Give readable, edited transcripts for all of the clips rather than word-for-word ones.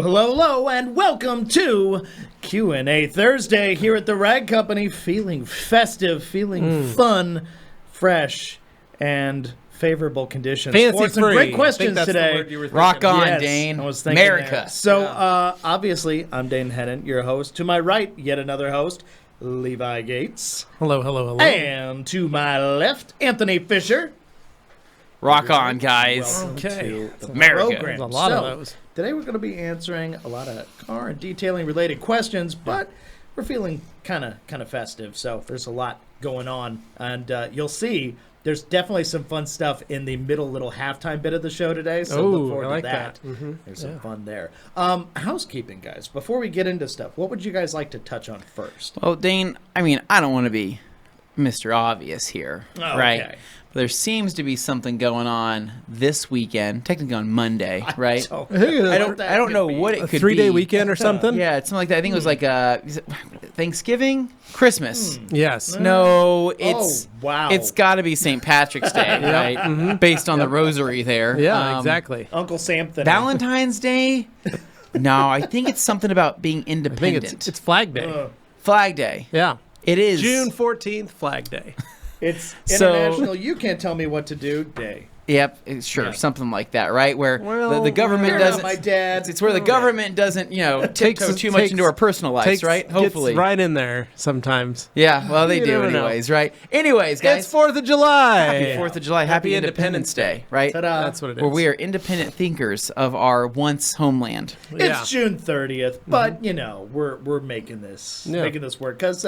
hello, and welcome to Q&A Thursday here at the Rag Company. Feeling festive, feeling fun, fresh, and favorable conditions. Fancy some free. great questions today. Rock on, Yes, Dane. I was thinking America. that. So, obviously, I'm Dane Hennon, your host. To my right, yet another host, Levi Gates. Hello. And to my left, Anthony Fisher. Rock on, guys. Welcome Okay. to the America. program. There's a lot of So, those. Today we're going to be answering a lot of car and detailing related questions, but we're feeling kind of festive, so there's a lot going on, and you'll see there's definitely some fun stuff in the middle little halftime bit of the show today. So look forward I like to that. There's some fun there. Housekeeping, guys. Before we get into stuff, what would you guys like to touch on first? Well, Dane, I mean, I don't want to be Mr. Obvious here, right? Okay. There seems to be something going on this weekend, technically on Monday, right? So, I don't know what it A could 3-day be. weekend or something? Yeah, it's something like that. I think it was like is it Thanksgiving, Christmas. Yes. No, it's wow. It's got to be St. Patrick's Day, right? Based on the rosary there. Yeah, exactly. Uncle Samson. Valentine's Day? No, I think it's something about being I think independent. it's Flag Day. Flag Day. Yeah. It is. June 14th, Flag Day. It's So- International You Can't Tell Me What to Do Day. Yep, sure, Yeah. something like that, right? Where Well, the government You're not doesn't. my dad. It's where the government doesn't, tiptoe too much into our personal lives, right? Hopefully. Gets right in there sometimes. Yeah, well, they You do never know. anyways, right? Anyways, guys. It's 4th of July. Happy 4th of July. Happy Independence Day, right? Ta-da. That's what it is. Where we are independent thinkers of our once homeland. Yeah. It's June 30th, but we're making this work because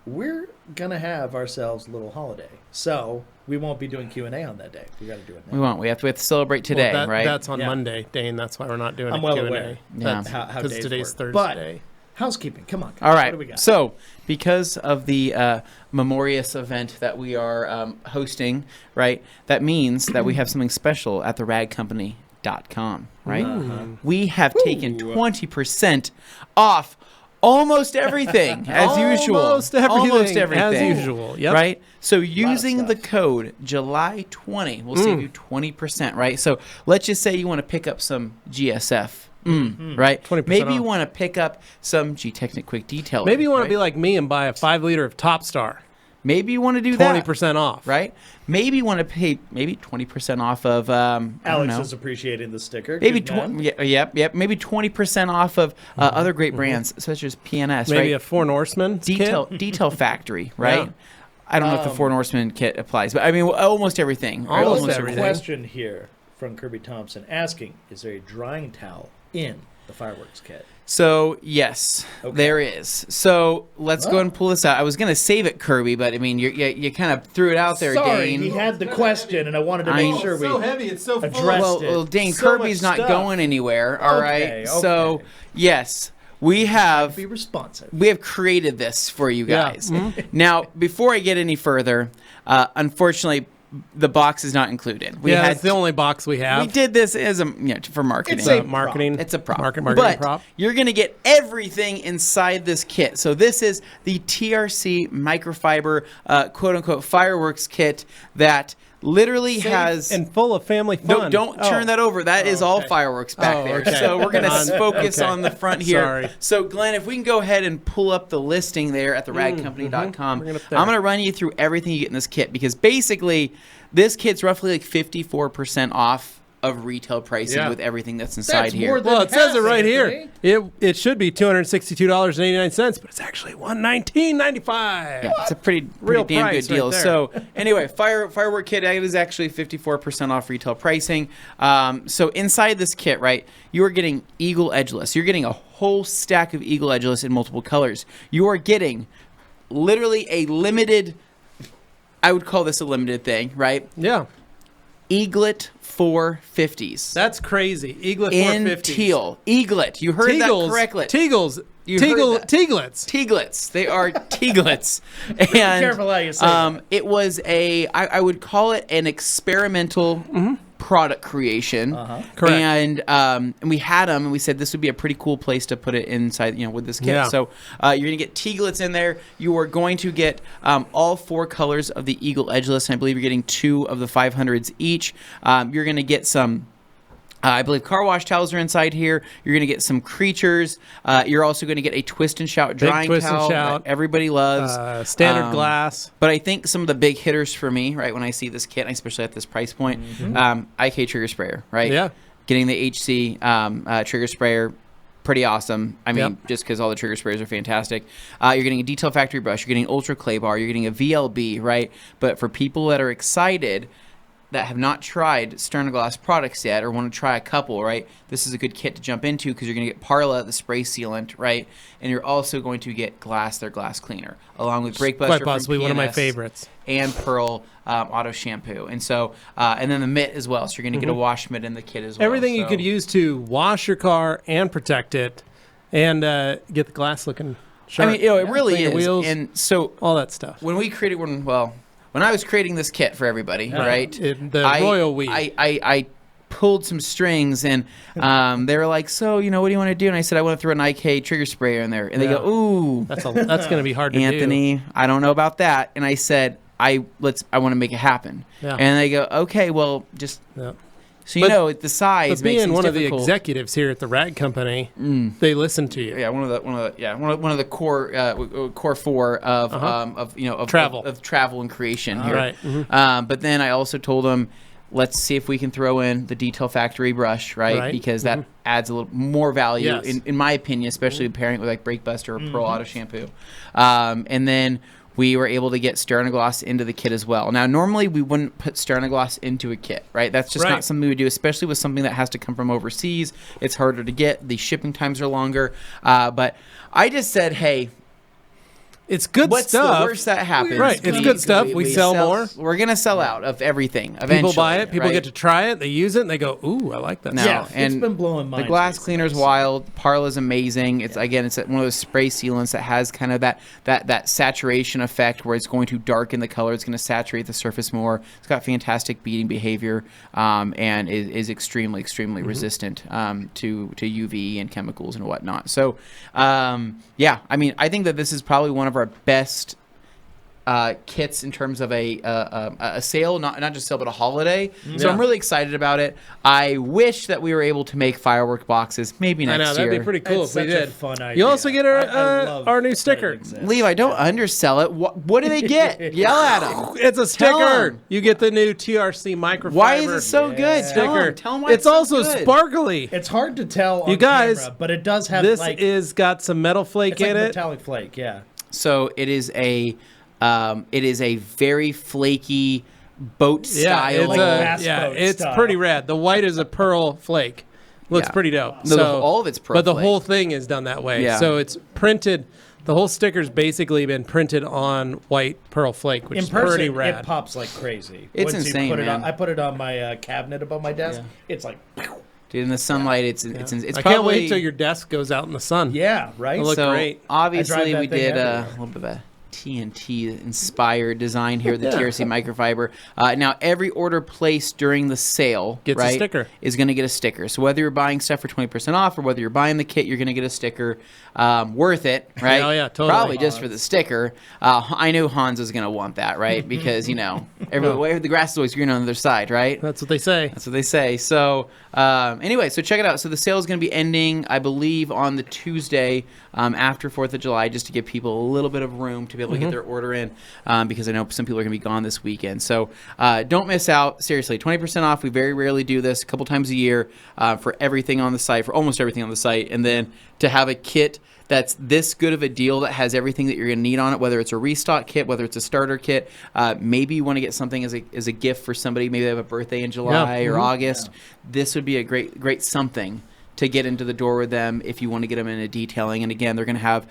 we're gonna have ourselves a little holiday, so we won't be doing Q&A on that day. We got to do it now. We won't. We have to celebrate today, Well, right? That's on Yeah. Monday, Dane. That's why we're not doing I'm a well Q&A. aware. Yeah. That's how Because days today's work. Thursday. But housekeeping, come on. Guys. All right. What do we got? So, because of the memorious event that we are hosting, right, that means that we have something special at theragcompany.com, right? We have taken 20% off almost everything as usual. Almost everything as usual. Yep. Right? So using the stuff. code July20 will save you 20%, right? So let's just say you want to pick up some GSF. Right? 20% Maybe you off. want to pick up some G-Technic Quick Detailing. Maybe you want right? to be like me and buy a 5-liter of Top Star. Maybe you want to do that. 20% off. Right? Maybe you want to pay maybe 20% off of I don't Alex know. is appreciating the sticker. Maybe Good man. yep. Maybe 20% off of other great brands such as PNS, Maybe right? a Four Norseman Detail Factory, right? Yeah. I don't know if the Four Norseman kit applies, but I mean almost everything. right? Almost There's everything. a question here from Kirby Thompson asking, is there a drying towel in the fireworks kit? So yes, Okay. there is. So let's go and pull this out. I was gonna save it, Kirby, but I mean you kind of threw it out there, Sorry, Dane. he had the question, and I wanted to make sure we heavy. It's so addressed Well, it. Dane, So Kirby's much not stuff. going anywhere. All right. Okay, So okay. yes, we have Be responsive. created this for you Yeah. guys. Now, before I get any further, unfortunately, the box is not included. We It's the only box we have. we did this as for marketing. It's a marketing. It's a prop. Marketing but prop. you're going to get everything inside this kit. So this is the TRC microfiber, quote-unquote, fireworks kit that literally has... and full of family No, fun. don't turn that over. That is all okay. fireworks back Oh, there. okay. So we're going to focus Okay. on the front here. Sorry. So, Glenn, if we can go ahead and pull up the listing there at theragcompany.com, Bring it up I'm there. going to run you through everything you get in this kit because basically this kit's roughly like 54% off of retail pricing Yeah. with everything that's inside That's here. more than Well, it says half, it right Anthony. here. It should be $262.89, but it's actually $119.95. Yeah, it's a pretty Real damn price good deal. right there. So anyway, firework kit is actually 54% off retail pricing. So inside this kit, right, you are getting Eagle Edgeless. You're getting a whole stack of Eagle Edgeless in multiple colors. You are getting literally a limited, I would call this a limited thing, right? Yeah. Eaglet 450s. That's crazy. Eaglet in 450s. teal. Eaglet. You heard that correctly. Teagles. You heard that. Teaglets. Teaglets. They are teaglets. And careful how you say that. it was I would call it an experimental product creation. Correct. And we had them, and we said this would be a pretty cool place to put it inside, with this kit. Yeah. So you're going to get teaglets in there. You are going to get all 4 colors of the Eagle Edgeless, and I believe you're getting 2 of the 500s each. You're going to get some I believe car wash towels are inside here. You're going to get some creatures. You're also going to get a twist and shout drying twist and towel shout. that everybody loves. Standard glass. But I think some of the big hitters for me, right, when I see this kit, especially at this price point, IK trigger sprayer, right? Yeah. Getting the HC trigger sprayer, pretty awesome. I mean, just because all the trigger sprayers are fantastic. You're getting a detail factory brush. You're getting ultra clay bar. You're getting a VLB, right? But for people that are excited, that have not tried Glass products yet or want to try a couple, right? This is a good kit to jump into because you're going to get Parla, the spray sealant, right? And you're also going to get their glass cleaner, along with Brake Buster Quite possibly from one of my PNS favorites. and Pearl auto shampoo. And so, and then the mitt as well. So you're going to get a wash mitt in the kit as well. Everything you could use to wash your car and protect it and get the glass looking sharp. I mean, it really clean the is. wheels, And so all that stuff. when we created when I was creating this kit for everybody, right? The royal we. I pulled some strings and they were like, so, what do you want to do? And I said, I want to throw an IK trigger sprayer in there. And they go, ooh. That's going to be hard to do. Anthony, I don't know about that. And I said, I want to make it happen. Yeah. And they go, okay, well, just... Yeah. So the size But makes being things one of the difficult. executives here at the rag company, they listen to you. Yeah, one of the core four of Travel. of travel and creation here. Right. Mm-hmm. But then I also told them, let's see if we can throw in the Detail Factory brush, right? Because that adds a little more value, in my opinion, especially pairing it with like Brake Buster or Pearl Auto Shampoo. And then we were able to get Sterno-Gloss into the kit as well. Now, normally we wouldn't put Sterno-Gloss into a kit, right? That's just not something we would do, especially with something that has to come from overseas. It's harder to get. The shipping times are longer. But I just said, hey, it's good what's stuff. the worst that happens? Right, it's good stuff. We sell more. We're going to sell out of everything eventually. People buy it. People right? get to try it. They use it, and they go, ooh, I like that. No, Yeah, and it's been blowing minds the glass recently, cleaner's so. wild. Parla's amazing. It's one of those spray sealants that has kind of that saturation effect where it's going to darken the color. It's going to saturate the surface more. It's got fantastic beading behavior and is extremely resistant to UV and chemicals and whatnot. So yeah, I mean, I think that this is probably one of our best kits in terms of a sale, not just sale, but a holiday. So I'm really excited about it. I wish that we were able to make firework boxes maybe next I know, year. that'd be pretty cool It's if we such a did. fun idea. You also get I love our new that it sticker. exists. Levi, don't undersell it. What do they get? Yell at them. It's a Tell sticker. 'em. You get the new TRC microfiber Why is it so good? sticker. Tell them why it's so also good. sparkly. It's hard to tell on You guys, camera, but it does have This like is got some metal flake it's like in it. metallic flake, yeah. So it is a very flaky boat style. Like bass boat it's style. pretty rad. The white is a pearl flake. Looks Yeah. pretty dope. No, So all of it's pearl but the flake. whole thing is done that way. Yeah. So it's printed. The whole sticker's basically been printed on white pearl flake, which In is pretty person, rad. it pops like crazy. It's Once you insane, put it man. on, I put it on my cabinet above my desk. Yeah. It's like, Dude, in the sunlight, it's I probably. can't wait till your desk goes out in the sun. yeah, right? It'll look So great. obviously I drive we that thing did a everywhere. little bit of a TNT inspired design here with the Yeah. TRC microfiber. Now every order placed during the sale Gets a right, sticker. is going to get a sticker. So whether you're buying stuff for 20% off or whether you're buying the kit, you're going to get a sticker. Worth it, right? Oh, yeah, totally. Probably just for the sticker. I knew Hans was going to want that, right? Because the grass is always green on the other side, right? That's what they say. That's what they say. So anyway, so check it out. So the sale is going to be ending, I believe, on the Tuesday after 4th of July, just to give people a little bit of room to be able to get their order in because I know some people are going to be gone this weekend. So don't miss out. Seriously, 20% off. We very rarely do this, a couple times a year for everything on the site, for almost everything on the site. And then to have a kit that's this good of a deal that has everything that you're going to need on it, whether it's a restock kit, whether it's a starter kit. Maybe you want to get something as a gift for somebody. Maybe they have a birthday in July or August. This would be a great something to get into the door with them if you want to get them into detailing. And again, they're going to have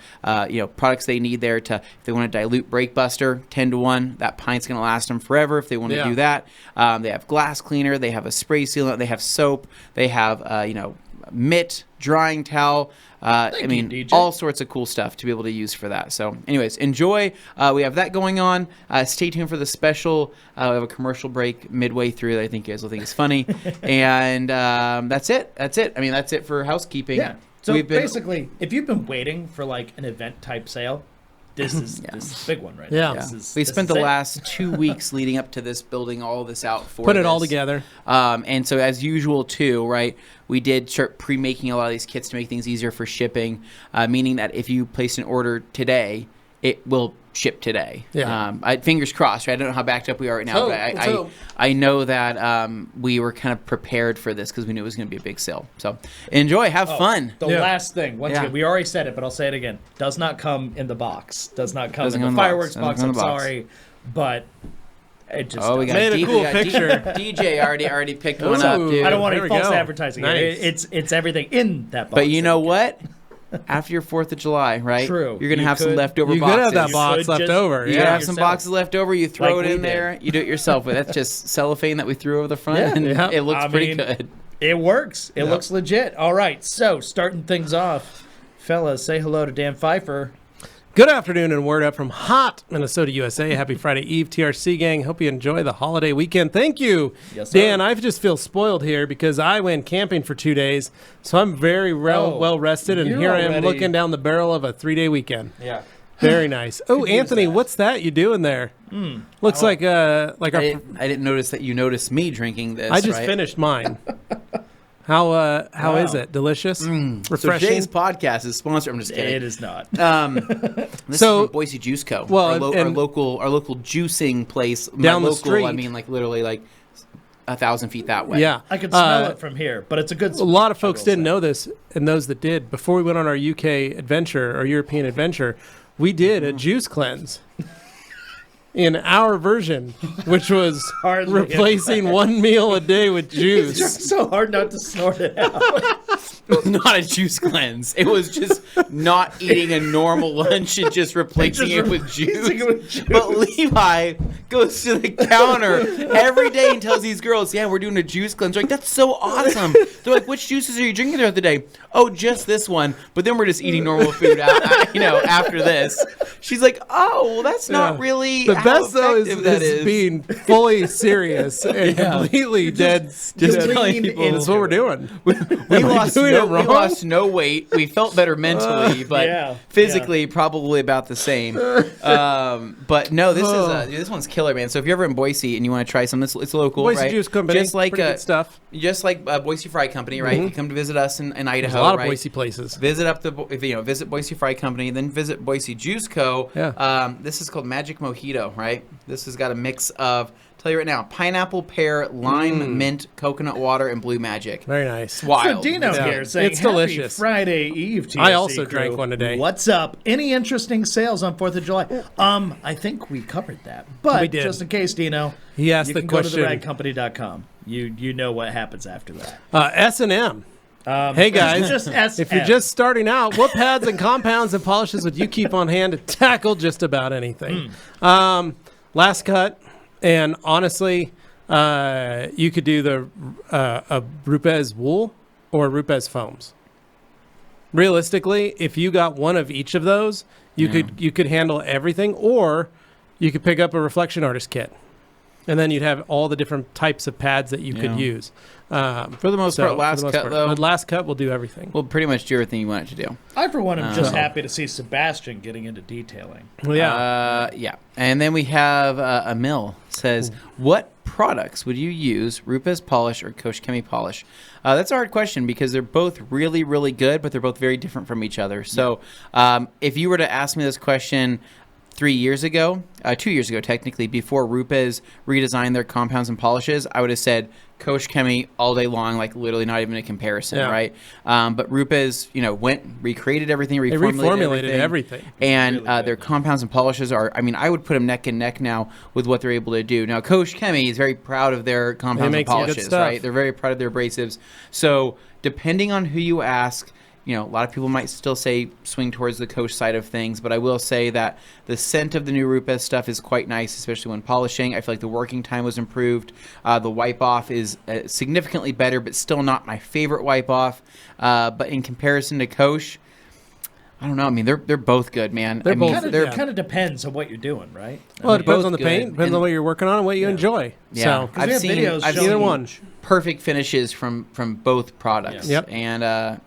products they need there to, if they want to dilute Brake Buster 10-to-1, that pint's going to last them forever if they want to do that. They have glass cleaner, they have a spray sealant, they have soap, they have mitt, drying towel. All sorts of cool stuff to be able to use for that. So anyways, enjoy. We have that going on. Stay tuned for the special. We have a commercial break midway through that I think you guys will think is funny. And that's it. I mean, that's it for housekeeping. Yeah. So We've been- basically, if you've been waiting for like an event type sale, this is a big one right Yeah. now. Yeah. This We is spent the it. last 2 weeks leading up to this, building all this out for Put it all this. together. And so, as usual, too, right, we did start pre-making a lot of these kits to make things easier for shipping, meaning that if you place an order today, it will ship today. Yeah. Fingers crossed, right? I don't know how backed up we are right now, but I know that we were kind of prepared for this because we knew it was going to be a big sale. So enjoy, have fun. The last thing, once again, we already said it, but I'll say it again. Does not come in the box. Does not come in the fireworks box. I'm sorry, but it just we got Made a cool picture. DJ already picked one up, dude. I don't want There any we false go. advertising. Nice. It's everything in that box. But you know what? After your 4th of July, right? True. You're going to You have some could- leftover You boxes. could have that You box could left just- over. You Yeah. gotta have some yourself. boxes left over. You throw Like it we in did. there. You do it yourself. But that's just cellophane that we threw over the front, Yeah. and Yeah. it looks I pretty mean, good. It works. It Yeah. looks legit. All right, so starting things off, fellas, say hello to Dan Pfeiffer. Good afternoon and word up from hot Minnesota, USA. Happy Friday Eve, TRC gang. Hope you enjoy the holiday weekend. Thank you. Yes, sir. Dan, I just feel spoiled here because I went camping for 2 days, so I'm very well rested, and you're here I am already- looking down the barrel of a 3-day weekend. Yeah. Very nice. Oh, use Anthony, that. what's that you doing there? Looks like a I didn't notice that you noticed me drinking this. I just right? finished mine. How is it? Delicious? So Refreshing? today's podcast is sponsored. I'm just kidding. It is not. This So- is from Boise Juice Co. Well, our, and- local juicing place. Down By the local, I street. mean like literally like 1,000 feet that way. Yeah. I can smell it from here, but it's a good A smell. lot of I folks will didn't say. know this, and those that did, before we went on our UK adventure, or European adventure, we did a juice cleanse in our version, which was Hardly replacing one meal a day with It's juice. so hard not to snort it out. It was not a juice cleanse. It was just not eating a normal lunch and just replacing it with replacing juice. it with juice. But Levi goes to the counter every day and tells these girls, "Yeah, we're doing a juice cleanse." They're like, "That's so awesome." They're like, "Which juices are you drinking throughout the day?" "Oh, just this one." But then we're just eating normal food, after this. She's like, "Oh, well, that's not Yeah. really The how best though effective that is being fully serious and completely dead. Just dead. telling people. That's what we're doing. We we lost, doing no, it wrong? we lost no weight. We felt better mentally, but yeah, physically probably about the same. But no, this one's killer, man. So if you're ever in Boise and you want to try something, it's local, Boise right? Juice Company, just like pretty good stuff. just like Boise Fry Company, right? You come to visit us in Idaho, There's a lot of right? Boise places. Visit visit Boise Fry Company, then visit Boise Juice Co. Yeah. This is called Magic Mojito, right? This has got a mix of, tell you right now, pineapple, pear, lime, mint, coconut water, and blue magic. Very nice. Wild. So Dino Yeah. here saying, It's Happy delicious. Friday Eve to I also drank one today. What's up? Any interesting sales on 4th of July? I think we covered that. But We did. just in case, Dino, He asked you the can question. go to theradcompany.com. You know what happens after that. S&M. Hey guys, Just if you're just starting out, what pads and compounds and polishes would you keep on hand to tackle just about anything? Last cut, and honestly, you could do the Rupes wool or Rupes foams. Realistically, if you got one of each of those, you could handle everything, or you could pick up a reflection artist kit. And then you'd have all the different types of pads that you could use. For the most part, last cut, though. But last cut will do everything. We'll pretty much do everything you want it to do. I, for one, am just happy to see Sebastian getting into detailing. Well, yeah. Yeah. And then we have Emil says, what products would you use, Rupes polish or Kosh Chemi polish? That's a hard question because they're both really, really good, but they're both very different from each other. So if you were to ask me this question 2 years ago technically, before Rupes redesigned their compounds and polishes, I would have said Kosh Chemi all day long, like literally not even a comparison, right? But Rupes, recreated everything, reformulated everything. And their compounds and polishes are, I would put them neck and neck now with what they're able to do. Now, Kosh Chemi is very proud of their compounds and polishes, right? They're very proud of their abrasives. So depending on who you ask, a lot of people might still say swing towards the Kosh side of things, but I will say that the scent of the new Rupes stuff is quite nice, especially when polishing. I feel like the working time was improved. The wipe off is significantly better, but still not my favorite wipe off. But in comparison to Kosh, I don't know. They're both good, man. It kind of depends on what you're doing, right? Well, it depends on the good. paint, depends on what you're working on and what you enjoy. Yeah, So, I've seen either one. perfect finishes from both products. Yep. And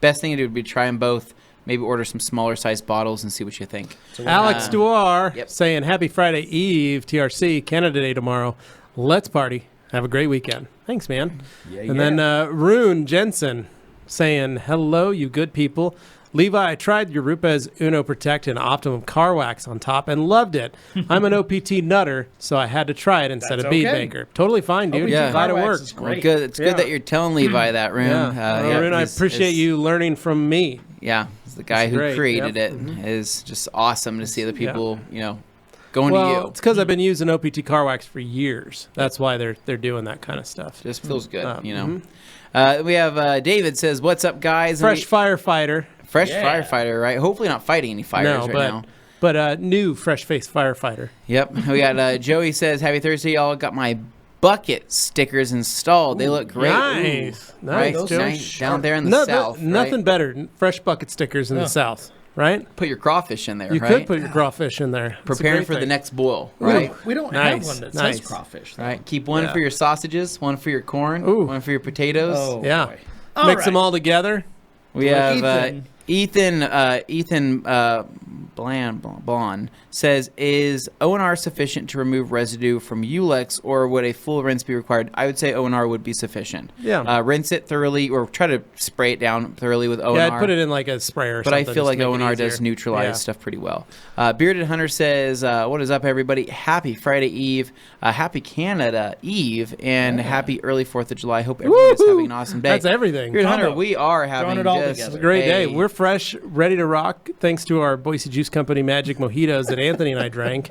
best thing to do would be try them both maybe order some smaller sized bottles and see what you think. Alex Duar Yep. saying Happy Friday Eve, TRC, Canada Day tomorrow. Let's party. Have a great weekend. Thanks, man. And then Rune Jensen saying, hello, you good people. Levi, I tried your Rupes Uno Protect and Optimum Car Wax on top and loved it. I'm an OPT nutter, so I had to try it instead That's of Bead okay. Maker. Totally fine, dude. Yeah. Glad it Car wax worked. is great. Well, good. It's good that you're telling Levi that, Rune. Rune, I appreciate you learning from me. Yeah, the guy who great. created Yep. it is just awesome to see other people, going to Well, you. it's because I've been using OPT Car Wax for years. That's why they're doing that kind of stuff. Just feels good, We have David says, "What's up, guys?" And Fresh firefighter. fresh firefighter, right? Hopefully not fighting any fires now. But new fresh-faced firefighter. Yep. We got Joey says, "Happy Thursday, y'all. Got my bucket stickers installed. They look great. Nice. Ooh, right? Nice, Nice. Down there in the south. Nothing right? better than fresh bucket stickers in the south, right? Put your crawfish in there, You right? could put your crawfish in there. It's a Preparing great for the thing. next boil, Ooh, right? we don't Nice, have one that nice. says crawfish. though. Right. Keep one Yeah. for your sausages, one for your corn, Ooh. one for your potatoes. Oh, Yeah. boy. Mix them all together. We have Ethan. Ethan Blond says, is O&R sufficient to remove residue from Ulex, or would a full rinse be required? I would say O&R would be sufficient. Yeah. Rinse it thoroughly, or try to spray it down thoroughly with O&R. Yeah, I'd put it in like a sprayer or But something. I feel just like to make it O&R does easier. neutralize Yeah. stuff pretty well. Bearded Hunter says, what is up, everybody? Happy Friday Eve. Happy Canada Eve. And happy early 4th of July. Hope everybody's Woohoo! having an awesome day. That's everything. Bearded Hunter, Combo. we are having it all just together. It's a great day. a- We're fresh, ready to rock, thanks to our Boise Juice Company Magic Mojitos that Anthony and I drank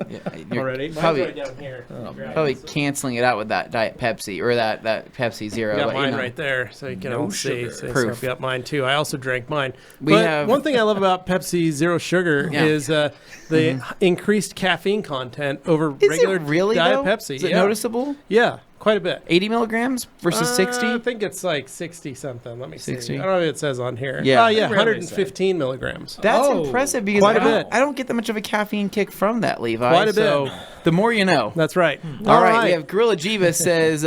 you're already. Mine's Probably, right down here. probably canceling it out with that Diet Pepsi or that Pepsi Zero. Got but, mine right there, so you can No all see. sugar. So Proof. Yep, mine too. I also drank mine. We But have- one thing I love about Pepsi Zero Sugar Yeah. is the increased caffeine content over Is regular it really, Diet though? Pepsi. Is it yeah. noticeable? Yeah, quite a bit. 80 milligrams versus 60? I think it's like 60 something. Let me 60? see. I don't know if it says on here. Yeah. Oh, yeah, They rarely 115 milligrams. That's Oh, impressive because quite a I bit. don't get that much of a caffeine kick from that, Levi. Quite a so bit. the more you know. That's right. All right, we have Gorilla Jiva says,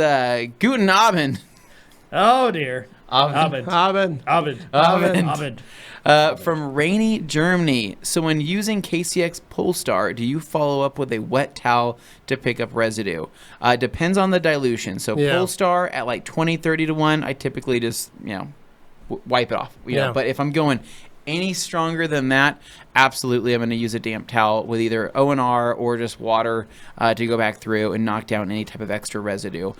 Guten Abend. Oh, dear. Abend. Abend. Abend. Abend. Abend. From rainy Germany. So when using KCX Polestar, do you follow up with a wet towel to pick up residue? Depends on the dilution. So Yeah. Polestar at like 20, 30 to 1, I typically just, wipe it off. You know? Yeah. But if I'm going any stronger than that, absolutely I'm going to use a damp towel with either O&R or just water to go back through and knock down any type of extra residue.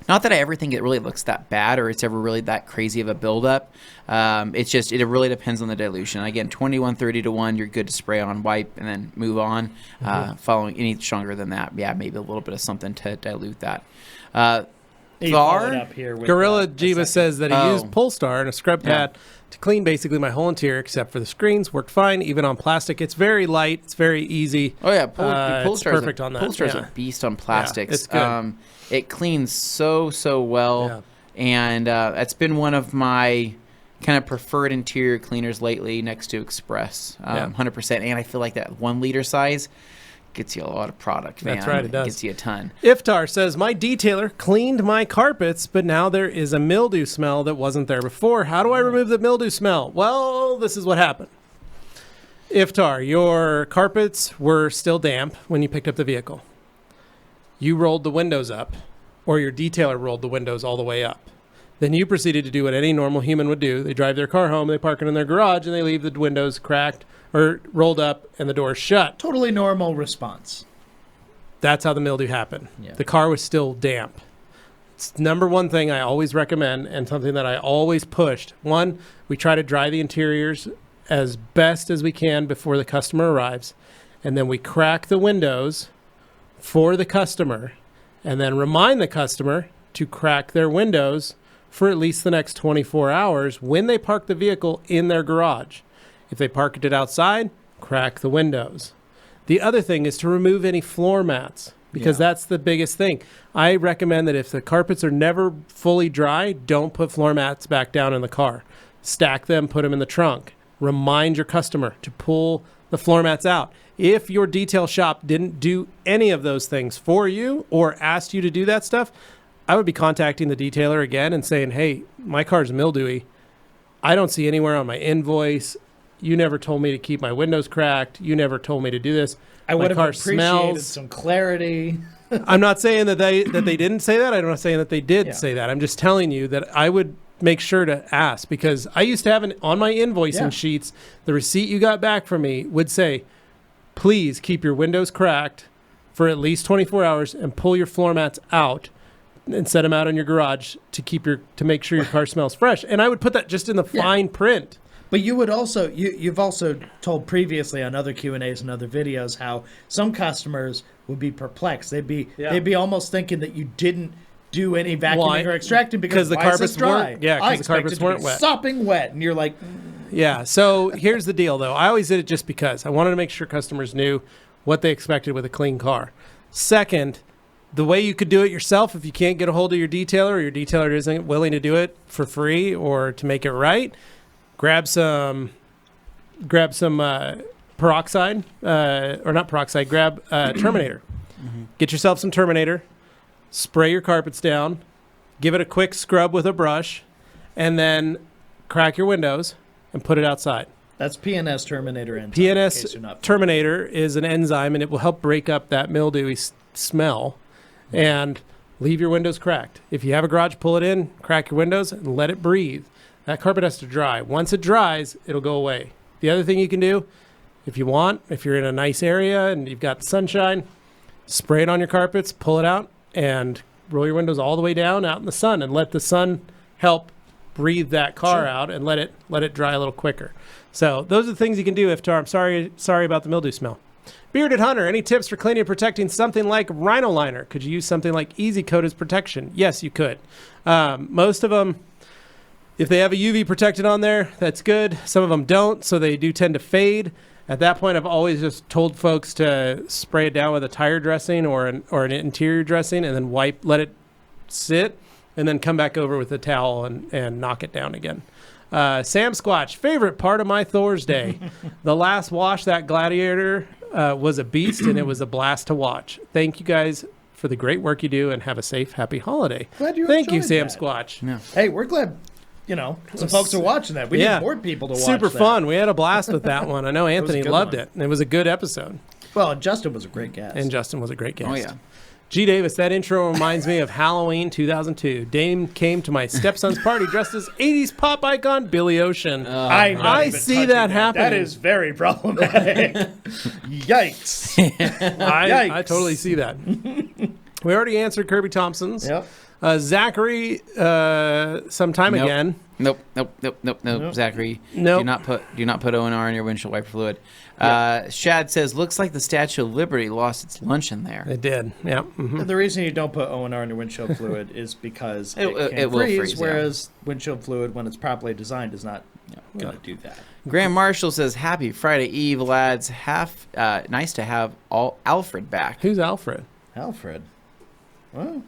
Not that I ever think it really looks that bad or it's ever really that crazy of a buildup. It's just, it really depends on the dilution. Again, 21, 30 to 1, you're good to spray on, wipe, and then move on. Following any stronger than that, maybe a little bit of something to dilute that. You follow it Thar? up here with, Gorilla a Jiva second. says that he Oh. used Polestar and a scrub pad to clean basically my whole interior except for the screens. Worked fine, even on plastic. It's very light. It's very easy. Oh yeah, It's Polestar's perfect on that. Polestar's Yeah. a beast on plastics. it's good. It cleans so well, and that's been one of my kind of preferred interior cleaners lately, next to Express, 100%. And I feel like that 1 liter size gets you a lot of product. Man. That's right, it does. Gets you a ton. Iftar says, my detailer cleaned my carpets, but now there is a mildew smell that wasn't there before. How do I remove the mildew smell? Well, this is what happened. Iftar, your carpets were still damp when you picked up the vehicle. You rolled the windows up, or your detailer rolled the windows all the way up. Then you proceeded to do what any normal human would do. They drive their car home, they park it in their garage, and they leave the windows cracked or rolled up and the doors shut. Totally normal response. That's how the mildew happened. Yeah. The car was still damp. It's number one thing I always recommend and something that I always pushed. One, we try to dry the interiors as best as we can before the customer arrives. And then we crack the windows for the customer and then remind the customer to crack their windows for at least the next 24 hours when they park the vehicle in their garage. If they parked it outside, crack the windows. The other thing is to remove any floor mats because that's the biggest thing. I recommend that if the carpets are never fully dry, don't put floor mats back down in the car. Stack them, put them in the trunk. Remind your customer to pull the floor mats out. If your detail shop didn't do any of those things for you or asked you to do that stuff, I would be contacting the detailer again and saying, hey, my car's mildewy. I don't see anywhere on my invoice. You never told me to keep my windows cracked. You never told me to do this. I would My have car appreciated smells. some clarity. I'm not saying that they didn't say that. I'm not saying that they did Yeah. say that. I'm just telling you that I would make sure to ask, because I used to have on my invoicing sheets, the receipt you got back from me would say, please keep your windows cracked for at least 24 hours and pull your floor mats out and set them out in your garage to make sure your car smells fresh. And I would put that just in the fine print. But you would also you've also told previously on other Q&As and other videos how some customers would be perplexed. They'd be almost thinking that you didn't do any vacuuming or extracting because the why is carpets this dry? weren't. Yeah, I because the carpets expected to be weren't wet. sopping wet, and you're like, Yeah. So here's the deal, though. I always did it just because I wanted to make sure customers knew what they expected with a clean car. Second, the way you could do it yourself, if you can't get a hold of your detailer or your detailer isn't willing to do it for free or to make it right, grab some peroxide, or not peroxide, grab Terminator. Get yourself some Terminator, spray your carpets down, give it a quick scrub with a brush, and then crack your windows and put it outside. that's PNS Terminator enzyme. in case you're not PNS Terminator is an enzyme, and it will help break up that mildewy smell and leave your windows cracked. If you have a garage, pull it in, crack your windows, and let it breathe. That carpet has to dry. Once it dries, it'll go away. The other thing you can do, if you want, if you're in a nice area and you've got sunshine, spray it on your carpets, pull it out, and roll your windows all the way down out in the sun and let the sun help breathe that car out and let it dry a little quicker. So those are the things you can do, Iftar. I'm sorry about the mildew smell. Bearded Hunter, any tips for cleaning and protecting something like Rhino Liner? Could you use something like Easy Coat as protection? Yes, you could. Most of them, if they have a UV protectant on there, that's good. Some of them don't, so they do tend to fade. At that point, I've always just told folks to spray it down with a tire dressing or an interior dressing, and then let it sit, and then come back over with a towel and knock it down again. Sam Squatch, favorite part of my Thursday. The last wash, that Gladiator was a beast, and it was a blast to watch. Thank you guys for the great work you do, and have a safe, happy holiday. Glad you Thank you, enjoyed Sam that. Squatch. Yeah. Hey, we're glad, some folks are watching that. We need more people to watch Super that. fun. We had a blast with that one. I know was a Anthony good loved one. it. And it was a good episode. Well, Justin was a great guest. And Justin was a great guest. Oh, yeah. G. Davis, that intro reminds me of Halloween 2002. Dane came to my stepson's party dressed as 80s pop icon Billy Ocean. I'm not I even see touching that happening. That is very problematic. Yikes. I totally see that. We already answered Kirby Thompson's. Yep. Zachary, sometime Nope. again. Nope. Zachary, Nope. do not put O&R in your windshield wiper fluid. Shad says, looks like the Statue of Liberty lost its lunch in there. It did. Yeah. Mhm. The reason you don't put O&R in your windshield fluid is because It can will freeze, freeze, yeah. whereas windshield fluid, when it's properly designed, is not going to do that. Graham Marshall says, happy Friday Eve, lads. Nice to have Alfred back. Who's Alfred? Alfred. Well,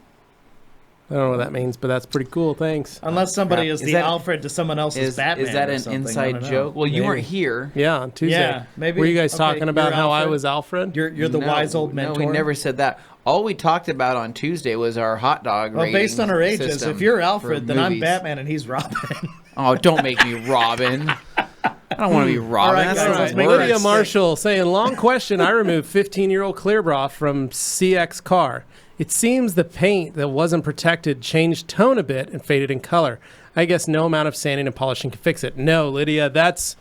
I don't know what that means, but that's pretty cool. Thanks. unless somebody crap. is Is the that- Alfred to someone else's Batman. Is that or an something. I inside don't know. joke? Well, you Maybe. weren't here. Yeah, on Tuesday. Yeah, maybe. Were you guys Okay, talking about you're how I Alfred. was Alfred? You're the No, wise old mentor. No, we never said that. All we talked about on Tuesday was our hot dog Well, based on our rating ages, system if you're for Alfred, then I'm movies. Batman and he's Robin. Oh, don't make me Robin. I don't want to be Robin. All right, That's guys, the let's worst. make Lydia Words. Marshall saying, long question. I removed 15-year-old clear bra from CX car. It seems the paint that wasn't protected changed tone a bit and faded in color. I guess no amount of sanding and polishing can fix it. No, Lydia, that's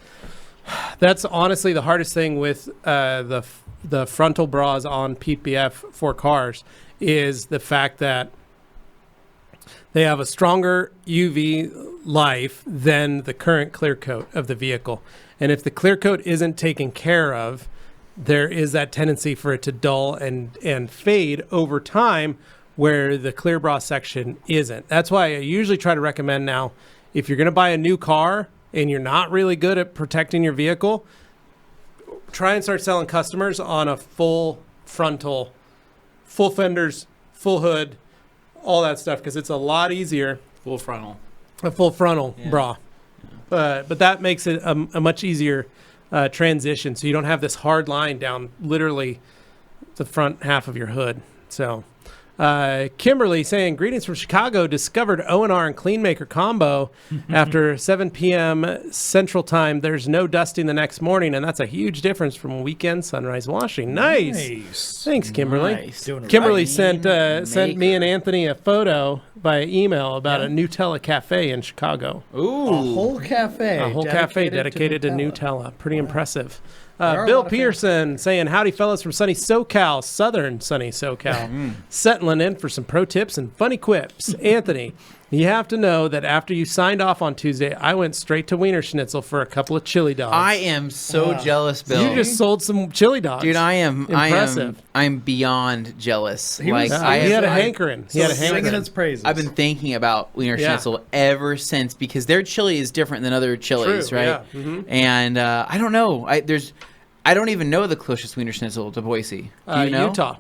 honestly the hardest thing with the frontal bras on PPF for cars is the fact that they have a stronger UV life than the current clear coat of the vehicle. And if the clear coat isn't taken care of, there is that tendency for it to dull and fade over time where the clear bra section isn't. That's why I usually try to recommend now, if you're going to buy a new car and you're not really good at protecting your vehicle, try and start selling customers on a full frontal, full fenders, full hood, all that stuff, because it's a lot easier. Full frontal. A full frontal bra. But that makes it a much easier transition, so you don't have this hard line down literally the front half of your hood. So Kimberly saying, greetings from Chicago, discovered O&R and Clean Maker combo after 7 p.m. Central Time. There's no dusting the next morning, and that's a huge difference from weekend sunrise washing. Nice. Thanks, Kimberly. Nice. Kimberly sent me and Anthony a photo by email about a Nutella cafe in Chicago. Ooh. A whole cafe. A whole cafe dedicated to Nutella. Pretty impressive. There are a Bill lot of Pearson saying, howdy, fellas from sunny SoCal, southern sunny SoCal. Settling in for some pro tips and funny quips. Anthony, you have to know that after you signed off on Tuesday, I went straight to Wiener Schnitzel for a couple of chili dogs. I am so jealous, Bill. You just sold some chili dogs. Dude, I am Impressive. I'm beyond jealous. He was- I he had a have- hankering. He had a Singing hankering. its praises. I've been thinking about Wiener Yeah. Schnitzel ever since because their chili is different than other chilies, True, right? yeah. Mhm. And I don't know. I don't even know the closest Wiener Schnitzel to Boise. Do you know? Utah.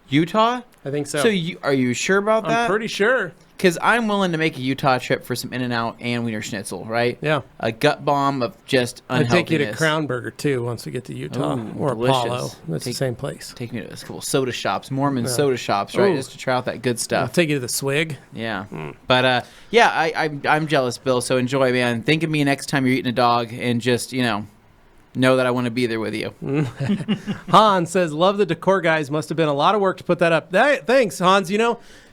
Utah? I think so. So are you sure about that? I'm pretty sure. Because I'm willing to make a Utah trip for some In-N-Out and Wiener Schnitzel, right? Yeah. A gut bomb of just I'd unhealthiness. take you to Crown Burger, too, once we get to Utah. Ooh, or delicious. Apollo. That's the same place. Take me to a couple soda shops, Mormon soda shops, right? Ooh. Just to try out that good I'll stuff. take you to the Swig. Yeah. But, I'm jealous, Bill, so enjoy, man. Think of me next time you're eating a dog and just, know that I want to be there with you. Han says, love the decor, guys. Must have been a lot of work to put that up. Thanks, Hans.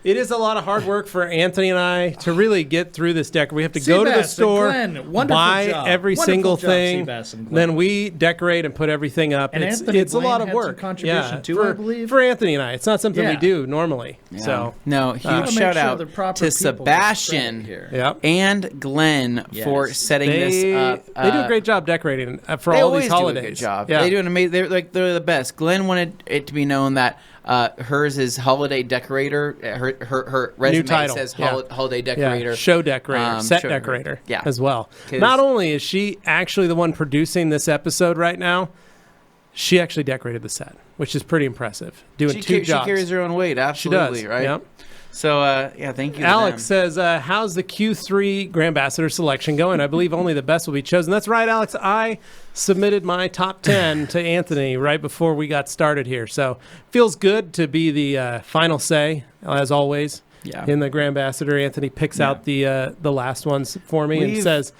It is a lot of hard work for Anthony and I to really get through this decor. We have to go to the Seabass and store, Glenn, wonderful buy job. every Wonderful single job, thing, Seabass and Glenn. then we decorate and put everything up. And it's Anthony a lot Blaine of had work. some contribution too, I believe. For Anthony and I. It's not something we Yeah. do normally. Yeah. So No, huge Gotta make shout sure out the proper to people get Sebastian credit here. yeah. and Glenn for Yes. setting this up. They do a great job decorating for They all always these holidays. do a good job. Yeah. They do an amazing. They're the best. Glenn wanted it to be known that hers is holiday decorator. Her resume title. says Yeah. holiday decorator. Yeah, show decorator, set show decorator, yeah. as well. 'Cause- Not only is she actually the one producing this episode right now, she actually decorated the set, which is pretty impressive. Doing two She jobs. carries her own weight. She Absolutely, does. right? Yep. So thank you. to Alex them. says, how's the Q3 Grand Ambassador selection going? I believe only the best will be chosen. That's right, Alex. I submitted my top 10 to Anthony right before we got started here. So feels good to be the final say, as always, Yeah. in the Grand Ambassador. Anthony picks out the last ones for me and We've- says,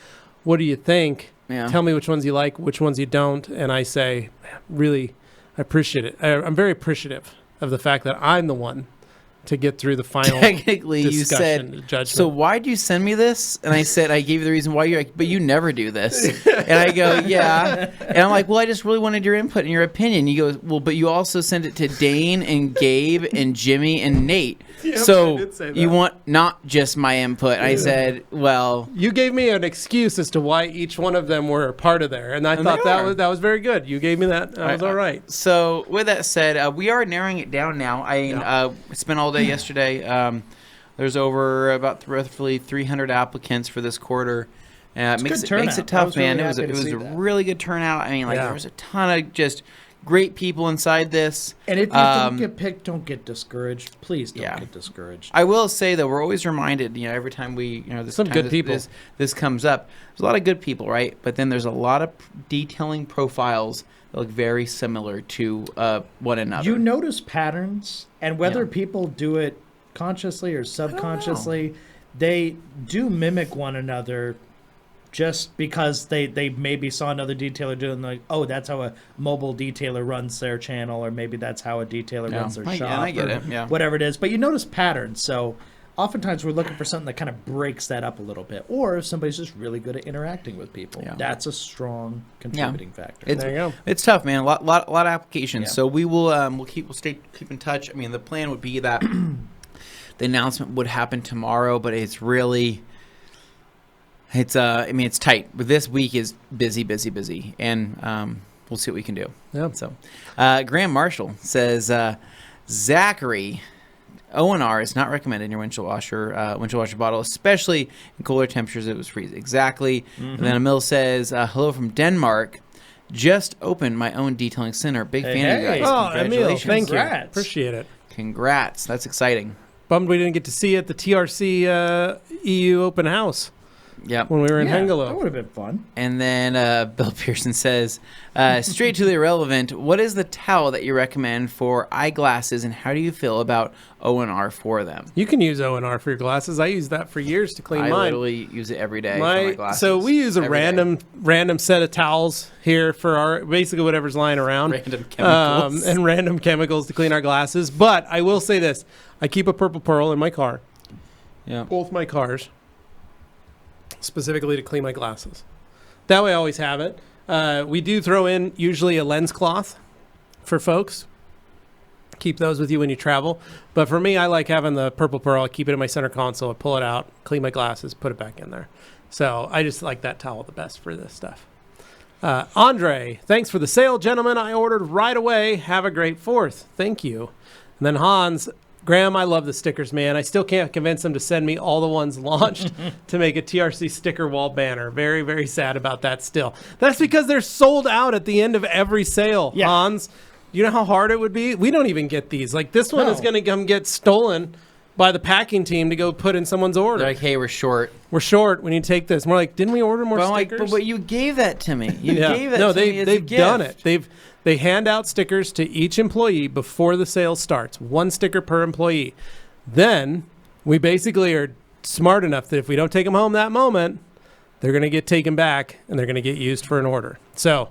what do you think? Yeah. Tell me which ones you like, which ones you don't. And I say, really, I appreciate it. I'm very appreciative of the fact that I'm the one to get through the final Technically, you discussion, said, judgment. so why'd you send me this? And I said, I gave you the reason why. You're like, but you never do this. And I go, yeah. And I'm like, well, I just really wanted your input and your opinion. You go, well, but you also sent it to Dane and Gabe and Jimmy and Nate. Yep, I So did say that. you want not just my input. I said, well, You gave me an excuse as to why each one of them were a part of there, and I thought they are. that was very good. You gave me that. That was all right. So with that said, we are narrowing it down now. I spent all day yesterday. There's over about roughly 300 applicants for this quarter. Makes good it turnout. I tough, was man. really It happy to was see a that. really good turnout. I mean, Yeah. there was a ton of just great people inside this. And if you don't get picked, don't get discouraged. Please don't Yeah. get discouraged. I will say that we're always reminded, every time this Some time good this, people. This comes up. There's a lot of good people, right? But then there's a lot of detailing profiles that look very similar to one another. You notice patterns, and whether Yeah. people do it consciously or subconsciously, they do mimic one another just because they maybe saw another detailer doing, like, oh, that's how a mobile detailer runs their channel, or maybe that's how a detailer runs their shop. I get or it. Yeah. whatever it is. But you notice patterns, so oftentimes we're looking for something that kind of breaks that up a little bit, or if somebody's just really good at interacting with people. Yeah. That's a strong contributing factor. There you go. It's tough, man. A lot of applications. Yeah. So we will we'll keep in touch. I mean, the plan would be that the announcement would happen tomorrow, but it's really it's tight. But this week is busy, and we'll see what we can do. Yeah. So, Graham Marshall says Zachary. O&R is not recommended in your windshield washer bottle, especially in cooler temperatures. It was freeze. Exactly. And then Emil says, hello from Denmark. Just opened my own detailing center. Big fan of you Hey. guys. Oh, Emil, Congratulations. thank you. Congrats. Appreciate it. Congrats. That's exciting. Bummed we didn't get to see you at the TRC EU open house. Yep. when we were in That Hengelo. would have been fun. And then Bill Pearson says, straight to the irrelevant, what is the towel that you recommend for eyeglasses, and how do you feel about O&R for them? You can use O&R for your glasses. I used that for years to clean I mine. literally use it every day for my glasses. So we use a Every day. random set of towels here for our basically whatever's lying around. Random chemicals. And random chemicals to clean our glasses. But I will say this. I keep a purple pearl in my car. Yeah. Both my cars. Specifically to clean my glasses. That way I always have it. We do throw in usually a lens cloth for folks. Keep those with you when you travel. But for me, I like having the purple pearl. I keep it in my center console. I pull it out, clean my glasses, put it back in there. So I just like that towel the best for this stuff. Andre, thanks for the sale, gentlemen. I ordered right away. Have a great 4th. Thank you. And then Hans, Graham, I love the stickers, man. I still can't convince them to send me all the ones launched to make a TRC sticker wall banner. Very, very sad about that still. That's because they're sold out at the end of every sale, Yeah. Hans. You know how hard it would be? We don't even get these. Like, this one is No. going to come get stolen by the packing team to go put in someone's order. They're like, hey, we're short. We're short. We need to take this. And we're like, didn't we order more But I'm like, stickers? but you gave that to me. You gave that no, to me as a they've gift. done it. They hand out stickers to each employee before the sale starts. 1 sticker per employee. Then we basically are smart enough that if we don't take them home that moment, they're going to get taken back and they're going to get used for an order. So,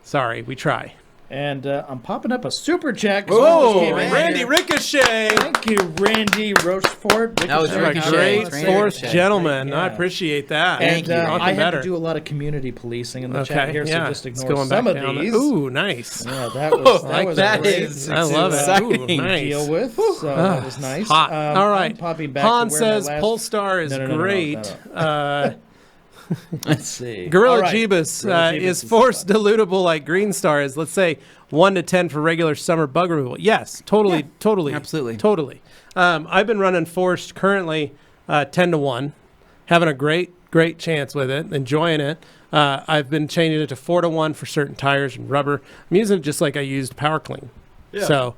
sorry, we try. And I'm popping up a super check. Oh, Came in Randy here. Ricochet. Thank you, Randy Rochefort. That was You're a Ricochet. great It's Randy 4th Ricochet. gentleman. Yeah. I appreciate that. Thank And you. I had better. to do a lot of community policing in the Okay, chat here, yeah. so just It's ignore going some back of down these. Ooh, nice. Yeah, that was like a that great is I love it. Ooh, exciting. nice. deal with. So that was nice. Hot. All right. I'm popping back Han to where my says last- Polestar is No. great. Let's see. Gorilla All right. Jeebus Gorilla Jeebus is force dilutable like Green Star is. Let's say 1 to 10 for regular summer bug removal. Yes, totally, absolutely. totally. I've been running forced currently 10 to 1, having a great chance with it, enjoying it. I've been changing it to 4 to 1 for certain tires and rubber. I'm using it just like I used Power Clean. So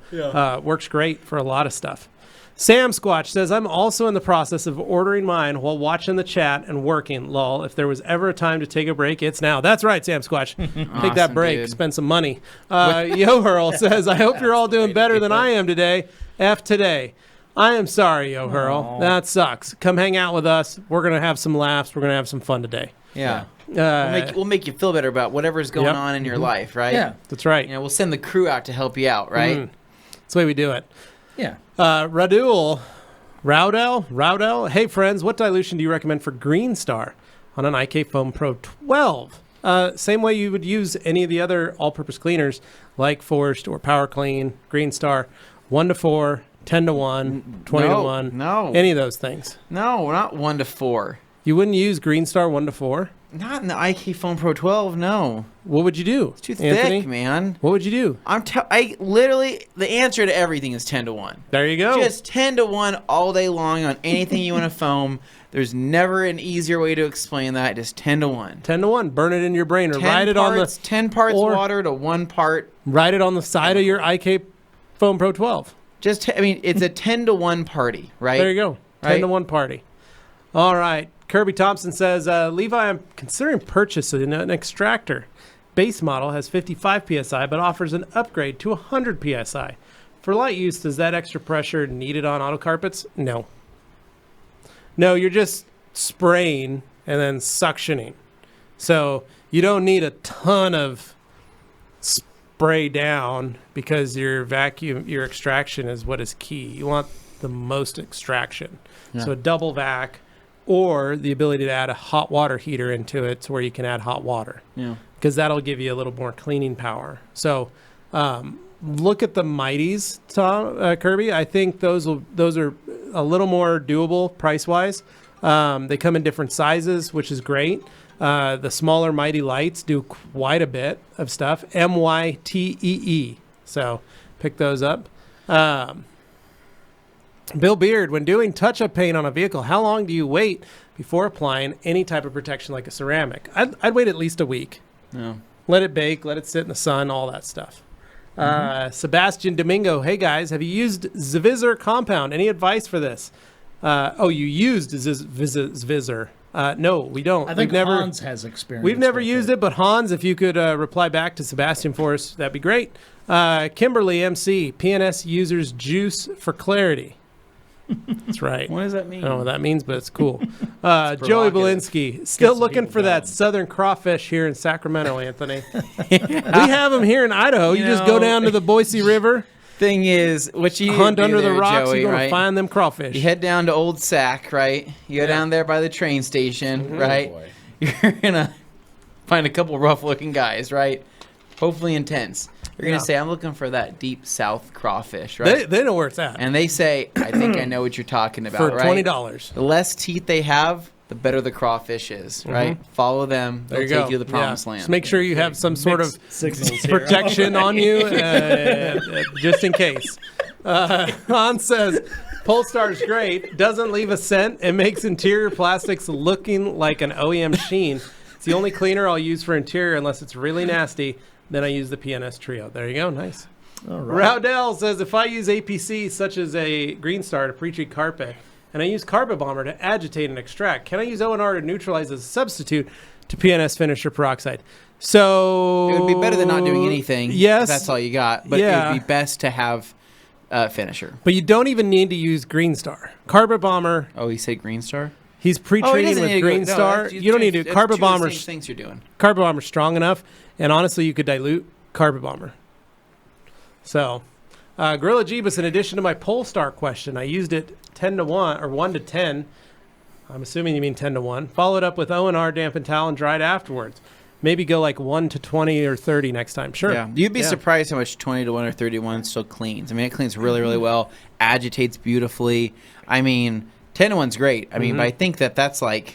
works great for a lot of stuff. Sam Squatch says, I'm also in the process of ordering mine while watching the chat and working. Lol. If there was ever a time to take a break, it's now. That's right, Sam Squatch. Take that Awesome, break. dude. Spend some money. Yo Hurl says, I hope you're all doing better than I am today. F today. I am sorry, Yo Hurl. That sucks. Come hang out with us. We're going to have some laughs. We're going to have some fun today. Yeah. We'll make you feel better about whatever's going Yep. on in your life, right? Yeah. That's right. You know, we'll send the crew out to help you out, right? That's the way we do it. Yeah. Rowdell. Hey, friends, what dilution do you recommend for Green Star on an IK Foam Pro 12? Same way you would use any of the other all-purpose cleaners like Forced or Power Clean, Green Star, 1 to 4, 10 to 1, 20 to 1. No. Any of those things. No, not 1 to 4. You wouldn't use Green Star 1 to 4? Not in the IK Foam Pro 12, no. What would you do? It's too Anthony? thick, man. What would you do? I literally, the answer to everything is 10 to 1. There you go. Just 10 to 1 all day long on anything you want to foam. There's never an easier way to explain that. Just 10 to 1. 10 to 1. Burn it in your brain or 10 write it on the 10 parts or- water to 1 part. write it on the side of your IK Foam Pro 12. It's a 10 to 1 party, right? There you go. 10 Right? to 1 party. All right. Kirby Thompson says, Levi, I'm considering purchasing an Extractor. Base model has 55 PSI, but offers an upgrade to 100 PSI. For light use, does that extra pressure needed on auto carpets? No. No, you're just spraying and then suctioning. So you don't need a ton of spray down because your extraction is what is key. You want the most extraction. Yeah. So a double vac or the ability to add a hot water heater into it to where you can add hot water. Yeah. Because that'll give you a little more cleaning power. So look at the Mighties, Tom, Kirby. I think those are a little more doable price-wise. They come in different sizes, which is great. The smaller Mighty Lights do quite a bit of stuff. MYTEE. So pick those up. Bill Beard, when doing touch-up paint on a vehicle, how long do you wait before applying any type of protection like a ceramic? I'd wait at least a week. No. Let it bake, let it sit in the sun, all that stuff. Sebastian Domingo, hey guys, have you used Zavisor compound? Any advice for this? You used Visor. No, we don't. I think we've never, Hans has experience. We've never with used it, but Hans, if you could reply back to Sebastian for us, that'd be great. Kimberly MC, PNS users juice for clarity. That's right. What does that I mean? don't know what that means, but it's cool. Joey provocative. Belinsky, still some looking people for that going. southern crawfish here in Sacramento, Anthony. We have them here in Idaho. You just go down to the Boise River, Thing is, what you hunt do under the there, rocks, Joey, you're going to right? find them crawfish. You head down to Old Sac, right? You go down there by the train station, right? boy. You're gonna find a couple rough-looking guys, right? Hopefully intense. You're gonna say, "I'm looking for that deep south crawfish," right? They know where it's at. And they say, "I think I know what you're talking about." For right? $20. The less teeth they have, the better the crawfish is, right? Follow them; There they'll you take go. you to the promised land. Just make sure you have some sort of signals here. protection on you, just in case. Hans says, Polestar's great, doesn't leave a scent, and makes interior plastics looking like an OEM sheen. It's the only cleaner I'll use for interior unless it's really nasty. Then I use the PNS Trio. There you go. Nice. All right. Rowdell says, if I use APC such as a Green Star to pre-treat carpet, and I use Carpet Bomber to agitate and extract, can I use O&R to neutralize as a substitute to PNS finisher peroxide? So It would be better than not doing anything. Yes. If that's all you got. But Yeah. it would be best to have finisher. But you don't even need to use Green Star. Carpet Bomber, Oh, you say Green Star? he's Oh, he pre-treating doesn't need with to go- Green no, Star. that's- You don't need to. that's Carpet two of the Bomber's same things you're doing. Carpet Bomber's strong enough, and honestly, you could dilute Carpet Bomber. So, Gorilla Jeebus, in addition to my Polestar question, I used it 10 to 1 or 1 to 10. I'm assuming you mean 10 to 1. Followed up with O&R dampened towel and dried afterwards. Maybe go like 1 to 20 or 30 next time. Sure. Yeah, you'd be Yeah. surprised how much 20 to 1 or 31 still cleans. I mean, it cleans really, really well, agitates beautifully. I mean, 10 to 1's great. I mean, but I think that's like,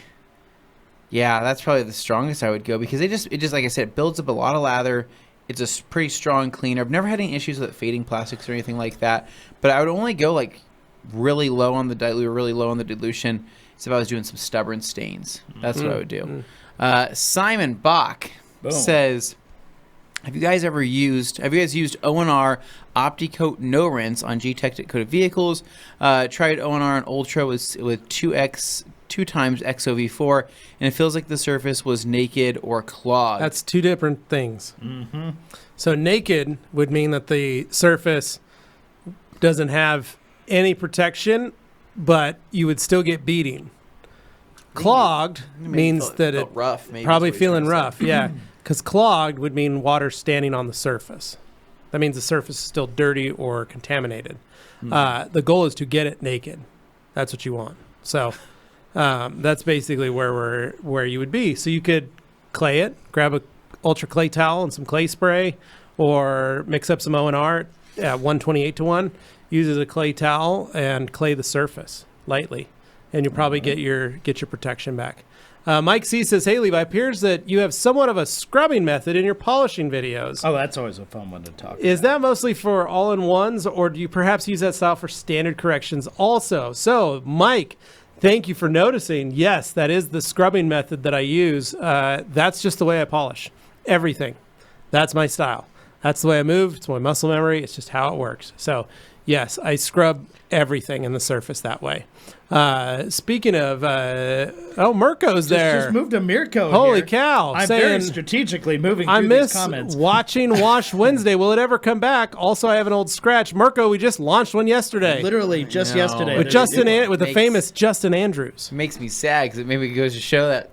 yeah, that's probably the strongest I would go because it just like I said, it builds up a lot of lather. It's a pretty strong cleaner. I've never had any issues with it fading plastics or anything like that. But I would only go like really low on the dilute, really low on the dilution. If I was doing some stubborn stains, that's what I would do. Simon Bach says, have you guys used O&R OptiCoat No Rinse on G-Tech coated vehicles? Tried O&R on Ultra with 2 times XOV4, and it feels like the surface was naked or clogged. That's two different things. So naked would mean that the surface doesn't have any protection, but you would still get beating. Clogged means that it rough, maybe probably is what he's feeling trying rough, yeah. Because clogged would mean water standing on the surface. That means the surface is still dirty or contaminated. The goal is to get it naked. That's what you want. So that's basically where you would be. So you could clay it, grab a ultra clay towel and some clay spray, or mix up some O&R at 128 to 1. Use it as a clay towel and clay the surface lightly, and you'll probably get your protection back. Mike C says, hey, Levi, it appears that you have somewhat of a scrubbing method in your polishing videos. Oh, that's always a fun one to talk Is about. that mostly for all-in-ones, or do you perhaps use that style for standard corrections also? So, Mike, thank you for noticing. Yes, that is the scrubbing method that I use. That's just the way I polish everything. That's my style. That's the way I move. It's my muscle memory. It's just how it works. So, yes, I scrub everything in the surface that way. Speaking of, Mirko's there. Just moved to Mirko. Holy here. cow. I'm saying, very strategically moving I through these miss comments. watching Wash Wednesday. Will it ever come back? Also, I have an old scratch. Mirko, we just launched one yesterday. Literally just No. yesterday. With there's a new one. with the Makes- famous Justin Andrews. It makes me sad because it maybe goes to show that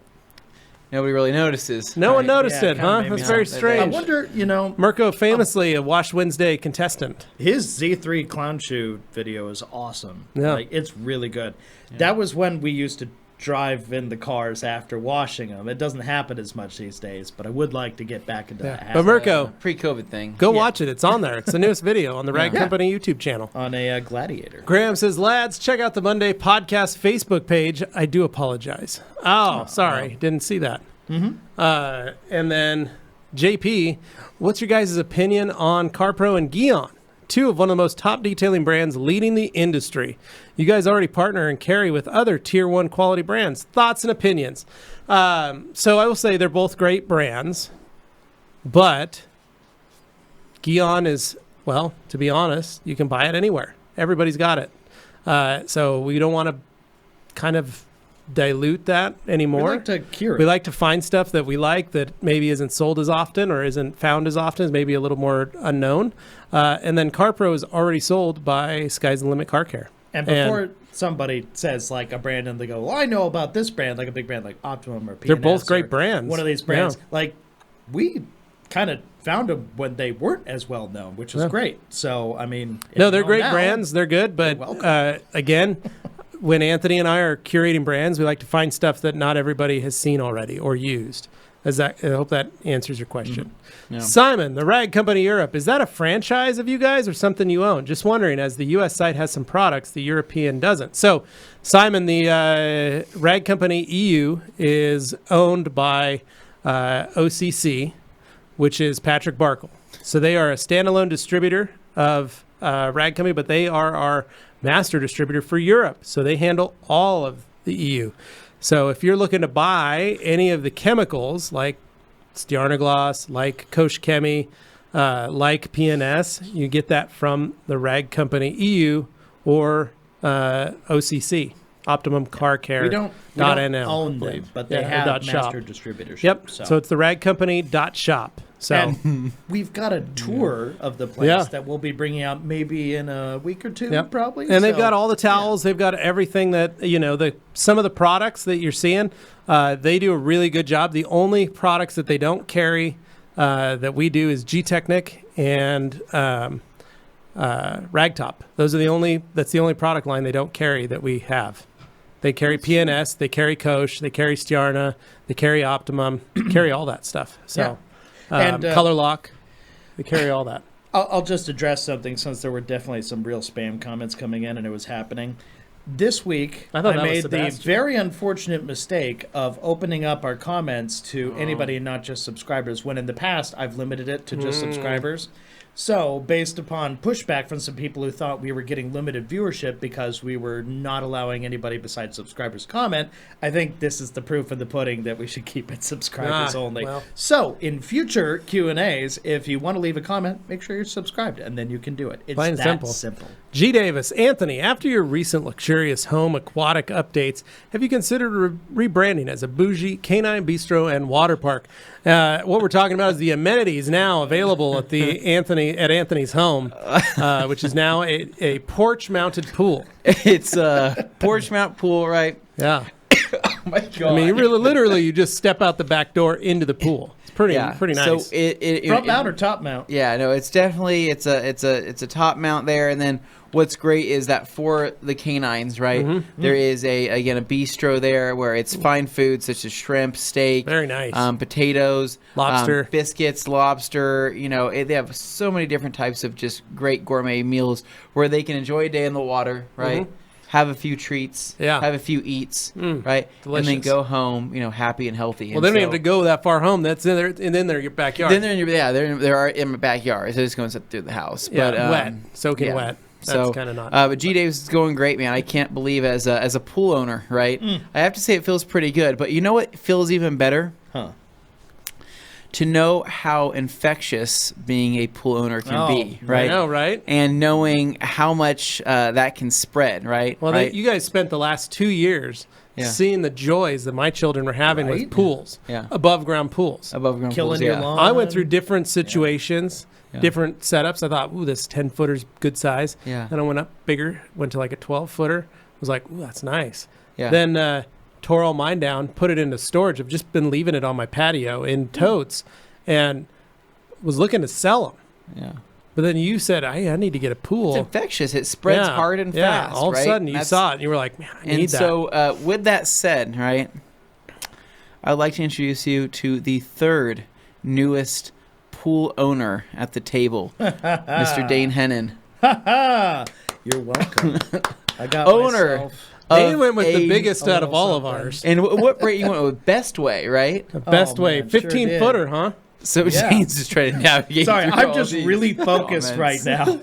nobody really notices. No one Right. noticed Yeah, it, kinda huh? made me That's very sad. I strange. wonder, Mirko, famously a Wash Wednesday contestant. his Z3 clown shoe video is awesome. Yeah. Like, it's really good. That was when we used to drive in the cars after washing them. It doesn't happen as much these days, but I would like to get back into that But habit. Mirko, Pre-COVID thing. go Yeah. watch it. It's on there. It's the newest video on the Rag Yeah. Company YouTube channel. On a Gladiator. Graham says, lads, check out the Monday Podcast Facebook page. I do apologize. Oh, sorry. Didn't see that. And then JP, what's your guys' opinion on CarPro and Guion? Two of one of the most top detailing brands leading the industry. You guys already partner and carry with other tier 1 quality brands. Thoughts and opinions. So I will say they're both great brands, but Guion is, well, to be honest, you can buy it anywhere. Everybody's got it. So we don't want to kind of dilute that anymore. We like to cure it. We like to find stuff that we like that maybe isn't sold as often or isn't found as often, is maybe a little more unknown. And then CarPro is already sold by Sky's the Limit Car Care. And before somebody says like a brand and they go, well, I know about this brand, like a big brand like Optimum or PNS. They're both great brands. One of these brands. Like, we kind of found them when they weren't as well known, which is great. So, I mean. No, they're great brands. They're good. But again, when Anthony and I are curating brands, we like to find stuff that not everybody has seen already or used. I hope that answers your question. Mm-hmm. Yeah. Simon, the Rag Company Europe, is that a franchise of you guys or something you own? Just wondering, as the U.S. site has some products, the European doesn't. So, Simon, the Rag Company EU is owned by OCC, which is Patrick Barkle. So they are a standalone distributor of Rag Company, but they are our master distributor for Europe. So they handle all of the EU. So if you're looking to buy any of the chemicals like Stjarnaglas, like Kosh Chemi, like PNS, you get that from the Rag Company EU or OCC, Optimum Car Care. We don't own them, but they have master distributorship. Yep. So it's the ragcompany.shop. So and we've got a tour of the place that we'll be bringing out maybe in a week or two, probably. And they've got all the towels. They've got everything that, some of the products that you're seeing, they do a really good job. The only products that they don't carry that we do is G-Technic and Ragtop. That's the only product line they don't carry that we have. They carry PNS, they carry Kosh, they carry Stjarna, they carry Optimum, carry all that stuff. So. And Color Lock, they carry all that. I'll just address something since there were definitely some real spam comments coming in and it was happening. This week, I made the very unfortunate mistake of opening up our comments to anybody, not just subscribers, when in the past I've limited it to just subscribers. So, based upon pushback from some people who thought we were getting limited viewership because we were not allowing anybody besides subscribers comment, I think this is the proof in the pudding that we should keep it subscribers only. Well. So, in future Q&As, if you want to leave a comment, make sure you're subscribed, and then you can do it. It's plain that simple. G. Davis, Anthony, after your recent luxurious home aquatic updates, have you considered rebranding as a bougie canine bistro and water park? What we're talking about is the amenities now available at the Anthony's home, which is now a porch-mounted pool. It's a porch-mount pool, right? Yeah. Oh my God. I mean, you just step out the back door into the pool. It's pretty nice. So front mount or top mount? Yeah, no, it's definitely it's a top mount there, and then what's great is that for the canines, right? There is a bistro there where it's fine foods such as shrimp, steak, very nice, potatoes, lobster, biscuits, lobster. They have so many different types of just great gourmet meals where they can enjoy a day in the water, right? Have a few treats, have a few eats, right? Delicious. And then go home, happy and healthy. Well, they don't have to go that far home. That's in there, and then they're in your backyard. Then they're in my backyard. So they're just going through the house. But, wet, soaking wet. That's kind of not. But G Davis is going great, man. I can't believe as a pool owner, right? I have to say it feels pretty good. But you know what feels even better? To know how infectious being a pool owner can be, right? I know, right? And knowing how much that can spread, right? Well, you guys spent the last 2 years seeing the joys that my children were having with pools, above ground pools. Killing your lawn. I went through different situations. Different setups. I thought, ooh, this 10-footer's good size. Yeah. Then I went up bigger, went to like a 12-footer. Was like, ooh, that's nice. Yeah. Then tore all mine down, put it into storage. I've just been leaving it on my patio in totes, and was looking to sell them. Yeah. But then you said, I need to get a pool. It's infectious. It spreads hard and fast. All of a sudden you saw it, and you were like, man, I need that. And so with that said, right, I'd like to introduce you to the third newest pool owner at the table, Mr. Dane Hennon. You're welcome. I got owner. Dane went with the biggest out of all of ours. And what rate you went with? Best Way, right? Best Way, 15-footer, huh? So Yeah. Jane's just trying to navigate. Sorry, through I'm all just these really focused comments. right now.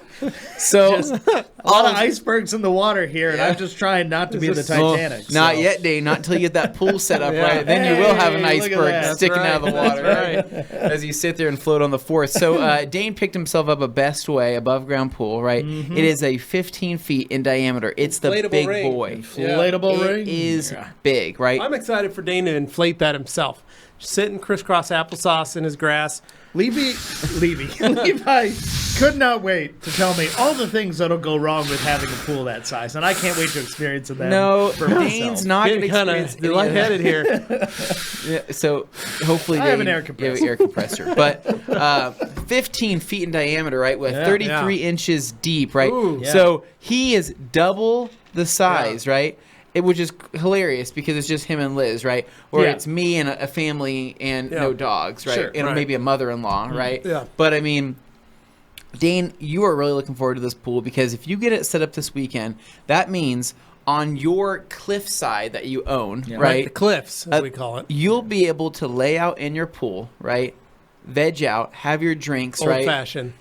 So A lot of icebergs in the water here, and I'm just trying not to be the Just- Titanic. not so. yet, Dane. Not until you get that pool set up Yeah. right. Then you will have an Hey, look at iceberg that. sticking That's out of the right. water, That's right? As you sit there and float on the fourth. So Dane picked himself up a Best Way above ground pool, right? Mm-hmm. It is a 15 feet in diameter. It's the Inflatable big ring. boy. Inflatable ring? It is Yeah. big, right? I'm excited for Dane to inflate that himself. Sitting crisscross applesauce in his grass. Levi could not wait to tell me all the things that'll go wrong with having a pool that size, and I can't wait to experience them. No, for Dane's myself. not going to Getting kind experience of any of lightheaded here. that. Yeah, so hopefully I have Dane- an air you compressor. air compressor. But 15 feet in diameter, right? With Yeah. 33 inches deep, right? Ooh. Yeah. So he is double the size, right? Which is hilarious because it's just him and Liz, right? Or Yeah. it's me and a family and Yeah. no dogs, right? Sure, and right. maybe a mother-in-law, right? Yeah. But I mean, Dane, you are really looking forward to this pool because if you get it set up this weekend, that means on your cliffside that you own, Yeah. right? The cliffs, as Uh, we call it. You'll be able to lay out in your pool, right? Veg out, have your drinks, Old right? fashioned.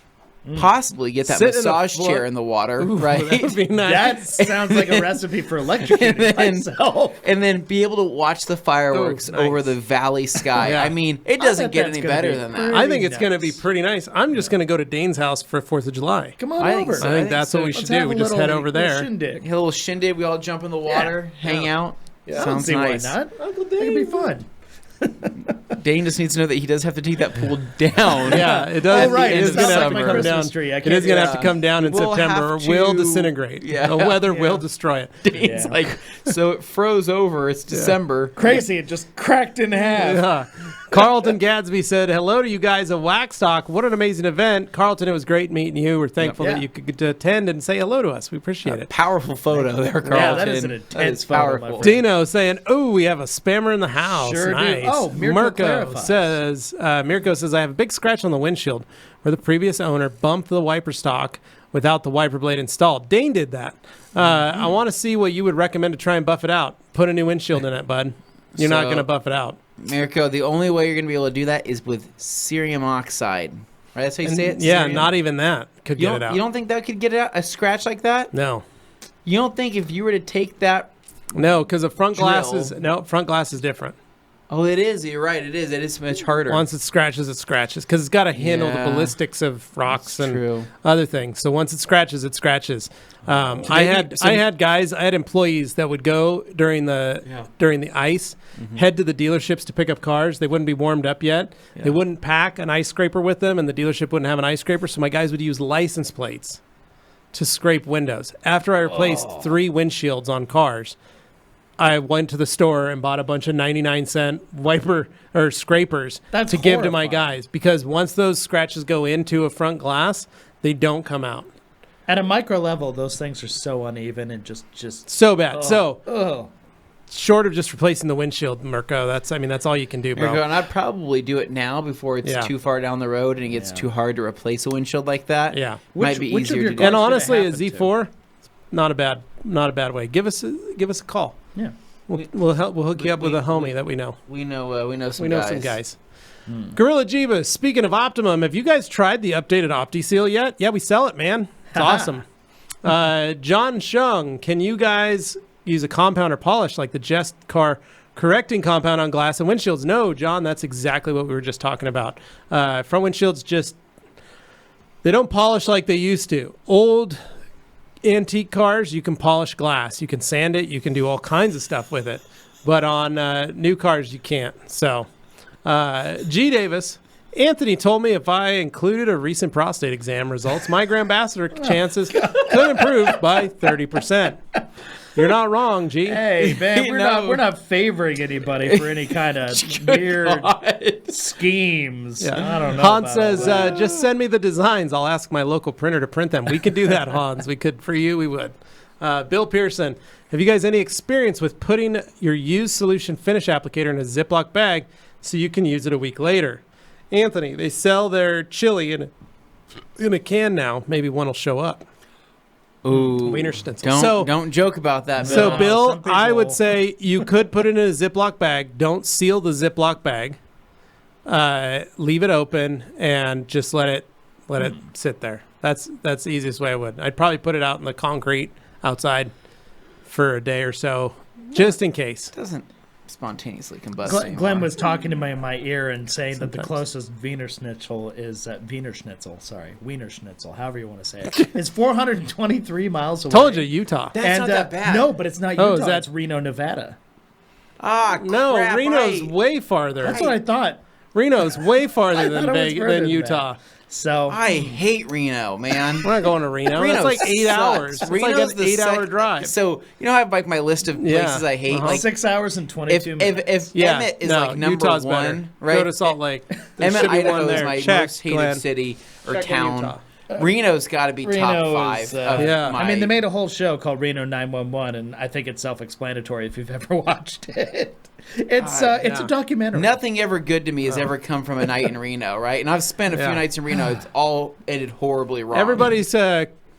Possibly get that Sit in a massage floor- chair in the water, Ooh, right? That would be nice. That sounds like a recipe for electrocuting And then- myself. And then be able to watch the fireworks Ooh, nice. over the valley sky. Yeah. I mean, it doesn't bet get that's any gonna better be than pretty that. I think it's going to be nice. pretty nice. I'm just going to go to Dane's house for 4th of July. Come on I think over. so. I think that's what we Let's should have do. a We just little- head over little there. shindig. A little shindig, we all jump in the water, hang Yeah. out. I don't Sounds see nice. why not. Uncle It could be fun. Dane just needs to know that he does have to take that pool down. Yeah, it does. Oh, right. It It's is not going to like have my to come Christmas down. tree. I It can't is going to have do to that. come down in We'll September, have or will to- disintegrate. Yeah. The weather Yeah. will destroy it. Dane's Yeah. like, so it froze over. It's December. Crazy. It just cracked in half. Yeah. Carlton Gadsby said, hello to you guys at Waxstock. What an amazing event. Carlton, it was great meeting you. We're thankful Yeah. that you could attend and say hello to us. We appreciate it. Powerful photo there, Carlton. Yeah, that is an intense photo, my powerful. friend. Dino saying, oh, we have a spammer in the house. Sure do. Nice. Oh, Mirko clarifies. Mirko says, I have a big scratch on the windshield where the previous owner bumped the wiper stock without the wiper blade installed. Dane did that. I want to see what you would recommend to try and buff it out. Put a new windshield in it, bud. You're not So- going to buff it out. Mirko, the only way you're going to be able to do that is with cerium oxide. Right? That's how you say it? Yeah, Cerium? not even that could You get it don't, out. you don't think that could get it out? A scratch like that? No. You don't think if you were to take that? No, because the front glass Drill. is front glass is different. Oh, it is. You're right. It is. It is much harder. Once it scratches because it's got to handle Yeah. the ballistics of rocks That's and true. other things. So once it scratches, it scratches. I had employees that would go during the ice, head to the dealerships to pick up cars. They wouldn't be warmed up yet. Yeah. They wouldn't pack an ice scraper with them, and the dealership wouldn't have an ice scraper. So my guys would use license plates to scrape windows. After I replaced 3 windshields on cars, I went to the store and bought a bunch of 99-cent wiper or scrapers That's to give to my horrifying. guys, because once those scratches go into a front glass, they don't come out. At a micro level, those things are so uneven and just So bad. So oh. short of just replacing the windshield, Mirko, that's all you can do, bro. Mirko, and I'd probably do it now before it's Yeah. too far down the road and it gets Yeah. too hard to replace a windshield like that. Yeah. Might be Which of easier your to do. cars And did it honestly, a happen to? Z4, not a bad way. Give us a call. Yeah. We'll hook you up with a homie that we know. We know some We know guys. some guys. Gorilla Jiva, speaking of Optimum, have you guys tried the updated OptiSeal yet? Yeah, we sell it, man. It's awesome. John Shung, can you guys use a compound or polish like the Jest car correcting compound on glass and windshields? No, John, that's exactly what we were just talking about. Front windshields they don't polish like they used to. Old antique cars, you can polish glass. You can sand it. You can do all kinds of stuff with it. But on new cars, you can't. So, G. Davis, Anthony told me if I included a recent prostate exam results, my Grandambassador chances could improve by 30%. You're not wrong, G. Hey, man, No. we're not favoring anybody for any kind of weird schemes. Yeah. I don't know. Hans about all says, that. just send me the designs. I'll ask my local printer to print them. We could do that, Hans. We could. For you, we would. Bill Pearson, have you guys any experience with putting your used solution finish applicator in a Ziploc bag so you can use it a week later? Anthony, they sell their chili in a can now. Maybe one will show up. Ooh. Wiener Schnitzel. Don't joke about that, Bill. So, No, Bill, some people- I would say you could put it in a Ziploc bag. Don't seal the Ziploc bag. leave it open and just let it sit there. That's the easiest way I would. I'd probably put it out in the concrete outside for a day or so, just in case. It doesn't spontaneously combust Glenn anymore. was talking to me in my ear and saying that the Sometimes. closest Wiener Schnitzel is Wiener Schnitzel, however you want to say it. It's 423 miles away. Told you, Utah. That's not that bad. No, but it's not Oh, Utah. is that- It's Reno, Nevada. Ah, No, crap, Reno's right. way farther. That's what I thought. Reno's way farther I than thought it was further than than Utah. So I hate Reno, man. We're not going to Reno. Reno That's like 8 sucks. hours. It's Reno's like an the 8-hour drive. So you know, I have like my list of Yeah. places I hate. Uh-huh. Like 6 hours and 22 minutes. if Yeah, Emmett is no, like number Utah's one, better. right? Go to Salt Lake. There Emmett, should be Idaho one is there. my Check, most hated Glenn. city or Check in town. Utah. Reno's got to be top Reno 5. is, Yeah. my, I mean, they made a whole show called Reno 911, and I think it's self-explanatory if you've ever watched it. It's yeah. a documentary. nothing ever good to me has ever come from a night in Reno, right? And I've spent a few Yeah. nights in Reno. It's all ended horribly wrong. Everybody's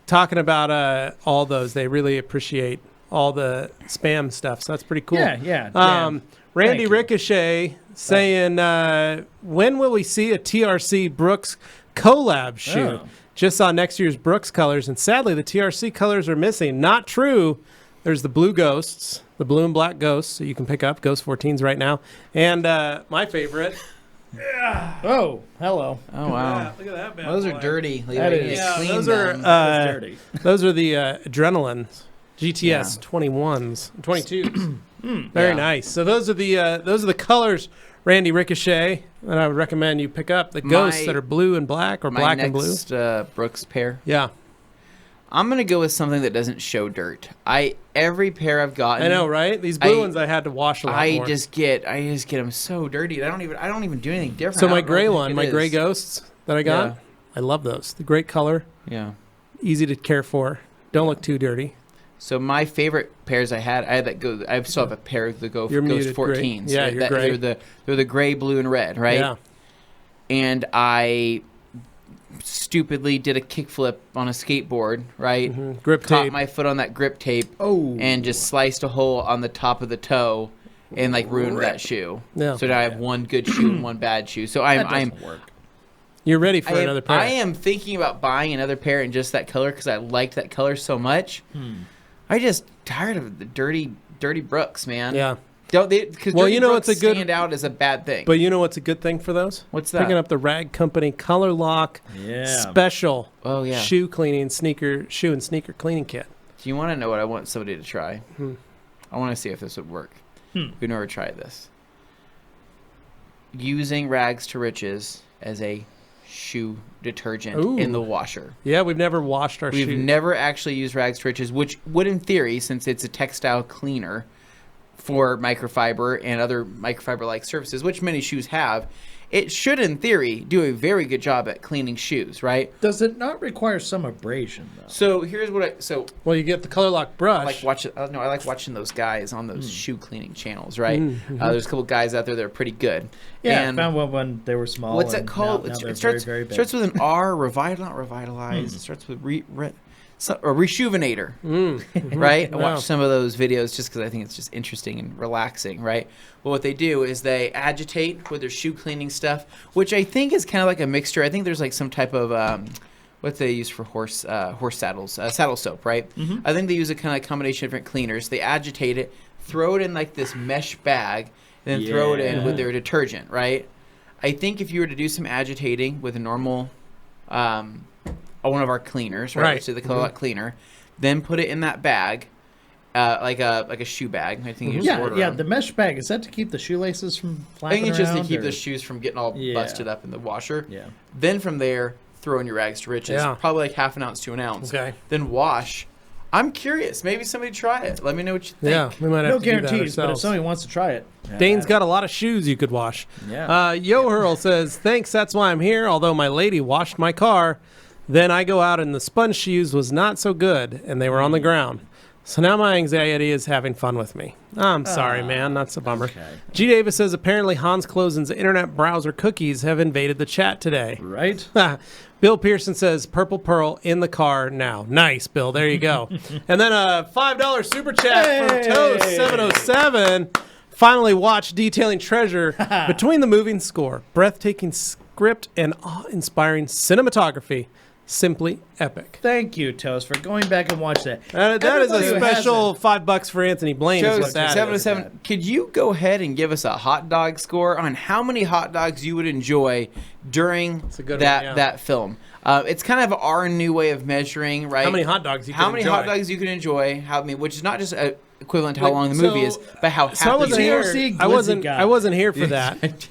talking about all those. They really appreciate all the spam stuff, so that's pretty cool. Yeah. Randy Thank you. Ricochet saying, when will we see a TRC Brooks collab shoot? Oh. Just saw next year's Brooks colors, and sadly the TRC colors are missing. Not true. There's the blue ghosts, the blue and black ghosts that you can pick up, Ghost 14s right now. And my favorite. Oh, hello. Oh wow, Look at that bad those boy. are dirty. Levi. That You need is- to Yeah, clean those them. are It's dirty. those are the Adrenaline GTS Yeah. 21s, 22s. Very Yeah. nice. So those are the colors, Randy Ricochet, that I would recommend you pick up. The ghosts that are blue and black or My black next, and blue. Brooks pair. Yeah, I'm gonna go with something that doesn't show dirt. Every pair I've gotten, I know, right? These blue I- ones I had to wash a lot I more. just get them so dirty. I don't even do anything different. So I my don't know gray what one, it my is. gray ghosts that I got, Yeah. I love those. The great color, Yeah. easy to care for, don't look too dirty. So my favorite pairs I had that go. I still have a pair of the Ghost You're muted, 14s. gray. Yeah, right? you're gray. They're the gray, blue, and red, right? Yeah. And I stupidly did a kickflip on a skateboard, right? Grip Caught tape. my foot on that grip tape Oh. and just sliced a hole on the top of the toe and like ruined that shoe. Yeah. So now I have one good shoe and one bad shoe. So That I'm doesn't work. You're ready for another pair. I am thinking about buying another pair in just that color because I liked that color so much. I just tired of the dirty Brooks, man. Yeah. Don't they? Because Well, you know what's a good- stand out as a bad thing. But you know what's a good thing for those? What's that? Picking up the Rag Company Color Lock Yeah. special Oh yeah. shoe and sneaker cleaning kit. Do you want to know what I want somebody to try? I want to see if this would work. We've never tried this. Using rags to riches as a shoe detergent Ooh. in the washer. Yeah, we've never washed our We've shoes. never actually used rags to riches, which would, in theory, since it's a textile cleaner for microfiber and other microfiber-like surfaces, which many shoes have, it should, in theory, do a very good job at cleaning shoes, right? Does it not require some abrasion, though? So here's what Well, you get the Color Lock I brush. like watching. I like watching those guys on those shoe cleaning channels, right? There's a couple guys out there that are pretty good. Yeah, And I found one when they were small. what's and that called? Now, they're It starts very, very big. starts with an R. Not revitalize. It starts with a rejuvenator, right? I Wow. watch some of those videos just because I think it's just interesting and relaxing, right? But what they do is they agitate with their shoe cleaning stuff, which I think is kind of like a mixture. I think there's like some type of what they use for horse saddles, saddle soap, right? I think they use a kind of combination of different cleaners. They agitate it, throw it in like this mesh bag, and then throw it in with their detergent, right? I think if you were to do some agitating with a normal one of our cleaners, right? Right. So the Color Lock cleaner, then put it in that bag, like a shoe bag. I think you just Yeah, order yeah. them. The mesh bag, is that to keep the shoelaces from I flapping think it's just to around, keep or- the shoes from getting all Yeah. busted up in the washer. Yeah. Then from there, throw in your rags to riches, Yeah. probably like half an ounce to an ounce. Okay. Then wash. I'm curious. Maybe somebody try it. Let me know what you think. Yeah, we might have No to do that guarantees, but if ourselves. somebody wants to try it. Dane's got a lot of shoes you could wash. Yeah. Yo Hurl says, thanks, that's why I'm here, although my lady washed my car. Then I go out and the sponge she used was not so good, and they were on the ground. So now my anxiety is having fun with me. I'm sorry, man. That's a bummer. Okay. G. Davis says, apparently Hans Closen's internet browser cookies have invaded the chat today. Right? Bill Pearson says, Purple Pearl in the car now. Nice, Bill. There you go. And then a $5 super chat from Hey! Toast707. Finally watched Detailing Treasure between the moving score, breathtaking script, and awe-inspiring cinematography. Simply epic. Thank you, Toast, for going back and watch that. That is a Everybody who special $5 for Anthony Blaine. Is what that 7 to is. 7. Could you go ahead and give us a hot dog score on how many hot dogs you would enjoy during a good that one, yeah. that film? It's kind of our new way of measuring, right? How many hot dogs you How can many enjoy. hot dogs you can enjoy? Which is not just equivalent to how Like, long the so- movie is, but how So I happy wasn't you here. are. TLC I wasn't. glizzy guy. I wasn't here for that.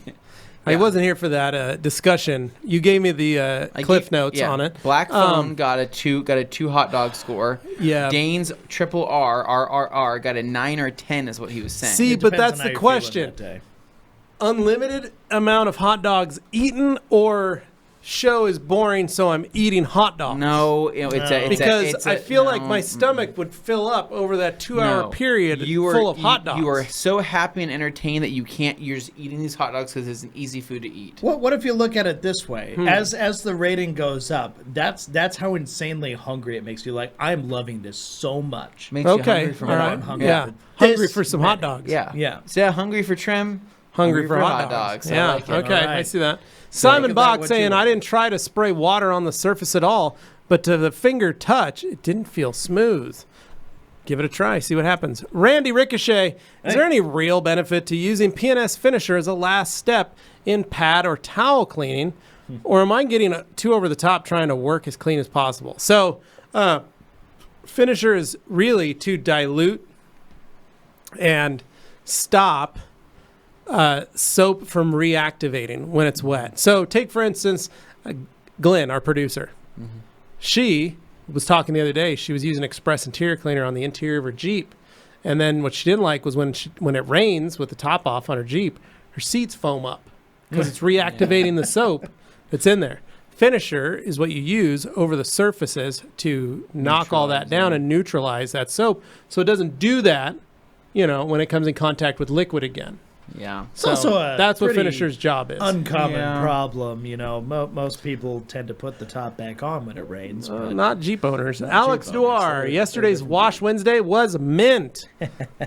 I wasn't here for that discussion. You gave me the cliff notes on it. Black Phone got a two hot dog score. Yeah. Dane's triple RRR got a 9 or 10 is what he was saying. See, It but depends that's on how the you're feeling question. that day. Unlimited amount of hot dogs eaten, or show is boring, so I'm eating hot dogs. No, it's Because I feel like no, my stomach would fill up over that 2-hour no. period You are- full of hot dogs. You are so happy and entertained that you can't. You're just eating these hot dogs because it's an easy food to eat. What if you look at it this way? As the rating goes up, that's how insanely hungry it makes you. Like, I'm loving this so much. Makes you Okay, hungry for all more. right. I'm hungry Yeah, for hungry this for some many. hot dogs. Yeah. Yeah. So hungry for trim. Hungry for hot dogs. I Yeah, like it. okay, All right. I see that. Look Simon at Bach that, what saying, you I want. didn't try to spray water on the surface at all, but to the finger touch, it didn't feel smooth. Give it a try, see what happens. Randy Ricochet, is there any real benefit to using PNS Finisher as a last step in pad or towel cleaning, or am I getting too over the top trying to work as clean as possible? So, Finisher is really to dilute and stop soap from reactivating when it's wet. So take, for instance, Glenn, our producer. Mm-hmm. She was talking the other day. She was using Express Interior Cleaner on the interior of her Jeep. And then what she didn't like was when it rains with the top off on her Jeep, her seats foam up because it's reactivating the soap that's in there. Finisher is what you use over the surfaces to knock all that down and neutralize that soap so it doesn't do that, when it comes in contact with liquid again. Yeah. It's also a That's what pretty Finisher's job is. uncommon Yeah. problem. Most people tend to put the top back on when it rains. but Not Jeep owners. Not Alex Jeep owners. Duar, They're yesterday's different Wash Wednesday was mint.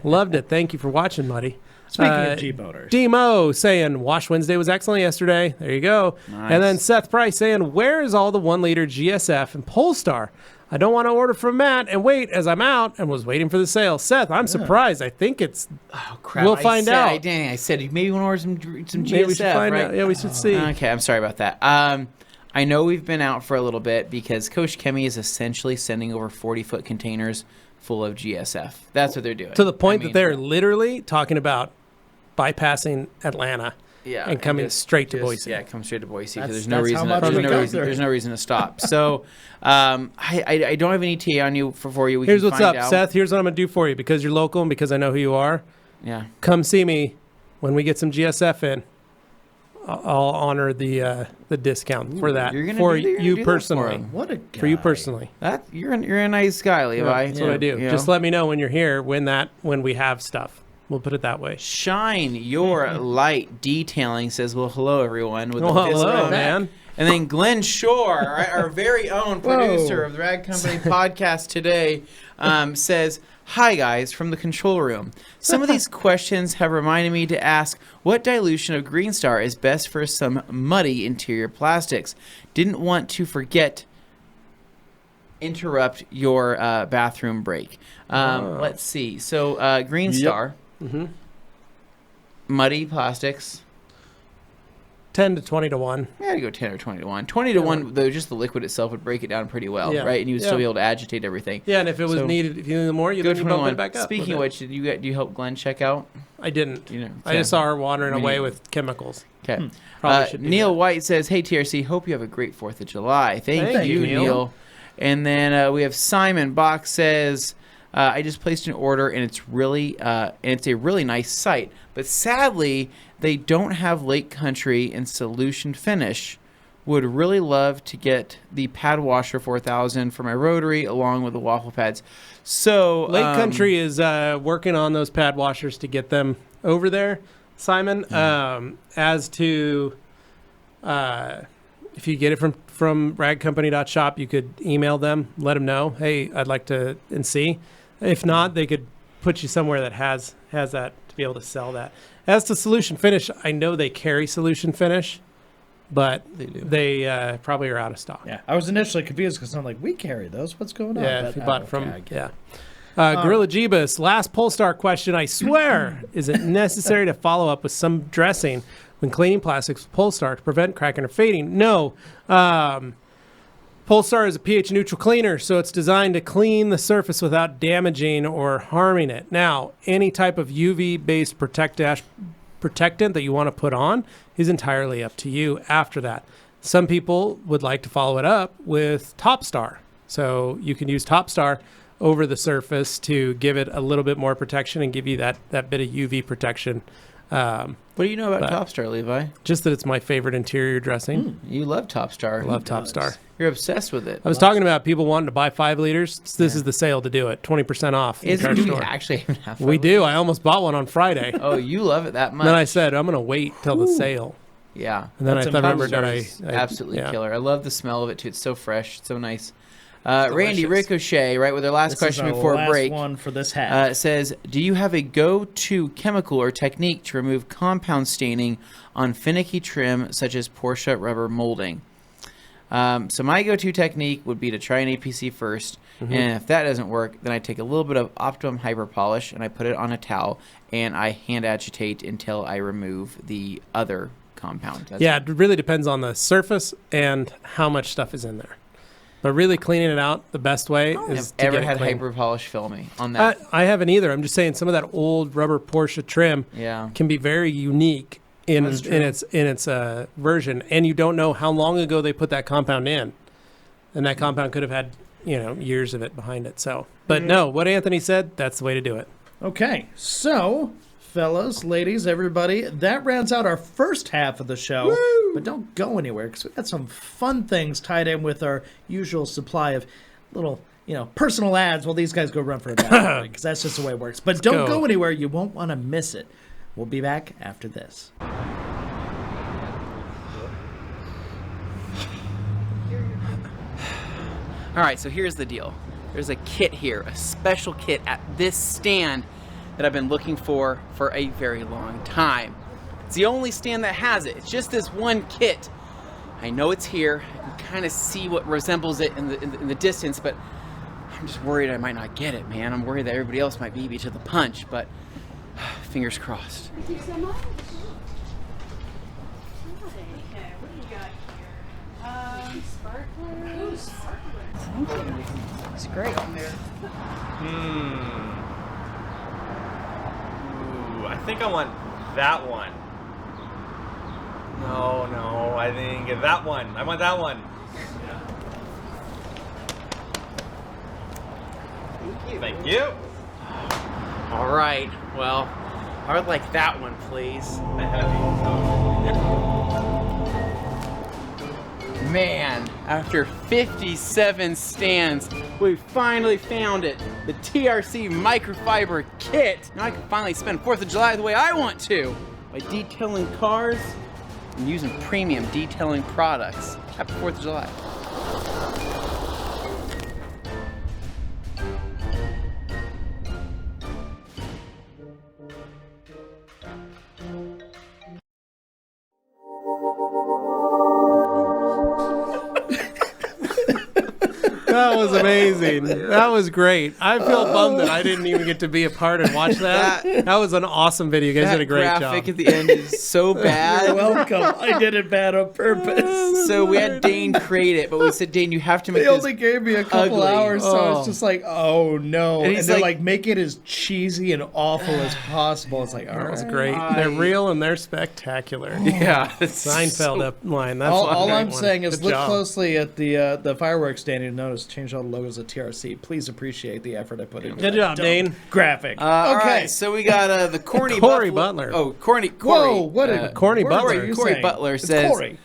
Loved it. Thank you for watching, Muddy. Speaking of Jeep owners, Demo saying Wash Wednesday was excellent yesterday. There you go. Nice. And then Seth Price saying, where is all the 1-liter GSF and Polestar? I don't want to order from Matt and wait as I'm out and was waiting for the sale. Seth, I'm surprised. I think it's Oh crap! We'll find out. I said maybe you want to order some GSF, maybe we should find right? out. Yeah, we should see. Okay, I'm sorry about that. I know we've been out for a little bit because Coach Kemi is essentially sending over 40-foot containers full of GSF. That's what they're doing. To the point I mean, that they're literally talking about bypassing Atlanta and coming straight to Boise. Yeah, come straight to Boise because That's there's how no much reason. we go through. There's no reason to stop. So I don't have any TA on you for you. We Here's can what's find up, out. Seth. Here's what I'm going to do for you because you're local and because I know who you are. Yeah. Come see me when we get some GSF in. I'll honor the discount for that You're gonna for do- you're gonna you do that for personally. him. what a guy. For you personally. That you're a nice guy, Levi. That's what I do. You know? Just let me know when you're here when we have stuff. We'll put it that way. Shine your light detailing says, well, hello, everyone. With Well, the fist hello, back. man. And then Glenn Shore, our very own producer of the Rag Company podcast today, says, hi, guys, from the control room. Some of these questions have reminded me to ask what dilution of Green Star is best for some muddy interior plastics. Didn't want to interrupt your bathroom break. Let's see. So Green Star, muddy plastics. 10 to 20 to 1. I gotta go 10 or 20 to 1. 20 to 1, though, just the liquid itself would break it down pretty well, Yeah. right? And you would still be able to agitate everything. Yeah, and if it was So- needed, if you needed more, you Go then you bump 21. it back up. Speaking of with which, did you help Glenn check out? I didn't. You know, I just saw her wandering We away need- with chemicals. Okay. Probably should do Neil that. White says, hey, TRC, hope you have a great 4th of July. Thank Thank you, you, Neil. Neil. And then we have Simon Bach says, I just placed an order, and it's a really nice site. But sadly, they don't have Lake Country and Solution Finish. Would really love to get the pad washer 4000 for my rotary along with the waffle pads. So Lake Country is working on those pad washers to get them over there, Simon. As to if you get it from ragcompany.shop, you could email them, let them know, hey, I'd like to and see. If not, they could put you somewhere that has that to be able to sell that. As to Solution Finish, I know they carry Solution Finish, but they probably are out of stock. Yeah, I was initially confused because I'm like, we carry those. What's going on? Yeah, But, if you bought from, okay, I get it. Gorilla Jeebus, last Polestar question, I swear. Is it necessary to follow up with some dressing when cleaning plastics with Polestar to prevent cracking or fading? No. Polestar is a pH neutral cleaner, so it's designed to clean the surface without damaging or harming it. Now, any type of UV-based protectant that you want to put on is entirely up to you after that. Some people would like to follow it up with Top Star. So you can use Top Star over the surface to give it a little bit more protection and give you that bit of UV protection. What do you know about Top Star, Levi? Just that it's my favorite interior dressing. You love Top Star. I love Top Star. You're obsessed with it. I was talking about people wanting to buy 5 liters. This is the sale to do it. 20% off. Do we actually even have We do. I almost bought one on Friday. Oh, you love it that much. And then I said, I'm going to wait till the sale. Yeah. And then I remembered that I absolutely yeah. killer. I love the smell of it too. It's so fresh. It's so nice. Randy Ricochet, right, with our last question before break. One for this hat. Says, do you have a go-to chemical or technique to remove compound staining on finicky trim such as Porsche rubber molding? So my go-to technique would be to try an APC first, and if that doesn't work, then I take a little bit of Optimum Hyper Polish and I put it on a towel and I hand agitate until I remove the other compound. It really depends on the surface and how much stuff is in there. But really cleaning it out the best way is to ever get it had clean. Hyper Polish fill me on that? I haven't either. I'm just saying some of that old rubber Porsche trim can be very unique in its version, and you don't know how long ago they put that compound in, and that compound could have had years of it behind it. So, but no, what Anthony said, that's the way to do it. Okay, so fellas, ladies, everybody, that rounds out our first half of the show. Woo! But don't go anywhere because we've got some fun things tied in with our usual supply of little, personal ads while these guys go run for a bath because that's just the way it works. But don't go anywhere. You won't want to miss it. We'll be back after this. All right, so here's the deal. There's a kit here, a special kit at this stand that I've been looking for a very long time. It's the only stand that has it. It's just this one kit. I know it's here. I can kind of see what resembles it in the distance, but I'm just worried I might not get it, man. I'm worried that everybody else might beat me to the punch, but fingers crossed. Thank you so much. Okay, what do you got here? Sparkler. Ooh, sparkler. Thank you. It's great. Ooh, I think I want that one. No, I didn't get that one. I want that one. Thank you. All right, well, I would like that one, please. Man, after 57 stands, we finally found it. The TRC microfiber kit. Now I can finally spend 4th of July the way I want to. By detailing cars and using premium detailing products. Happy 4th of July. That was amazing. That was great. I feel bummed that I didn't even get to be a part and watch that. That was an awesome video. You guys did a great job. That graphic at the end is so bad. You're welcome. I did it bad on purpose. So we had Dane create it, but we said, Dane, you have to make They this only gave me a couple ugly. hours, so I was just like, oh no. And And he's they're like- like, make it as cheesy and awful as possible. It's like, all That was right. great. They're real and they're spectacular. Yeah. Seinfeld up line. That's All one I'm great one. saying is Good look job. closely at the fireworks stand. You'll notice change all the logos of TRC. Please appreciate the effort I put into Good that job, dumb Dane. graphic. All Okay. right, so we got the corny Corey Butler. Oh, Corey. Whoa, what a Corny words Butler. are you Corey saying? Butler It's says, Corey.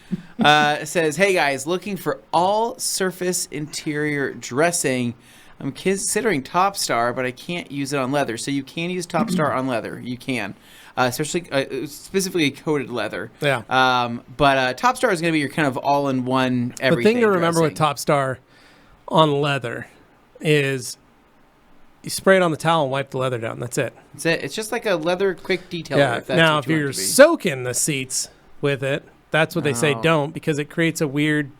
says, hey guys, looking for all surface interior dressing. I'm considering Top Star, but I can't use it on leather. So you can use Top Star on leather. You can, especially specifically coated leather. Yeah. But Top Star is going to be your kind of all-in-one everything. The thing to remember with dressing. Top Star on leather is you spray it on the towel and wipe the leather down. That's it. That's it. It's just like a leather quick detailer. Yeah. If that's Now, what if you want you're it to be. soaking the seats with it, that's what they say Oh. don't, because it creates a weird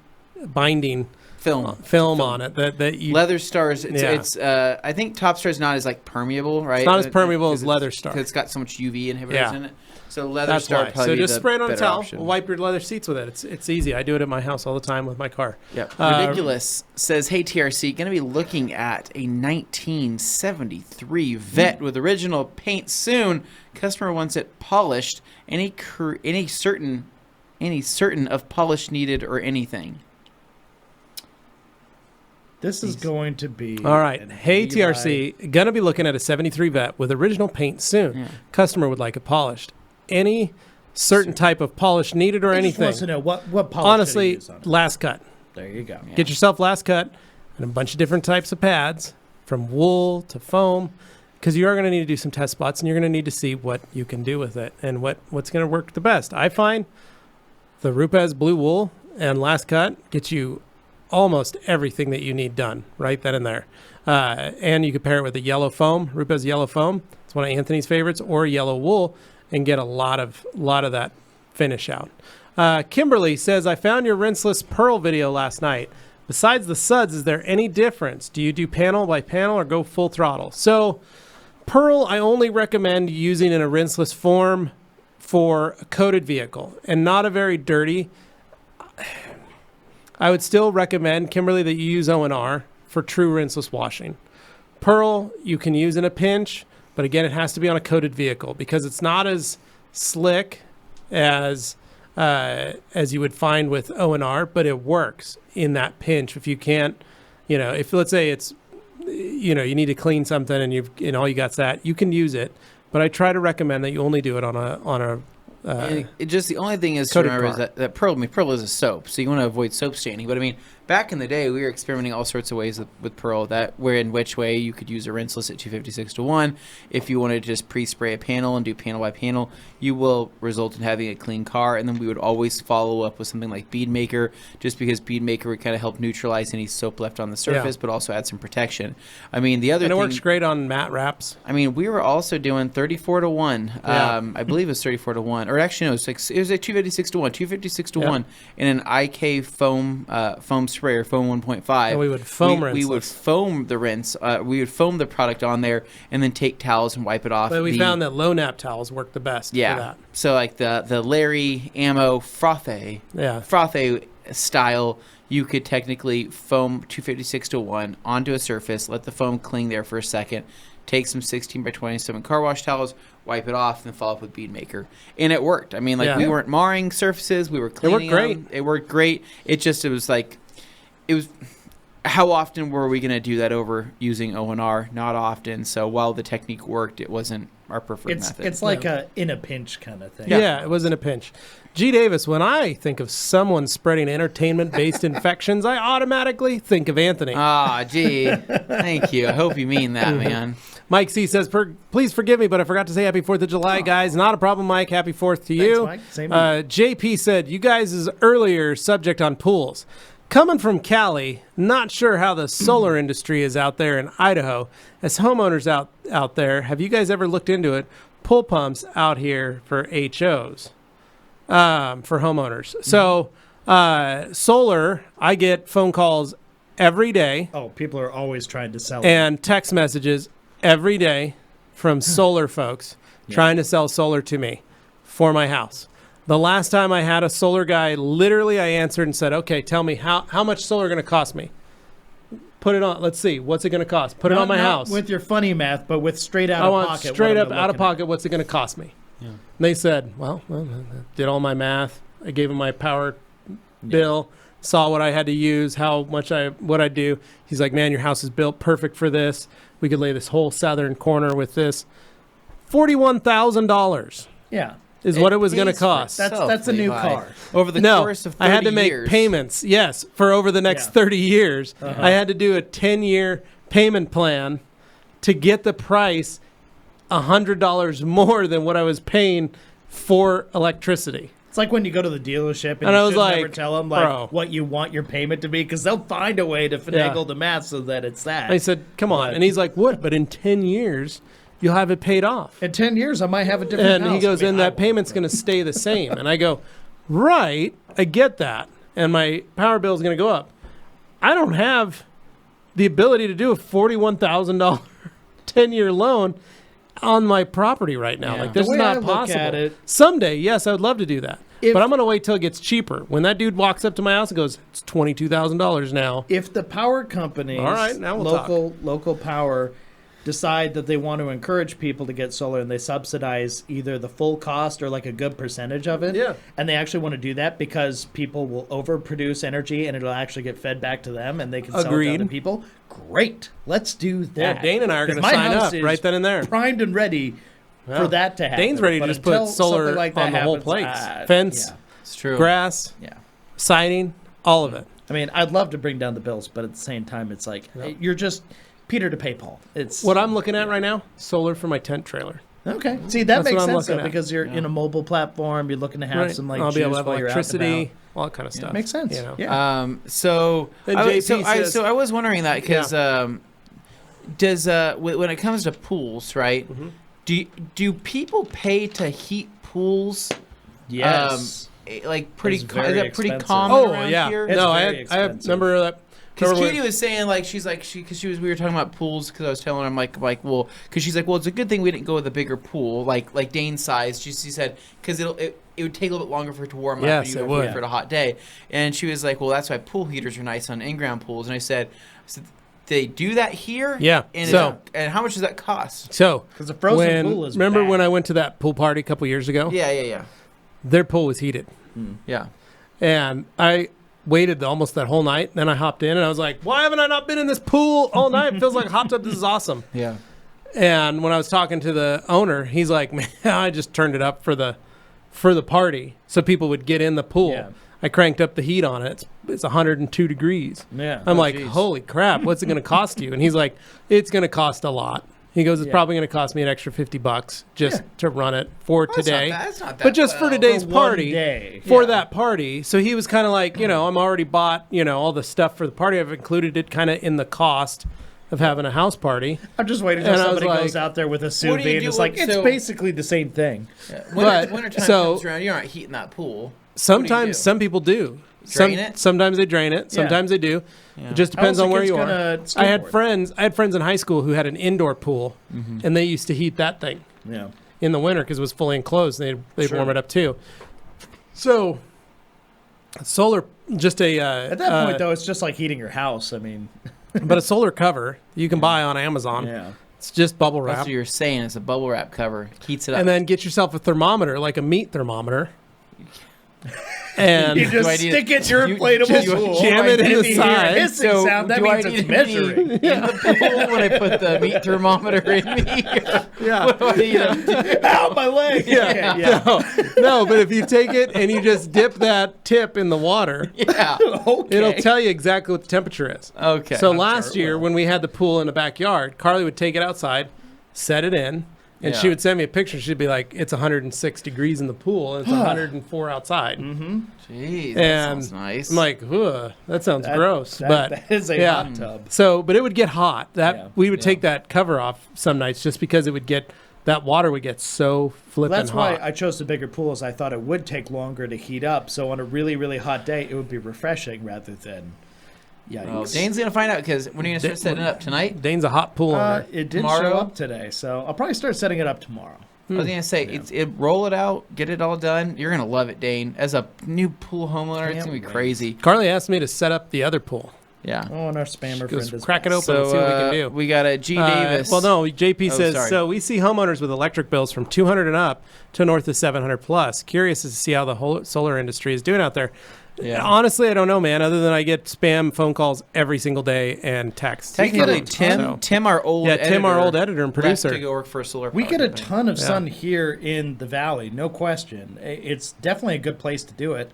binding film on it that you. Leather Stars. It's, Yeah. it's I think Top Star is not as like permeable, right? It's not as permeable 'Cause as it's- Leather Star. 'cause it's got so much UV inhibitors Yeah. in it. So Leather That's Star why. probably So just the spray it on a better towel. option. Wipe your leather seats with it. It's easy. I do it at my house all the time with my car. Yeah. Uh, Ridiculous says, "Hey TRC, going to be looking at a 1973 Vet with original paint soon. Customer wants it polished. Any certain of polish needed or anything?" This is going to be All right. an Hey, Levi- TRC, gonna be looking at a 73 Vet with original paint soon. Yeah. Customer would like it polished. Any certain type of polish needed or He just anything? wants to know what polish should he Honestly, use on it. last cut. There you go. Get yourself last cut and a bunch of different types of pads, from wool to foam, because you are going to need to do some test spots, and you're going to need to see what you can do with it and what's going to work the best. I find the Rupes blue wool and last cut gets you almost everything that you need done right then and there. And you could pair it with a yellow foam, Rupes yellow foam. It's one of Anthony's favorites, or yellow wool, and get a lot of that finish out. Kimberly says, I found your rinseless pearl video last night. Besides the suds, is there any difference? Do you do panel by panel or go full throttle? So pearl, I only recommend using in a rinseless form for a coated vehicle and not a very dirty. I would still recommend, Kimberly, that you use O&R for true rinseless washing. Pearl, you can use in a pinch, but again, it has to be on a coated vehicle because it's not as slick as you would find with O&R, but it works in that pinch. If you can't, if let's say it's, you need to clean something and all you got's that, you can use it. But I try to recommend that you only do it on a it just the only thing is to coated remember is car. that pearl. I mean, pearl is a soap, so you want to avoid soap staining. But I mean, back in the day, we were experimenting all sorts of ways with pearl. In which way you could use a rinseless at 256-1. If you wanted to just pre-spray a panel and do panel by panel, you will result in having a clean car. And then we would always follow up with something like bead maker, just because bead maker would kind of help neutralize any soap left on the surface, but also add some protection. I mean, the other and it thing, works great on matte wraps. I mean, we were also doing 34-1. Yeah. I believe it was 34-1, or actually no, it was like 256-1, 256-1 in an IK foam sprayer, foam 1.5. And we would foam rinse. We would foam the rinse. We would foam the product on there, and then take towels and wipe it off. But we found that low nap towels work the best for that. So like the Larry Ammo Frothe, Frothe style, you could technically foam 256-1 onto a surface, let the foam cling there for a second, take some 16x27 car wash towels, wipe it off, and then follow up with bead maker. And it worked. I mean, we weren't marring surfaces, we were cleaning them. It worked great. It was how often were we going to do that over using O&R? Not often. So while the technique worked, it wasn't our preferred method. It's like a in a pinch kind of thing. Yeah, it wasn't a pinch. G. Davis, when I think of someone spreading entertainment-based infections, I automatically think of Anthony. Ah, gee. Thank you. I hope you mean that, man. Mike C. says, please forgive me, but I forgot to say Happy 4th of July, guys. Not a problem, Mike. Happy 4th to you. Mike. Same to JP said, you guys' earlier subject on pools. Coming from Cali, not sure how the solar industry is out there in Idaho. As homeowners out there, have you guys ever looked into it? Pool pumps out here for HOs, for homeowners. So solar, I get phone calls every day. Oh, people are always trying to sell it. And text messages every day from solar folks trying to sell solar to me for my house. The last time I had a solar guy, literally I answered and said, okay, tell me how much solar going to cost me? Put it on. Let's see. What's it going to cost? Put it on my house. With your funny math, but with straight out I of want pocket. straight what up am I out of looking at? pocket. What's it going to cost me? Yeah. And they said, well, did all my math. I gave him my power bill, saw what I had to use, what I do. He's like, man, your house is built perfect for this. We could lay this whole southern corner with this. $41,000 is what it was going to cost. That's a new car. Over the course of 30 I had to make years. payments, for over the next 30 years. I had to do a 10-year payment plan to get the price $100 more than what I was paying for electricity. It's like when you go to the dealership and I you was should never like, tell them bro. what you want your payment to be because they'll find a way to finagle the math so that it's that. I said, come on. And he's like, what? But in 10 years, you'll have it paid off. In 10 years, I might have a different And house. he goes, I mean, and I that won't, payment's but- going to stay the same. And I go, right, I get that. And my power bill is going to go up. I don't have the ability to do a $41,000 10-year loan on my property right now. Yeah. Like, this The is way I not look possible. at it- Someday, yes, I would love to do that. If- But I'm going to wait till it gets cheaper. When that dude walks up to my house and goes, it's $22,000 now. If the power companies, All right, now we'll local power, decide that they want to encourage people to get solar and they subsidize either the full cost or like a good percentage of it, Yeah. and they actually want to do that because people will overproduce energy and it'll actually get fed back to them and they can sell it to Agreed. other people, great. Let's do that. Yeah, Dane and I are 'Cause going to my sign house up is right then and there. primed and ready Yeah. for that to happen. Dane's ready to But just put until solar something like that on the whole happens, place. Fence, yeah. It's true. grass, Yeah. siding, all of it. I mean, I'd love to bring down the bills, but at the same time, it's like you're just Peter to pay Paul. It's What I'm looking at right now, solar for my tent trailer. okay. See, that That's makes what I'm sense though, looking at. because you're in a mobile platform. You're looking to have Right. some like I'll be able to juice have while you're out and electricity, about. all that kind of stuff. Makes sense. You know? Yeah. So And I, JP so says- I was wondering that because does when it comes to pools, right? Mm-hmm. Do people pay to heat pools? Yes. Like pretty It's is very that pretty expensive. common Oh around yeah, here? It's no, very I expensive. remember that. Because remember Katie was saying we were talking about pools because I was telling her I'm like well because she's like well it's a good thing we didn't go with a bigger pool like Dane's size. She said because it would take a little bit longer for it to warm up Yes, and you it go would. for a hot day. And she was like well that's why pool heaters are nice on in-ground pools. And I said they do that here. Yeah, And so- and how much does that cost? So, Because a frozen when, pool is remember bad. when I went to that pool party a couple years ago? Yeah. Their pool was heated, Yeah. and I waited almost that whole night. Then I hopped in, and I was like, "Why haven't I not been in this pool all night? It feels like a hot tub. This is awesome." Yeah. And when I was talking to the owner, he's like, "Man, I just turned it up for the party so people would get in the pool. Yeah. I cranked up the heat on it. It's 102 degrees." Yeah. I'm like, geez. "Holy crap! What's it going to cost you?" And he's like, "It's going to cost a lot." He goes, "It's Yeah. probably going to cost me an extra $50 just to run it for today." That's not that But just for well. today's For one party, day. for Yeah. that party. So he was kind of like, I'm already bought, all the stuff for the party. I've included it kind of in the cost of having a house party. I'm just waiting until And I was somebody like, goes out there with a sous what do you vide and do it's like, with- it's so- basically the same thing. But, Wintertime so- comes around, you're not heating that pool. Sometimes do? some people do. Drain it? Sometimes they drain it. Sometimes they do. It just depends How on else where the you kid's are. gonna I had skateboard? friends in high school who had an indoor pool, and they used to heat that thing Yeah. in the winter because it was fully enclosed. They'd Sure. warm it up too. So solar, just a At that point, though, it's just like heating your house. I mean, but a solar cover you can buy on Amazon. yeah. It's just bubble That's wrap, what you're saying. It's a bubble wrap cover. Heats it up. and then get yourself a thermometer, like a meat thermometer, and You just I need- stick it to your you- inflatable just pool. jam it and in if the you hear a side. hissing sound, that do I means it's need to measuring. be in the pool when I put the meat thermometer in me? yeah. What do I need to do? Ow, my leg. Yeah. Okay, yeah. No, but if you take it and you just dip that tip in the water, Yeah. Okay. it'll tell you exactly what the temperature is. Okay. So I'm last sure it year will. when we had the pool in the backyard, Carly would take it outside, set it in, and she Yeah. would send me a picture. She'd be like, "It's 106 degrees in the pool, and it's 104 outside." Jeez, that And sounds nice. I'm like, "Ugh, that sounds That- gross." that- but that is a yeah. hot tub. So, but it would get hot. That Yeah. we would take that cover off some nights just because it would get that water would get so flipping That's hot. why I chose the bigger pools. I thought it would take longer to heat up. So on a really, really hot day, it would be refreshing rather than, yikes. Well, Dane's gonna find out because when are you gonna start setting it up tonight? Dane's a hot pool owner. It did Tomorrow? show up today, so I'll probably start setting it up tomorrow. I was gonna say, roll it out, get it all done. You're gonna love it, Dane. As a new pool homeowner, it's Can't gonna be wait. crazy. Carly asked me to set up the other pool. Yeah. Oh, and our spammer Goes, friend is crack it back. open and see what we can do. we got a G Davis. Well, no, JP Oh, says, sorry. so we see homeowners with electric bills from 200 and up to north of 700 plus. Curious to see how the whole solar industry is doing out there. Yeah. Honestly, I don't know, man, other than I get spam phone calls every single day and texts. Technically, So- Tim, our old Tim, our old editor and left producer. to go work for a solar. We power get a company. ton of Yeah. sun here in the valley, no question. It's definitely a good place to do it.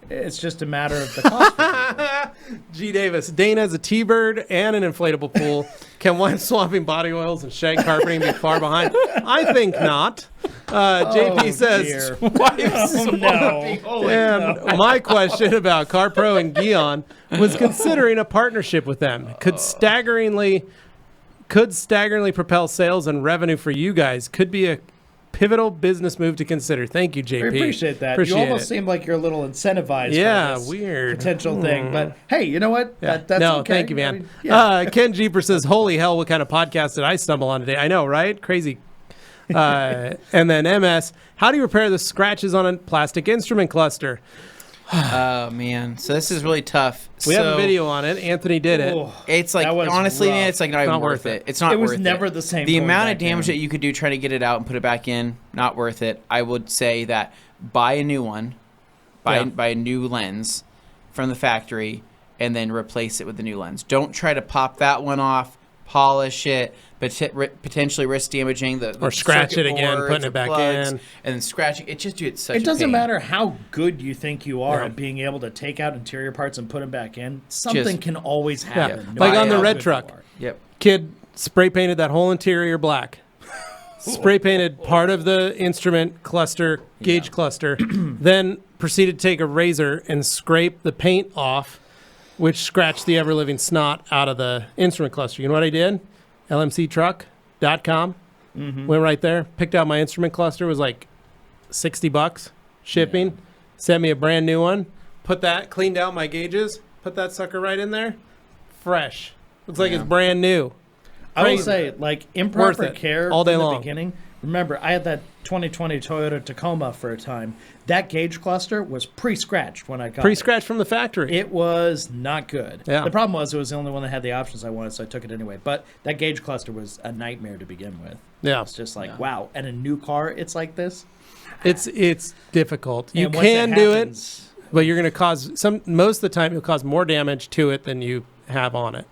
It's just a matter of the cost. G. Davis. Dane has a T-bird and an inflatable pool. Can one swapping body oils and shag carpeting be far behind? I think not. JP says, dear. Wipes. Oh, no. and my question about CarPro and Guion was considering a partnership with them. Could staggeringly propel sales and revenue for you guys. Could be a pivotal business move to consider. Thank you, JP. I appreciate that. Appreciate you almost it. seem like you're a little incentivized. Yeah, by this weird. potential thing. But hey, you know what? Yeah. That's no, okay. thank you, man. I mean, yeah. Ken Jeeper says, "Holy hell, what kind of podcast did I stumble on today?" I know, right? Crazy. And then MS, how do you repair the scratches on a plastic instrument cluster? Oh man, so this is really tough. We have a video on it. Anthony did it. Oh, It's like That was honestly, rough. man, it's like not even worth it. It's not It was worth never it. the same The going amount back of damage in. that you could do trying to get it out and put it back in, not worth it. I would say that buy a new one, buy a new lens from the factory, and then replace it with the new lens. Don't try to pop that one off, polish it, but potentially risk damaging the Or scratch circuit it again, boards putting or it back plugs, in. and then scratching it. Just do it such. It a doesn't pain. matter how good you think you are Yeah. at being able to take out interior parts and put them back in. Something can always Yeah. happen. no Like matter on the how red good truck. you are. Yep. Kid spray painted that whole interior black. Spray painted part of the instrument cluster, gauge cluster, then proceeded to take a razor and scrape the paint off, which scratched the ever-living snot out of the instrument cluster. You know what I did? LMCtruck.com. Went right there, picked out my instrument cluster, was like $60 shipping, sent me a brand new one, cleaned out my gauges, put that sucker right in there, fresh. Looks like it's brand new. I will Crazy. say, like, improper Worth it. care All day from the long. beginning. Remember, I had that 2020 Toyota Tacoma for a time. That gauge cluster was pre-scratched when I got it. Pre-scratched from the factory. It was not good. Yeah. The problem was it was the only one that had the options I wanted, so I took it anyway. But that gauge cluster was a nightmare to begin with. Yeah. It's just like, wow. And a new car, it's like this. It's difficult. You And once can do it, happens, but you're going to cause most of the time you'll cause more damage to it than you have on it.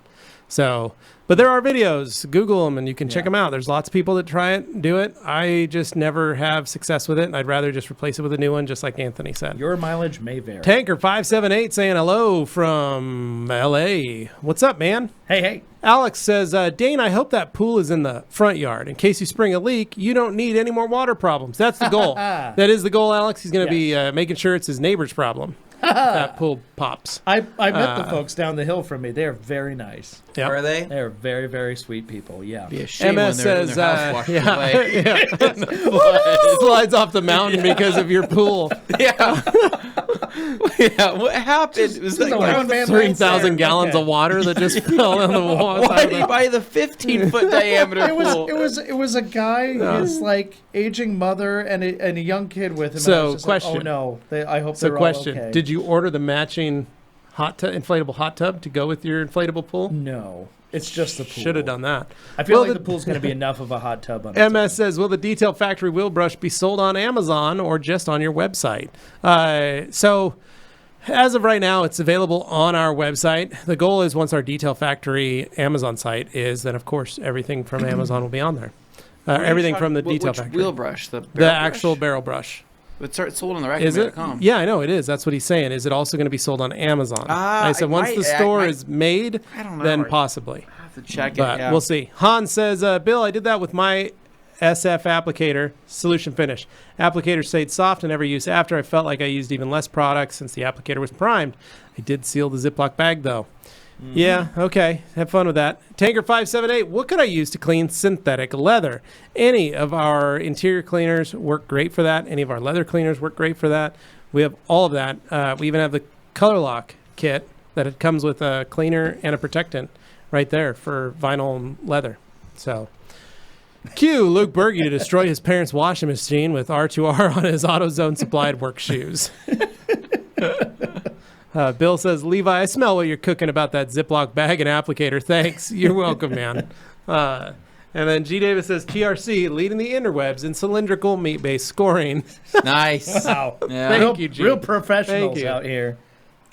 So, but there are videos. Google them and you can check them out. There's lots of people that try it and do it. I just never have success with it, and I'd rather just replace it with a new one, just like Anthony said. Your mileage may vary. Tanker578 saying hello from LA. What's up, man? Hey. Alex says, Dane, I hope that pool is in the front yard. In case you spring a leak, you don't need any more water problems. That's the goal. That is the goal, Alex. He's going to be making sure it's his neighbor's problem. That pool pops. I met the folks down the hill from me. They're very nice. Yep. Are they? They're very, very sweet people. Yeah. Be a shame MS when their says, house washes away. slides off the mountain because of your pool. Yeah. Yeah. What happened? It was Just like, a one-man 3,000 landslide. gallons Okay. of water that just fell on the wall. why did he buy the 15-foot diameter pool? It was a guy, his like aging mother and a young kid with him. So, and I was just question. Like, oh no, I hope So, they're question: all okay. did you order the matching inflatable hot tub to go with your inflatable pool? No, it's just the pool. Should have done that. I feel Well, like the pool's going to be enough of a hot tub. On its own. MS says, will the Detail Factory wheel brush be sold on Amazon or just on your website? So as of right now, it's available on our website. The goal is once our Detail Factory Amazon site is, then of course everything from Amazon will be on there. Everything from the Detail Which Factory. wheel brush? The Actual barrel brush. It's sold on the Is it? recommend.com. Yeah, I know it is. That's what he's saying. Is it also going to be sold on Amazon? I said once the store is made, I don't know. then possibly. I have to check it. But Yeah. we'll see. Hans says, Bill, I did that with my SF applicator, solution finish. Applicator stayed soft and never used after. I felt like I used even less product since the applicator was primed. I did seal the Ziploc bag, though. Yeah, okay. Have fun with that. Tanker578, what could I use to clean synthetic leather? Any of our interior cleaners work great for that. Any of our leather cleaners work great for that. We have all of that. We even have the Color Lock kit that it comes with a cleaner and a protectant right there for vinyl and leather. So, cue Luke Berge to destroy his parents' washing machine with R2R on his AutoZone supplied work shoes. Bill says, Levi, I smell what you're cooking about that Ziploc bag and applicator. Thanks. You're welcome, man. And then G. Davis says, TRC leading the interwebs in cylindrical meat-based scoring. Nice. Wow. Yeah. Thank you, G. Real professionals Thank you. out here.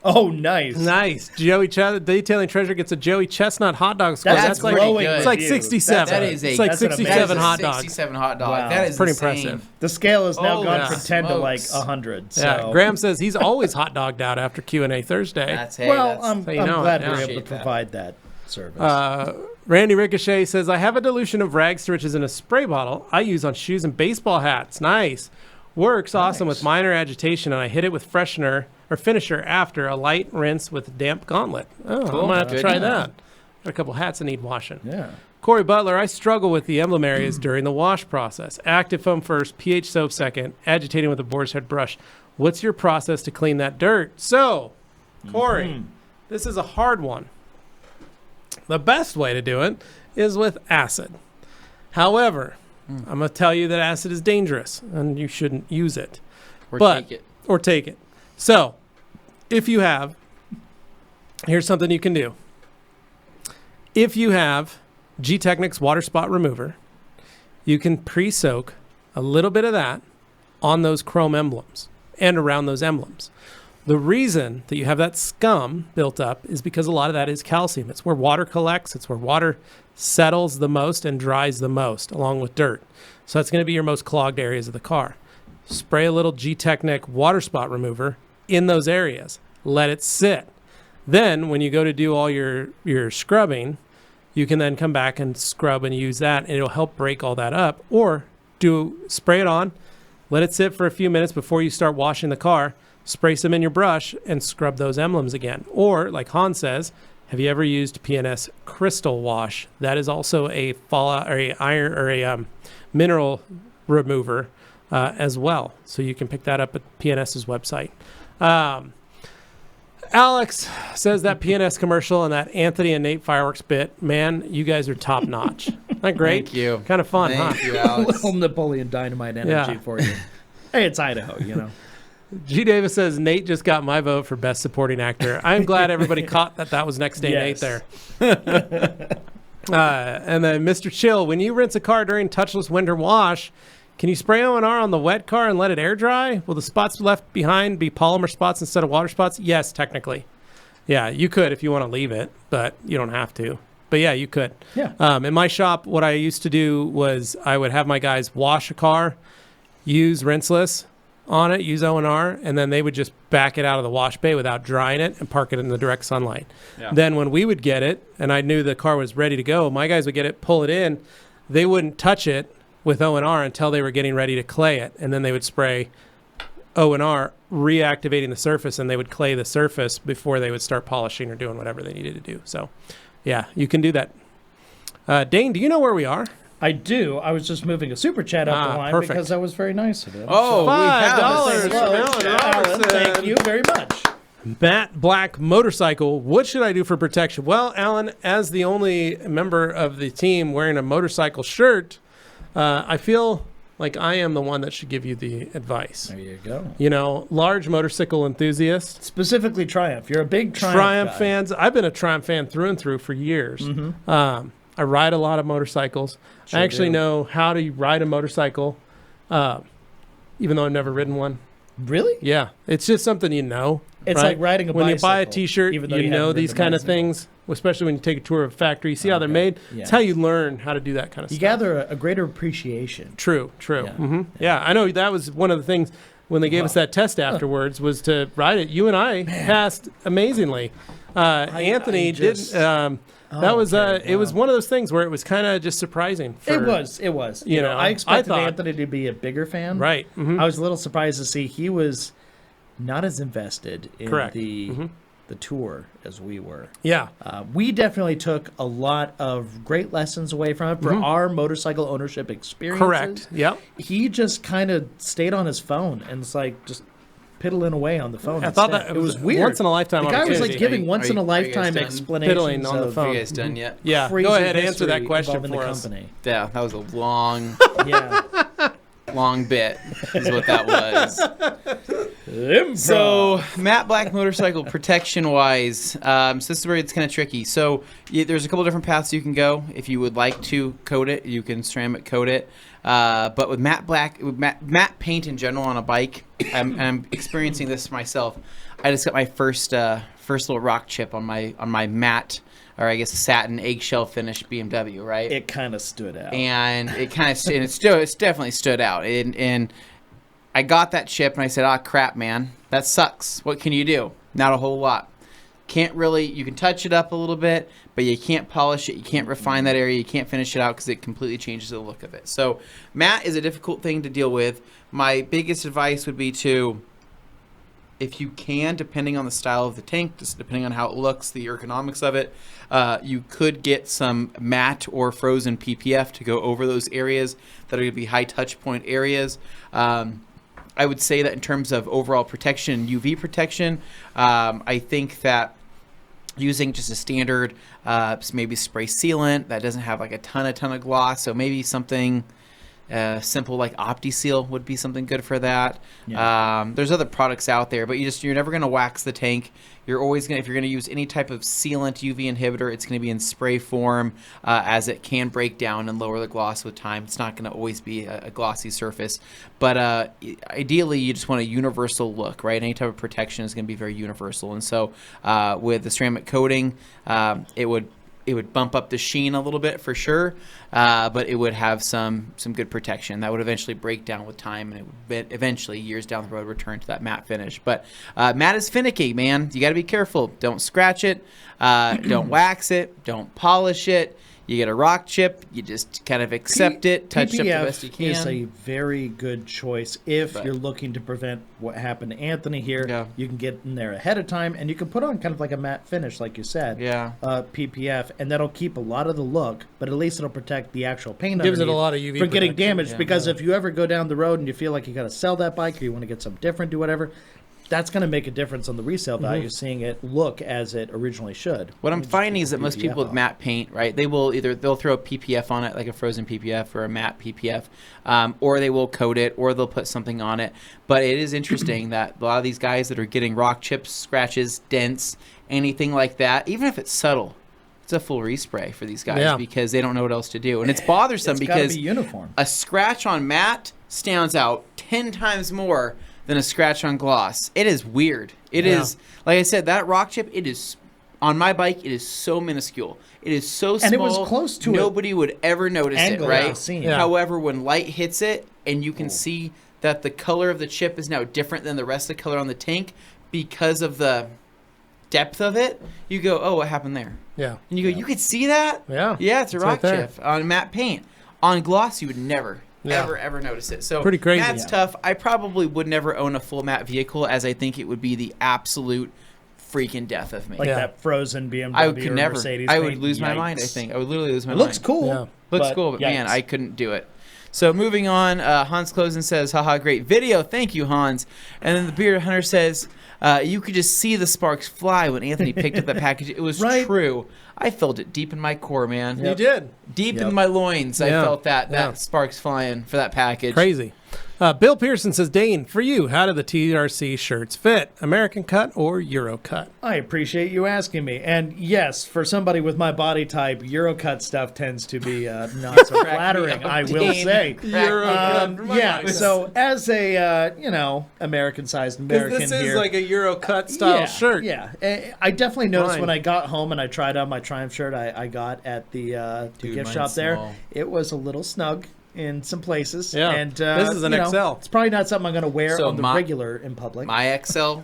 Oh, nice. Nice. Joey Detailing Treasure gets a Joey Chestnut hot dog score. That's like glowing it's like review. 67. That is a- it's like that's an 67 amazing- hot dogs. 67 hot dog. Wow. That is Pretty insane. impressive. The scale has now Oh, gone yeah. from 10 to like Smokes. 100. So. Yeah, Graham says he's always hot dogged out after Q&A Thursday. That's hey, Well, that's, I'm So you know glad it, we're yeah. able to Appreciate that. provide that service. Randy Ricochet says, I have a dilution of rags to riches in a spray bottle I use on shoes and baseball hats. Nice. Works awesome with minor agitation, and I hit it with freshener or finisher after a light rinse with a damp gauntlet. Oh, Cool. I'm going to have to Good. try that. Got a couple hats that need washing. Yeah. Corey Butler, I struggle with the emblem areas during the wash process. Active foam first, pH soap second, agitating with a boar's head brush. What's your process to clean that dirt? So, Corey, this is a hard one. The best way to do it is with acid. However, I'm going to tell you that acid is dangerous and you shouldn't use it. Or But- take it. Or take it. So, if you have, here's something you can do. If you have G-Technic's water spot remover, you can pre-soak a little bit of that on those chrome emblems and around those emblems. The reason that you have that scum built up is because a lot of that is calcium. It's where water collects. It's where water settles the most and dries the most, along with dirt. So that's going to be your most clogged areas of the car. Spray a little G-Technic water spot remover in those areas. Let it sit. Then when you go to do all your scrubbing, you can then come back and scrub and use that, and it'll help break all that up. Or spray it on, let it sit for a few minutes before you start washing the car, spray some in your brush, and scrub those emblems again. Or, like Han says, have you ever used PNS Crystal Wash? That is also a fallout or a iron or a mineral remover as well. So you can pick that up at PNS's website. Alex says that PNS commercial and that Anthony and Nate fireworks bit, man, you guys are top notch. Isn't that great? Thank you. Kind of fun, Thank huh? you, A Alex. little Napoleon Dynamite energy Yeah. for you. Hey, it's Idaho, you know. G. Davis says Nate just got my vote for best supporting actor. I'm glad everybody caught that was next day Yes. Nate there. And then Mr. Chill, when you rinse a car during touchless winter wash, can you spray O&R on the wet car and let it air dry? Will the spots left behind be polymer spots instead of water spots? Yes, technically. Yeah, you could if you want to leave it, but you don't have to. But yeah, you could. Yeah. In my shop, what I used to do was I would have my guys wash a car, use rinseless on it, use O&R, and then they would just back it out of the wash bay without drying it and park it in the direct sunlight. Yeah. Then when we would get it, and I knew the car was ready to go, my guys would get it, pull it in. They wouldn't touch it with O&R until they were getting ready to clay it, and then they would spray O&R, reactivating the surface, and they would clay the surface before they would start polishing or doing whatever they needed to do. So, yeah, you can do that. Dane, do you know where we are? I do. I was just moving a super chat up the line perfect. because that was very nice of him. Oh, we have $5 a from super Alan chat. Robertson. Thank you very much. Matt Black Motorcycle. What should I do for protection? Well, Alan, as the only member of the team wearing a motorcycle shirt, I feel like I am the one that should give you the advice. There you go. You know, large motorcycle enthusiast. Specifically Triumph. You're a big Triumph guy. fans. I've been a Triumph fan through and through for years. I ride a lot of motorcycles. Sure I actually do. know how to ride a motorcycle, even though I've never ridden one. Really? Yeah, it's just something you know. It's right? like riding a when bicycle. you buy a T-shirt, even though you know haven't these ridden a kind of bicycle. things, especially when you take a tour of a factory. You see how they're Okay. made. Yeah. It's how you learn how to do that kind of You stuff. gather a greater appreciation. True. Yeah. Yeah, I know that was one of the things when they gave us that test afterwards was to ride it. You and I passed amazingly. Anthony just- didn't. That was okay, it was wow. one of those things where it was kind of just surprising. It was. you know, I expected I thought- Anthony to be a bigger fan. Right. Mhm. I was a little surprised to see he was not as invested in Correct. the tour as we were. Yeah. We definitely took a lot of great lessons away from it for our motorcycle ownership experiences. Correct. Yep. He just kind of stayed on his phone and it's like just piddling away on the phone. I thought instead. that it was weird. once in a lifetime The guy was opportunity. like giving Are you- once in a are you guys lifetime done? explanations Fiddling on the of phone. You guys done yet? Yeah. crazy Go ahead. Answer history that question involving for the us. company. Yeah, that was a long, Yeah. long bit is what that was. So, Matt Black motorcycle protection wise, so this is where it's kind of tricky. So, there's a couple different paths you can go. If you would like to coat it, you can ceramic coat it. But with matte black, with matte paint in general on a bike, I'm experiencing this myself. I just got my first little rock chip on my matte, or I guess satin eggshell finish BMW, right? It kind of stood out. And it kind of it's definitely stood out. And I got that chip and I said, "Ah, crap, man, that sucks. What can you do? Not a whole lot." You can touch it up a little bit, but you can't polish it. You can't refine that area. You can't finish it out because it completely changes the look of it. So matte is a difficult thing to deal with. My biggest advice would be to, if you can, depending on the style of the tank, just depending on how it looks, the ergonomics of it, you could get some matte or frozen PPF to go over those areas that are going to be high touch point areas. I would say that in terms of overall protection, UV protection, I think that using just a standard maybe spray sealant that doesn't have like a ton of gloss, so maybe something simple like OptiSeal would be something good for that. Yeah. There's other products out there, but you're never going to wax the tank. You're always going to, if you're going to use any type of sealant UV inhibitor, it's going to be in spray form, as it can break down and lower the gloss with time. It's not going to always be a glossy surface, but ideally you just want a universal look, right? Any type of protection is going to be very universal, and so with the ceramic coating, it would bump up the sheen a little bit for sure, but it would have some good protection that would eventually break down with time, and it would eventually, years down the road, return to that matte finish. But matte is finicky, man. You got to be careful. Don't scratch it. Don't wax it. Don't polish it. You get a rock chip, you just kind of accept it, touch it up the best you can. PPF is a very good choice if you're looking to prevent what happened to Anthony here. Yeah. You can get in there ahead of time, and you can put on kind of like a matte finish, like you said. Yeah. PPF, and that'll keep a lot of the look, but at least it'll protect the actual paint. Gives it a lot of UV from getting protection. damaged. Because if you ever go down the road and you feel like you got to sell that bike, or you want to get something different, do whatever. That's going to make a difference on the resale value, seeing it look as it originally should. What I'm finding is that most people with matte paint, right, they'll throw a PPF on it, like a frozen PPF or a matte PPF, or they will coat it, or they'll put something on it. But it is interesting that a lot of these guys that are getting rock chips, scratches, dents, anything like that, even if it's subtle, it's a full respray for these guys because they don't know what else to do. And it's bothersome because be uniform. A scratch on matte stands out 10 times more than a scratch on gloss. It is weird. It is, like I said, that rock chip, it is, on my bike, it is so minuscule. It is so small. And it was close to nobody would ever notice it, right? Yeah. However, when light hits it and you can see that the color of the chip is now different than the rest of the color on the tank because of the depth of it, you go, oh, what happened there? Yeah. And you go, you could see that? Yeah. Yeah, it's a rock right chip on matte paint. On gloss, you would never ever notice it. So pretty crazy. Matte's tough. I probably would never own a full matte vehicle, as I think it would be the absolute freaking death of me. Like that frozen BMW I could or never. Mercedes I would paint. lose my Yikes. mind, I think. I would literally lose my It mind. looks cool. Yeah. Looks cool, but man, yikes. I couldn't do it. So moving on, Hans Closen says, haha, great video. Thank you, Hans. And then the Bearded Hunter says, you could just see the sparks fly when Anthony picked up that package. It was true. I felt it deep in my core, man. You did. Deep in my loins, I felt that sparks flying for that package. Crazy. Bill Pearson says, Dane, for you, how do the TRC shirts fit? American cut or Euro cut? I appreciate you asking me. And yes, for somebody with my body type, Eurocut stuff tends to be not so flattering, I will say. So as a, American-sized American this here. is like a Euro cut style shirt. Yeah. I definitely noticed when I got home and I tried on my Triumph shirt I got at the gift shop there. Small. It was a little snug in some places. Yeah. And this is an XL. It's probably not something I'm going to wear So on the regular in public. My XL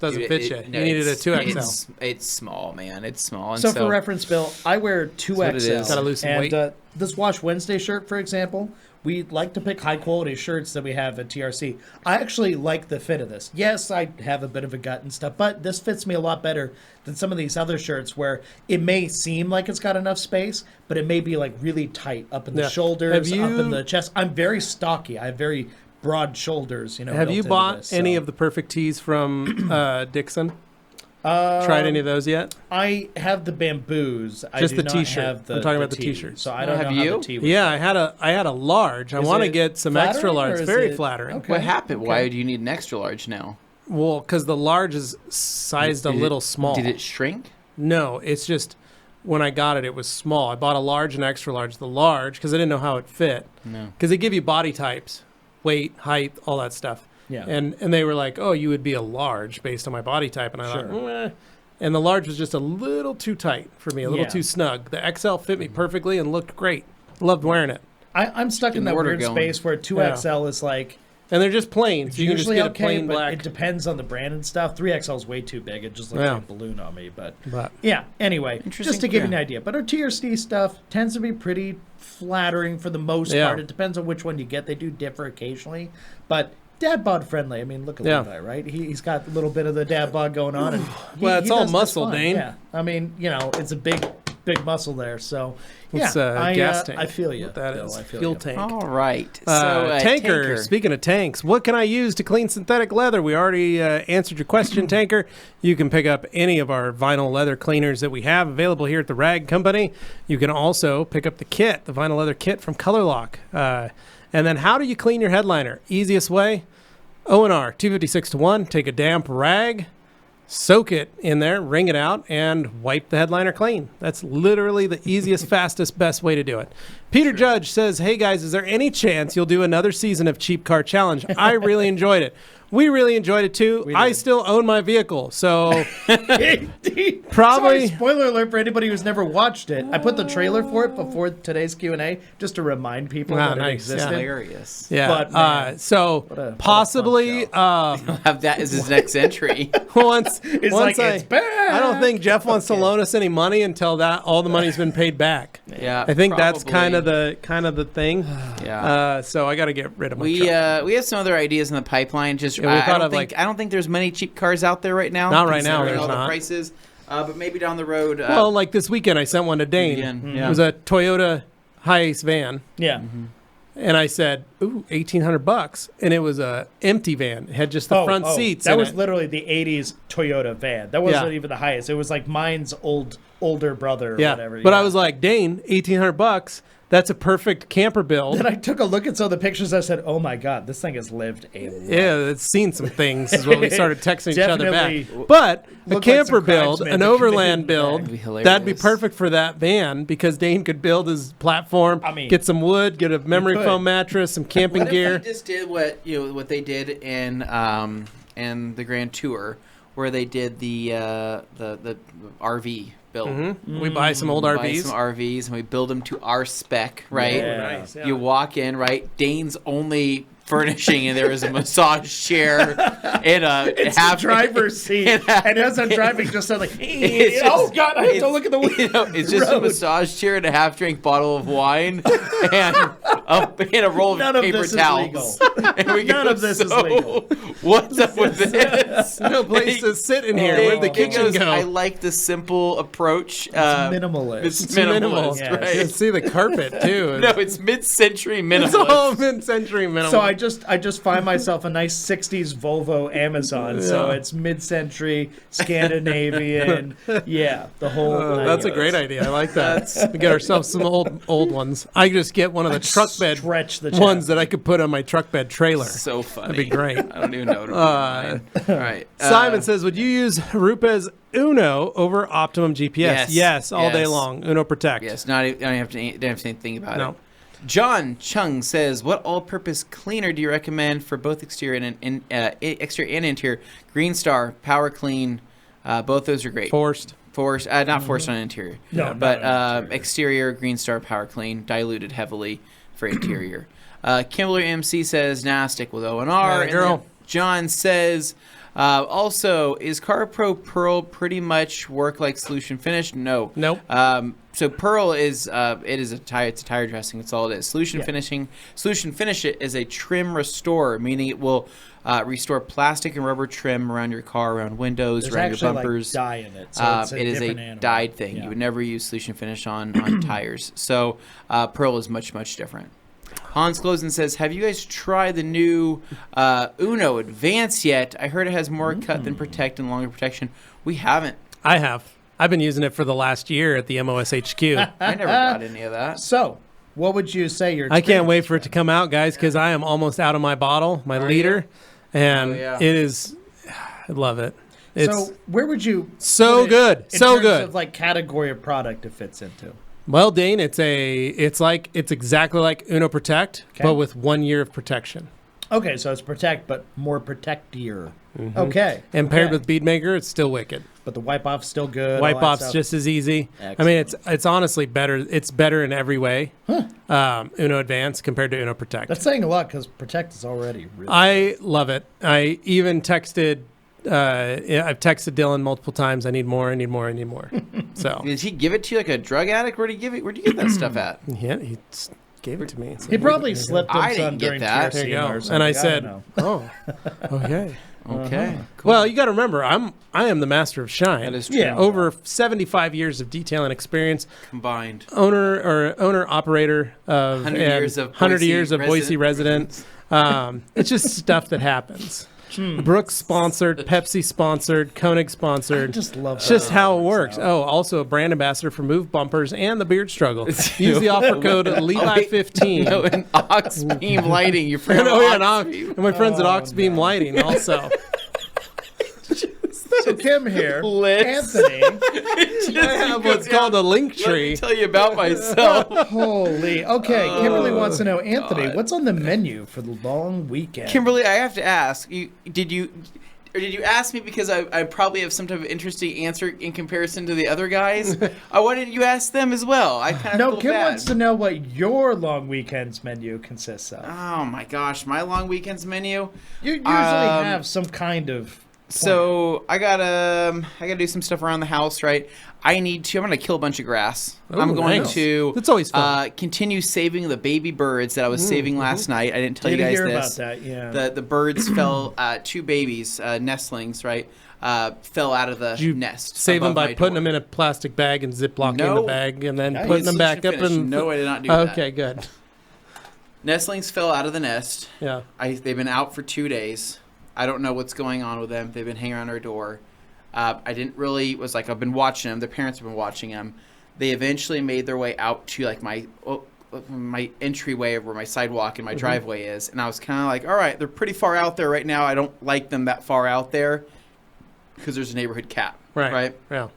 doesn't fit you. You needed a 2XL. It's small, man. It's small. And so for reference, Bill, I wear 2XL. Gotta lose some weight. This Wash Wednesday shirt, for example, we like to pick high-quality shirts that we have at TRC. I actually like the fit of this. Yes, I have a bit of a gut and stuff, but this fits me a lot better than some of these other shirts where it may seem like it's got enough space, but it may be like really tight up in the shoulders, up in the chest. I'm very stocky. I have very broad shoulders. Have you bought any of the perfect tees from Dixon? Tried any of those yet? I have the bamboos. Just the t-shirt. I'm talking about the t-shirts. So I don't know Have how you? the tee would Yeah, I had a large. I want to it get some extra flattering, large. or It's is very it- flattering. Okay. What happened? Why do you need an extra large now? Well, because the large is sized a little small. Did it shrink? No, it's just when I got it, it was small. I bought a large and extra large. The large, because I didn't know how it fit. No. Because they give you body types, weight, height, all that stuff. Yeah. And they were like, oh, you would be a large based on my body type. And I thought, And the large was just a little too tight for me, a little too snug. The XL fit me perfectly and looked great. Loved wearing it. I'm stuck in that order weird going. space where 2XL is like And they're just plain, so you can just Usually get a okay, plain but black. it depends on the brand and stuff. 3XL is way too big. It just looks Yeah. like a balloon on me. But But- yeah, anyway, Interesting. just to give you an Yeah. idea. But our TRC stuff tends to be pretty flattering for the most Yeah. part. It depends on which one you get. They do differ occasionally, but dad bod friendly. I mean, look at Yeah. Levi, right? He's got a little bit of the dad bod going on, and Well, it's all does this muscle, fine. Dane. Yeah, I mean, it's a big muscle there. So It's yeah, gas tank. I feel you. What that Bill, is. I feel Fuel you. tank. All right. So, Tanker, speaking of tanks, what can I use to clean synthetic leather? We already answered your question, Tanker. You can pick up any of our vinyl leather cleaners that we have available here at the Rag Company. You can also pick up the kit, the vinyl leather kit from Color Lock. And then how do you clean your headliner? Easiest way, O&R 256-1, take a damp rag, soak it in there, wring it out, and wipe the headliner clean. That's literally the easiest, fastest, best way to do it. Peter Judge says, hey guys, is there any chance you'll do another season of Cheap Car Challenge? I really enjoyed it. We really enjoyed it too. I still own my vehicle, so probably. Sorry, spoiler alert for anybody who's never watched it. I put the trailer for it before today's Q&A just to remind people Ah, that it nice, existed. hilarious. Yeah. But, man, so what a possibly fun Have that as his next entry. once It's once like, it's bad. I don't think Jeff wants to loan us any money until that all the money's been paid back. Yeah, I think that's probably. kind of the thing. Yeah. So I got to get rid of my We truck. we have some other ideas in the pipeline. Just Yeah, we thought of, I don't think there's many cheap cars out there right now. Not right now, considering there's all not. the prices. But maybe down the road. Well, like this weekend, I sent one to Dane. Again, It was a Toyota Hiace van, Yeah. and I said, "Ooh, $1,800," and it was a empty van. It had just the front seats. That in was it. literally the 80s Toyota van. That wasn't Yeah. even the highest. It was like mine's older brother or yeah. whatever. But I was like, Dane, $1,800. That's a perfect camper build. Then I took a look at some of the pictures. I said, "Oh my God, this thing has lived a life." Yeah, it's seen some things. Is what we started texting each other back. Definitely But a looked like camper some build, craftsmen an that overland committed that. build, That'd be hilarious. that'd be perfect for that van because Dane could build his platform, I mean, get some wood, get a memory could. foam mattress, some camping What gear. if we just did what they did in the Grand Tour, where they did the RV build. We buy some old Buy RVs. some RVs and we build them to our spec, right? Yeah. Nice, yeah. You walk in, right? Dane's only furnishing, and there is a massage chair and It's a driver's seat, and as I'm driving, just said like, It's "Oh just- God, I have to look at the window." You know, it's just a road. massage chair and a half-drink bottle of wine and a roll of None of paper this is towels. And we None go, of this is "So, legal." What's up with this? No place to sit in here. He- Where'd the he kitchen goes, go? I like the simple approach. It's minimalist. It's minimal. minimalist, Yes. right? You can see the carpet too. No, it's mid-century minimalist. It's all mid-century minimal. So I just find myself a nice '60s Volvo Amazon. So it's mid-century Scandinavian. Yeah, the whole. nine that's a yards. great idea. I like that. We get ourselves some old ones. I just get one of the truck bed Stretch the ones that I could put on my truck bed trailer. So funny. That'd be great. I don't even know what to put in mine. All right. Simon says, would you use Rupe's Uno over Optimum GPS? Yes. all day Yes. long. Uno Protect. Yes, not even, I don't have to say anything about No. it. John Chung says, "What all-purpose cleaner do you recommend for both exterior and exterior and interior? Green Star, Power Clean, both those are great. Forced. Not forced on interior. No, but not on interior. exterior Green Star, Power Clean, diluted heavily for interior." Kimberly MC says, "Nah, stick with O&R." Atta And girl. then John says, also, is CarPro Pearl pretty much work like Solution Finish? No. Nope. So Pearl is it's a tire dressing. That's all it is. Solution Finish it is a trim restorer, meaning it will restore plastic and rubber trim around your car, around windows, There's around your actually bumpers. like dye in it. So it's It is a different animal. dyed thing. Yeah. You would never use Solution Finish on tires. So Pearl is much different. Hans Closen says, "Have you guys tried the new Uno Advance yet? I heard it has more cut than protect and longer protection. We haven't. I have. I've been using it for the last year at the MOSHQ. I never got any of that. So, what would you say your? I can't wait for it to come out, guys, because I am almost out of my bottle, my liter, and Oh, yeah. it is. I love it. It's So, where would you? so put it good, in so terms good. Of like category of product it fits into. Well, Dane, it's exactly like Uno Protect, Okay. but with 1 year of protection. Okay, so it's protect, but more protectier. Okay. And paired okay. with Bead Maker, it's still wicked. But the wipe off's still good. Wipe all that off's stuff. just as easy. Excellent. I mean, it's honestly better. It's better in every way. Uno Advance compared to Uno Protect. That's saying a lot because protect is already really. I love it. I even texted. I've texted Dylan multiple times. I need more. I need more. I need more. So Did he give it to you like a drug addict? Where'd you get that stuff at? yeah, he gave it to me. He probably slipped him I some didn't get during that. Tier There you Scene go. or something. And I don't said, know. "Oh, okay." Okay. Cool. Well, you got to remember, I am the master of shine. That is true. Yeah. Over 75 years of detailing experience, Combined. owner operator of 100 years of 100 Boise years of Boise resident. It's just stuff that happens. Brooks sponsored, Pepsi sponsored, Koenig sponsored. I just love It's just that. how it works. So- Oh, also a brand ambassador for Move Bumpers and the Beard Struggle. Use the offer code Levi15. No, and Ox Beam Lighting. You forgot Oh, yeah, about and, Ox Beam. and my friends at Oh, Oxbeam no. Lighting also. So Kim here, Lips. Anthony. I have what's called a link Let me tree. tell you about myself. Holy. Okay, Kimberly wants to know, Anthony, what's on the menu for the long weekend? Kimberly, I have to ask you. Did you ask me because I probably have some type of interesting answer in comparison to the other guys? Why didn't you ask them as well? I kind of No, feel Kim bad. wants to know what your long weekend's menu consists of. Oh my gosh, my long weekends menu. You usually have some kind of. So I gotta do some stuff around the house, right? I'm gonna kill a bunch of grass. Oh, I'm going nice. to That's always fun. continue saving the baby birds that I was saving last night. I didn't tell you Did guys hear this. about that? Yeah. The birds fell, two babies, nestlings, right? Fell out of the Did you nest. Save them above by my putting door. them in a plastic bag and Ziploc in the No. bag and then Nice. putting them Let me back up. finish. And No, I did not do that. Okay, good. Nestlings fell out of the nest. Yeah. They've been out for 2 days. I don't know what's going on with them. They've been hanging around our door. I didn't really I've been watching them. Their parents have been watching them. They eventually made their way out to like my entryway of where my sidewalk and my driveway is, and I was kind of like, all right, they're pretty far out there right now. I don't like them that far out there because there's a neighborhood cat. Right. Yeah.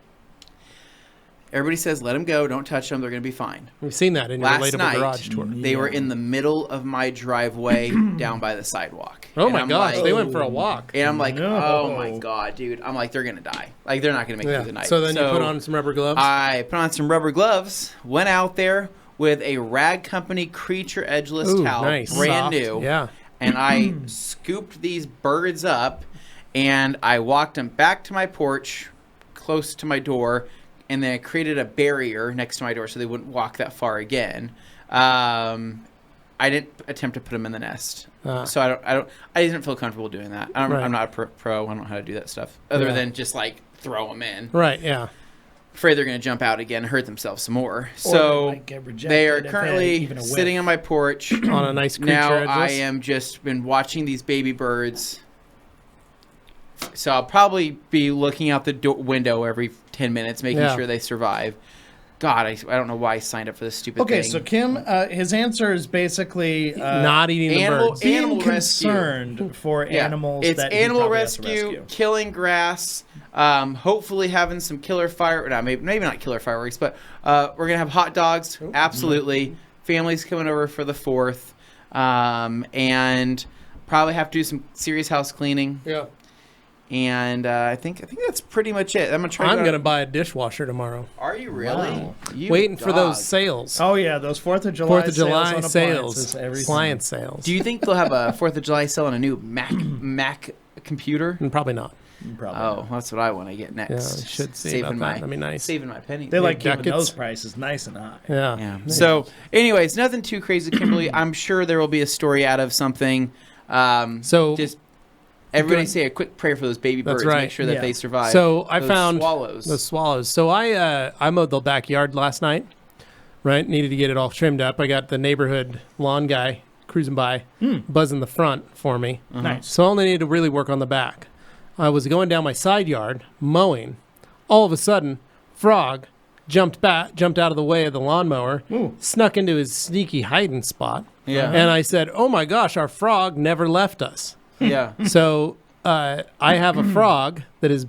Everybody says let them go. Don't touch them. They're going to be fine. We've seen that in your Last relatable night, garage tour. they were in the middle of my driveway down by the sidewalk. Oh And my I'm gosh, like- they went for a walk. And I'm like, No. oh my god, dude. I'm like, they're gonna die. Like they're not gonna make it Yeah. through the night. So then you put on some rubber gloves. I put on some rubber gloves. Went out there with a Rag Company Creature Edgeless Ooh, towel, nice. brand Soft. new. Yeah. And I scooped these birds up, and I walked them back to my porch, close to my door, and then I created a barrier next to my door so they wouldn't walk that far again. I didn't attempt to put them in the nest, so I didn't feel comfortable doing that. Right. I'm not a pro. I don't know how to do that stuff other Yeah. than just like throw them in. Right. Yeah. Afraid they're going to jump out again and hurt themselves some more. Or So they might get rejected they are if they currently even a whiff. sitting on my porch. On a nice creature Now edgeless. I am just been watching these baby birds. So I'll probably be looking out the window every 10 minutes, making Yeah. sure they survive. God, I don't know why I signed up for this stupid Okay, thing. so Kim, his answer is basically Not eating the animal- birds. being Animal rescue. concerned for Yeah, animals it's that he animal probably has to rescue, killing grass, hopefully having some killer fire. No, maybe not killer fireworks, but we're gonna have hot dogs. Absolutely, families coming over for the 4th, and probably have to do some serious house cleaning. Yeah. And I think that's pretty much it. I'm gonna try. I'm going to buy a dishwasher tomorrow. Are you really? Wow. You Waiting for dog. those sales. Oh yeah, those 4th of July 4th of July sales, sales. on appliances, Appliance sales. Do you think they'll have a 4th of July sale on a new Mac computer? Probably not. Probably. Oh, that's what I want to get next. Yeah, I should see saving about my, that. That'd be nice. Saving my pennies. They like Big keeping ducats. those prices nice and high. Yeah. Yeah. So, anyways, nothing too crazy, Kimberly. I'm sure there will be a story out of something. So Just everybody Good. say a quick prayer for those baby That's birds. right. Make sure that Yeah. they survive. So I Those found swallows. the swallows. So I mowed the backyard last night. Right, needed to get it all trimmed up. I got the neighborhood lawn guy cruising by, buzzing the front for me. Nice. So I only needed to really work on the back. I was going down my side yard mowing. All of a sudden, frog jumped out of the way of the lawnmower, Ooh. snuck into his sneaky hiding spot. Yeah. And I said, "Oh my gosh, our frog never left us." Yeah. So I have a frog that is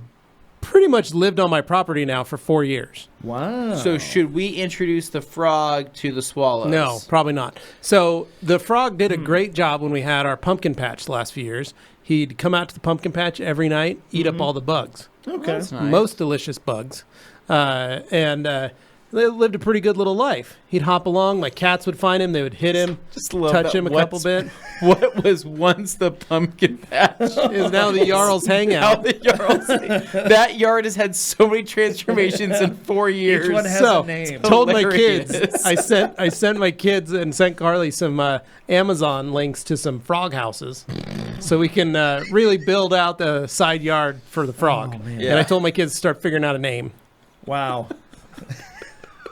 pretty much lived on my property now for 4 years. Wow. So should we introduce the frog to the swallows? No, probably not. So the frog did a great job when we had our pumpkin patch the last few years. He'd come out to the pumpkin patch every night, eat up all the bugs. Okay. That's nice. Most delicious bugs. And they lived a pretty good little life. He'd hop along. My cats would find him. They would hit him, Just love touch that. him a couple bit. What was once the pumpkin patch Is now the Jarl's now hangout. the Jarl's. That yard has had so many transformations in 4 years. Each one has So a name. told my Hilarious. kids, I sent my kids and sent Carly some Amazon links to some frog houses, so we can really build out the side yard for the frog. Oh, man. And I told my kids to start figuring out a name. Wow.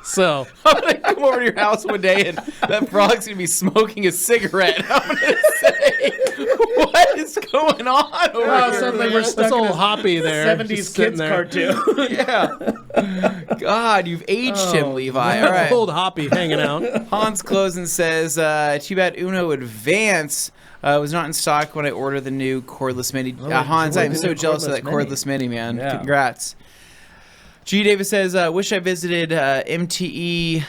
So I'm gonna come over to your house one day and that frog's gonna be smoking a cigarette. I'm gonna say, what is going on over Oh, here? suddenly man? we're stuck this in old a Hoppy there, 70s just sitting kids there. cartoon. Yeah. God, you've aged him, Levi. All right. Old Hoppy hanging out. Hans Closen says, too bad Uno Advance was not in stock when I ordered the new cordless mini. Hans, enjoy I'm the so new jealous of that cordless Mini. cordless mini, man. Yeah. Congrats. G. Davis says, wish I visited MTE.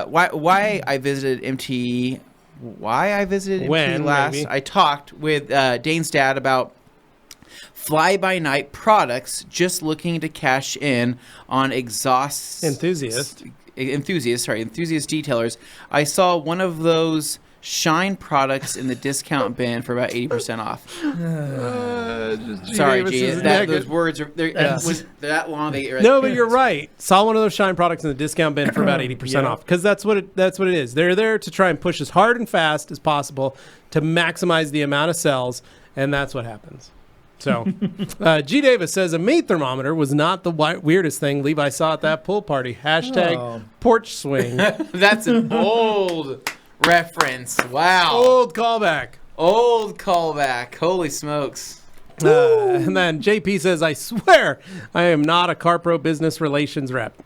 Why I visited MTE. Why I visited When, MTE last. maybe? I talked with Dane's dad about fly-by-night products, just looking to cash in on exhaust Enthusiast detailers. I saw one of those Shine products in the discount bin for about 80% off. Sorry, G. Those words are they're that long. No, but you're right. Saw one of those Shine products in the discount bin for about 80% off, because that's what it is. They're there to try and push as hard and fast as possible to maximize the amount of cells, and that's what happens. So, G. Davis says a meat thermometer was not the weirdest thing Levi saw at that pool party. Hashtag porch swing. That's an old reference. Wow. Old callback. Old callback. Holy smokes. And then JP says, I swear I am not a CarPro business relations rep.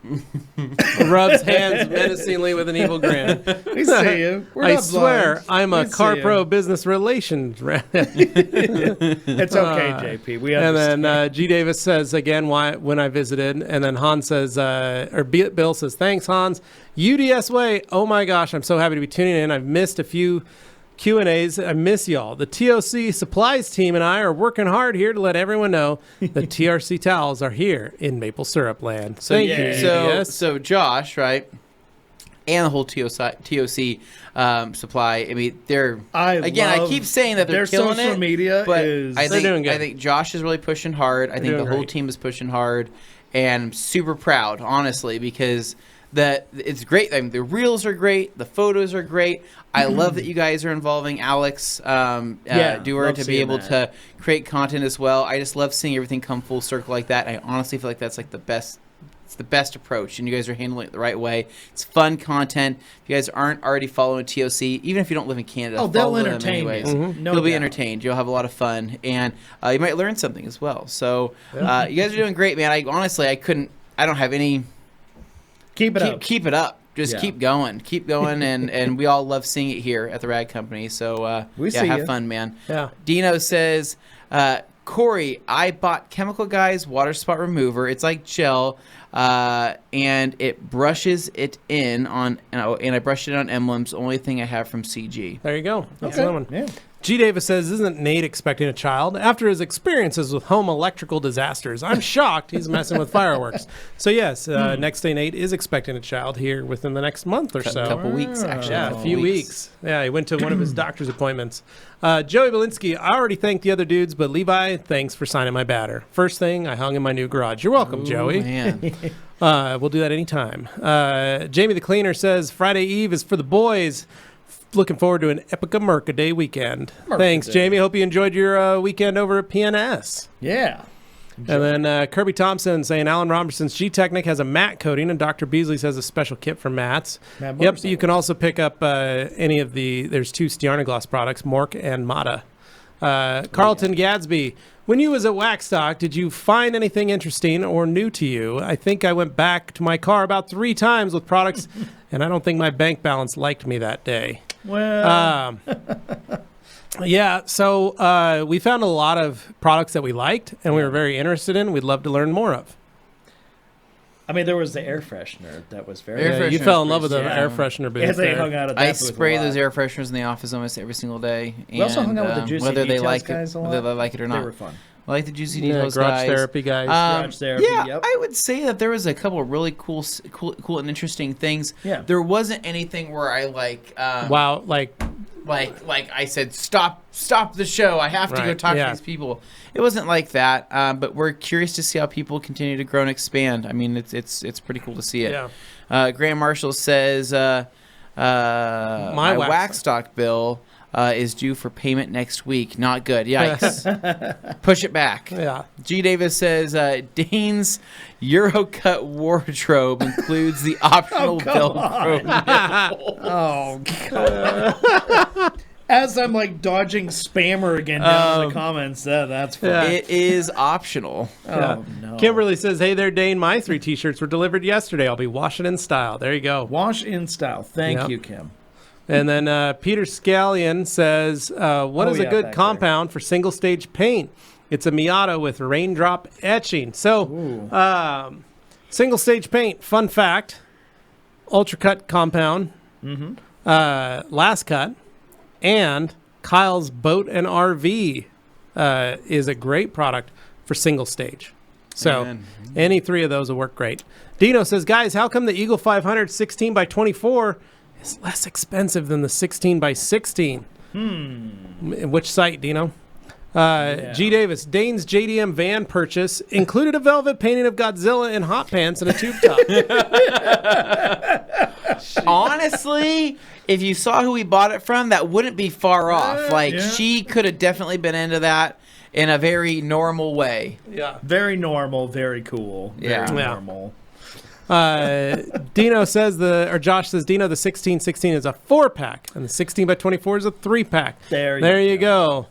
Rubs hands menacingly with an evil grin. We see you. We're I not swear blind. I'm a We see CarPro you. business relations rep. It's okay, JP. We And understand. then G. Davis says again when I visited, and then Hans says, Bill says, thanks, Hans. UDS Way. Oh my gosh, I'm so happy to be tuning in. I've missed a few Q&As. I miss y'all. The TOC supplies team and I are working hard here to let everyone know the TRC towels are here in Maple Syrup Land. So Thank yeah, you. so UDS. so Josh, right, and the whole TOC supply. I mean, they're I keep saying that they're their killing social it, media but is I They're doing think good. I think Josh is really pushing hard. I think the doing whole great. team is pushing hard, and I'm super proud, honestly, because it's great. I mean, the reels are great, the photos are great. I love that you guys are involving Alex Dewar love to be seeing able that. to create content as well. I just love seeing everything come full circle like that. I honestly feel like that's like the best. It's the best approach, and you guys are handling it the right way. It's fun content. If you guys aren't already following TOC, even if you don't live in Canada, they'll follow them entertain you. anyways. No You'll be doubt. entertained. You'll have a lot of fun, and you might learn something as well. So you guys are doing great, man. I don't have any. Keep it up. Keep it up. Just Yeah. keep going, and we all love seeing it here at the Rad Company. So We yeah, see have ya. fun, man. Yeah. Dino says, Corey, I bought Chemical Guy's water spot remover. It's like gel, and it brushes it in on, and I brushed it on emblems. Only thing I have from CG. There you go. That's Okay. another one. Yeah. G. Davis says, isn't Nate expecting a child? After his experiences with home electrical disasters, I'm shocked he's messing with fireworks. So yes, next day Nate is expecting a child here within the next month or so. A couple weeks, actually. Yeah, a couple few weeks. Yeah, he went to one of his doctor's appointments. Joey Belinsky, I already thanked the other dudes, but Levi, thanks for signing my batter. First thing, I hung in my new garage. You're welcome, Joey. Man. We'll do that anytime. Jamie the Cleaner says, Friday Eve is for the boys. Looking forward to an Epica Merca Day weekend. Thanks, Day. Jamie. Hope you enjoyed your weekend over at PNS. Yeah. And then Kirby Thompson saying Alan Robertson's G-Technic has a matte coating, and Dr. Beasley says a special kit for mats. Matte Yep, motorcycles. you can also pick up any of there's two Stiarnaglass products, Mork and Mata. Carlton Gadsby, when you was at Waxstock, did you find anything interesting or new to you? I think I went back to my car about 3 times with products, and I don't think my bank balance liked me that day. Well, Yeah, so we found a lot of products that we liked and we were very interested in. We'd love to learn more of. I mean, there was the air freshener that was very. Air Yeah, you freshener's fell in love pretty with the sick. air freshener booth. Yeah, they there. hung out at that I booth spray a lot. those air fresheners in the office almost every single day. We also hung out with the Juicy whether they Details like guys it, a lot. whether they like it or They not. were fun. I like the Juicy Yeah, Details garage guys. therapy guys. Garage therapy, Yeah, yep. I would say that there was a couple of really cool and interesting things. Yeah. There wasn't anything where I Wow, like like I said, stop the show. I have to go Right, talk yeah. to these people. It wasn't like that, but we're curious to see how people continue to grow and expand. I mean, it's pretty cool to see it. Yeah. Graham Marshall says, my wax stock bill is due for payment next week. Not good. Yikes. Push it back. Yeah. G. Davis says, Dane's Eurocut wardrobe includes the optional Velcro. Oh, God. As I'm like dodging spammer again down in the comments, that's fun. Yeah. It is optional. Oh, no. Kimberly says, "Hey there, Dane. My 3 T-shirts were delivered yesterday. I'll be washing in style." There you go. Wash in style. Thank Yep. you, Kim. And then Peter Scallion says, "What is a yeah, good back compound for single stage paint? It's a Miata with raindrop etching." So, single stage paint. Fun fact: Ultra Cut compound, Last Cut, and Kyle's Boat and RV is a great product for single stage. So, Amen. any 3 of those will work great. Dino says, "Guys, how come the Eagle 500 16 by 24 is less expensive than the 16 by 16? Which site, Dino? G. Davis, Dane's JDM van purchase included a velvet painting of Godzilla in hot pants and a tube top. Honestly, if you saw who we bought it from, that wouldn't be far off. Like, she could have definitely been into that in a very normal way. Yeah. Very normal, very cool. Yeah. Very Yeah. normal. Dino says Josh says, Dino, the 1616 is a 4-pack and the 16 by 24 is a 3-pack. There you go.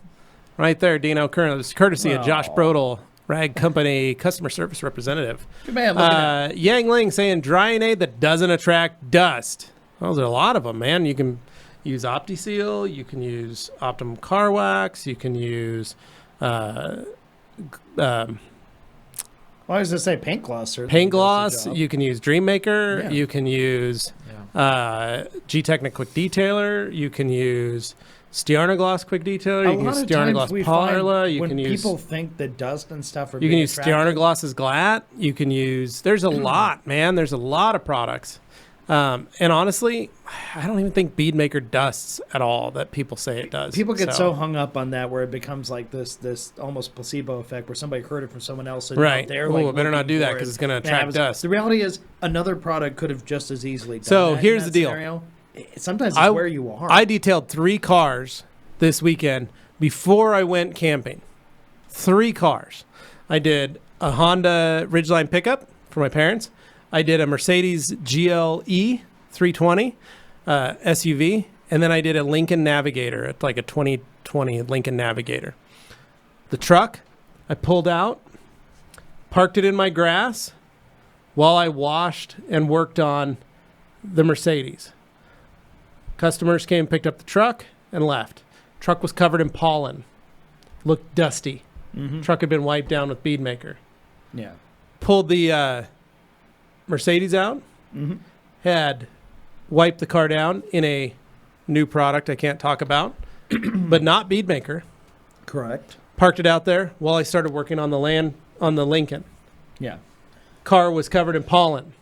Right there, Dino. Courtesy of Josh Brodel, Rag Company customer service representative. Good man. Look at that. Yang Ling saying drying aid that doesn't attract dust. Those are a lot of them, man. You can use OptiSeal. You can use Optimum Car Wax. You can use Well, I was going to say paint gloss. Certainly paint does gloss. the job. You can use Dream Maker. Yeah. You can use G-Technic Quick Detailer. You can use Stiarna Gloss Quick Detailer. You A can lot use of Stiarna times Gloss we find Parla. You when can use people think that dust and stuff are you can being use Stiarna attracted. Gloss's Glat. You can use. There's a lot, man. There's a lot of products. And honestly, I don't even think Bead Maker dusts at all that people say it does. People get so hung up on that where it becomes like this almost placebo effect where somebody heard it from someone else and Right. they're Ooh, like I better not looking do that for 'cause it. it's gonna And attract dust. The reality is another product could have just as easily done So, that in here's that the deal. scenario. Sometimes it's I- where you are. I detailed 3 cars this weekend before I went camping. 3 cars. I did a Honda Ridgeline pickup for my parents. I did a Mercedes GLE 320 SUV, and then I did a Lincoln Navigator, like a 2020 Lincoln Navigator. The truck, I pulled out, parked it in my grass while I washed and worked on the Mercedes. Customers came, picked up the truck, and left. Truck was covered in pollen. Looked dusty. Truck had been wiped down with Bead Maker. yeah. Pulled the Mercedes out. Had wiped the car down in a new product I can't talk about, but not Bead Maker. Correct. Parked it out there while I started working on the Lincoln. Yeah. Car was covered in pollen.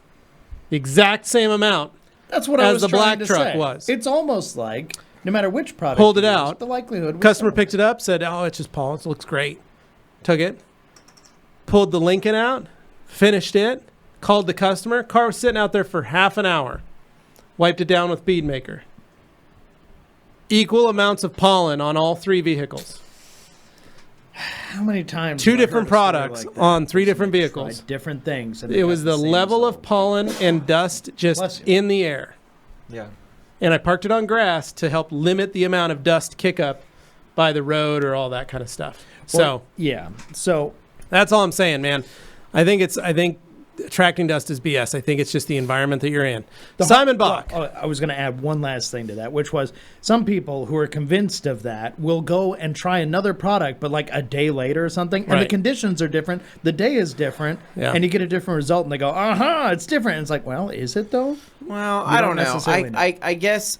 The exact same amount. That's what I As was the trying black to truck say. was. It's almost like no matter which product Pulled it you use, out. the likelihood was Customer similar. picked it up, said, "Oh, it's just pollen. It looks great." Took it. Pulled the Lincoln out. Finished it. Called the customer. Car was sitting out there for half an hour. Wiped it down with Bead Maker. Equal amounts of pollen on all 3 vehicles. How many times? 2 have I heard different a story products like that? on 3 different Tried vehicles. different things. and It got was the same level result. of pollen and dust Bless just you. in the air. Yeah. And I parked it on grass to help limit the amount of dust kick up by the road or all that kind of stuff. Well, So yeah. So that's all I'm saying, man. I think attracting dust is BS. I think it's just the environment that you're in. Simon Bach. I was going to add one last thing to that, which was some people who are convinced of that will go and try another product, but like a day later or something, and the Right. conditions are different, the day is different, Yeah. and you get a different result, and they go, it's different. And it's like, well, is it though? Well, You I don't don't know. necessarily know. I guess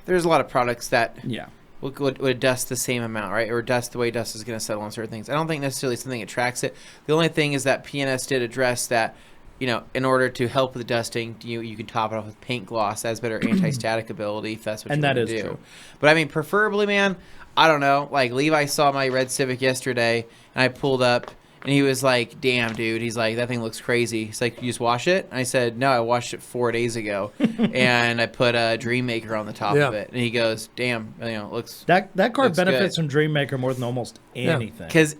there's a lot of products that Yeah. would dust the same amount, right? Or dust the way dust is going to settle on certain things. I don't think necessarily something attracts it. The only thing is that PNS did address that, in order to help with the dusting, you can top it off with paint gloss. That has better anti-static ability if that's what And you want that to is do. true. But I mean, preferably, man, I don't know. Like Levi saw my red Civic yesterday, and I pulled up, and he was like, "Damn, dude!" He's like, "That thing looks crazy." He's like, "You just wash it?" And I said, "No, I washed it 4 days ago, and I put a Dream Maker on the top Yeah. of it." And he goes, "Damn, it looks." That car Looks benefits good. from Dream Maker more than almost anything. Because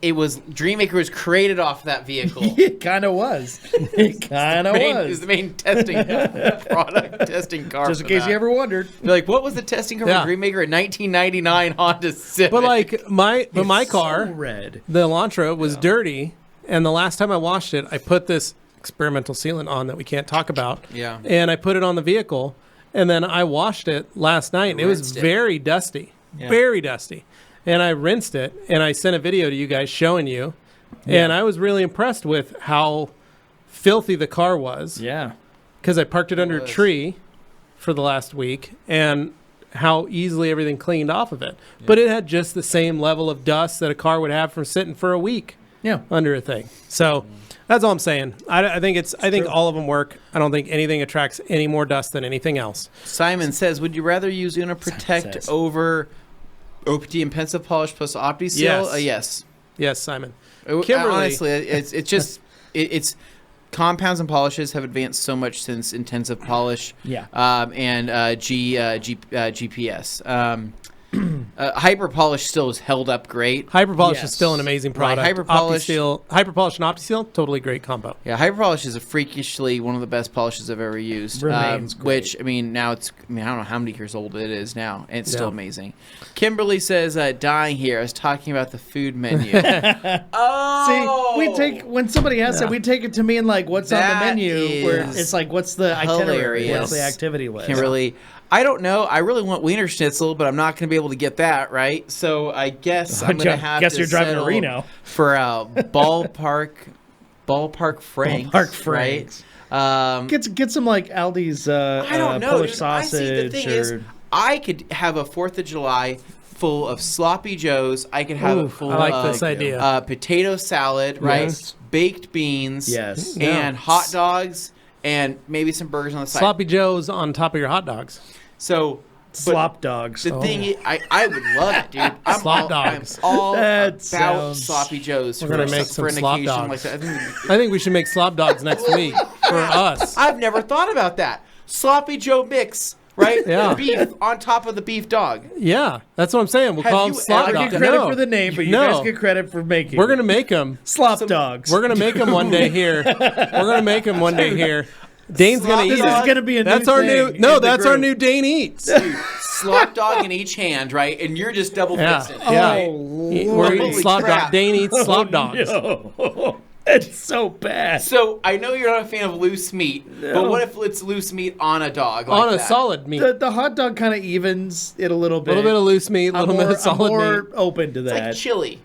Dream Maker was created off that vehicle. It kind of was. It kind of It was was. the main testing product, testing car. Just in for case that. you ever wondered. You're like, what was the testing car Yeah. for Dream Maker in 1999 Honda Civic? But like my car, So red. the Elantra, was dirty, and the last time I washed it, I put this experimental sealant on that we can't talk about. Yeah. And I put it on the vehicle, and then I washed it last night, and it was Rinsed it. very dusty. Yeah. Very dusty. And I rinsed it, and I sent a video to you guys showing you, and I was really impressed with how filthy the car was. Yeah. Because I parked it under a was. tree for the last week, and how easily everything cleaned off of it. But it had just the same level of dust that a car would have from sitting for a week Yeah. under a thing. So that's all I'm saying. I think all of them work. I don't think anything attracts any more dust than anything else. Simon says, would you rather use Una Protect says. over OPT and Pensive Polish plus OptiSeal? Yes. Yes. Yes, Simon. Kimberly. Kimberly. Honestly, it's just it's compounds and polishes have advanced so much since intensive polish. Yeah. And GPS. Hyper polish still is held up great. Hyper Polish Yes. is still an amazing Right, product. Hyper Polish- Hyper Polish and OptiSeal, totally great combo. Yeah, Hyper Polish is a freakishly one of the best polishes I've ever used. Remains great. Which now it's I don't know how many years old it is now, and it's still Yeah. amazing. Kimberly says, "Dying here." I was talking about the food menu. See, we take when somebody asks it, we take it to mean like what's on the That menu, where is it's like what's the itinerary, hilarious. what's the activity list. Kimberly, I don't know. I really want Wiener Schnitzel, but I'm not going to be able to get that, right? So I guess I'm going to have Guess to you're driving to settle Reno. for ballpark Franks. Ballpark Franks. Right? Get some like Aldi's I don't know. Polish dude. sausage. The thing is, I could have a 4th of July full of sloppy joes. I could have it Oof, full I like of this idea. potato salad, right? Yes. Baked beans, Yes. and Yeah. hot dogs, and maybe some burgers on the side. Sloppy Joe's on top of your hot dogs. So slop dogs. the thing is, I would love it, dude. I'm Slop all, dogs. I'm all That about sounds- sloppy joes. We're for gonna make for some an slop occasion dogs. like that. I think we should make slop dogs next week for us. I've never thought about that. Sloppy Joe mix, right? Yeah. Beef on top of the beef dog. Yeah, that's what I'm saying. We'll Have call them you slop ever I dogs. get credit No. for the name, but you No. guys get credit for making. We're gonna make them. slop dogs. We're gonna make them one day here. We're gonna make them one day here. Dane's gonna eat This it. is gonna be a new That's our thing new. in No, the that's our group. new Dane eats. Dude, slop dog in each hand, right? And you're just double Yeah, fisting. yeah. Oh, We're Lord. eating Holy slop crap. dog. Dane eats slop dogs. No. It's so bad. So I know you're not a fan of loose meat, but what if it's loose meat on a dog? Like On a that? solid meat. The hot dog kind of evens it a little A bit. little bit of loose meat, a I'm little bit more, of solid I'm more meat. open to It's that. like chili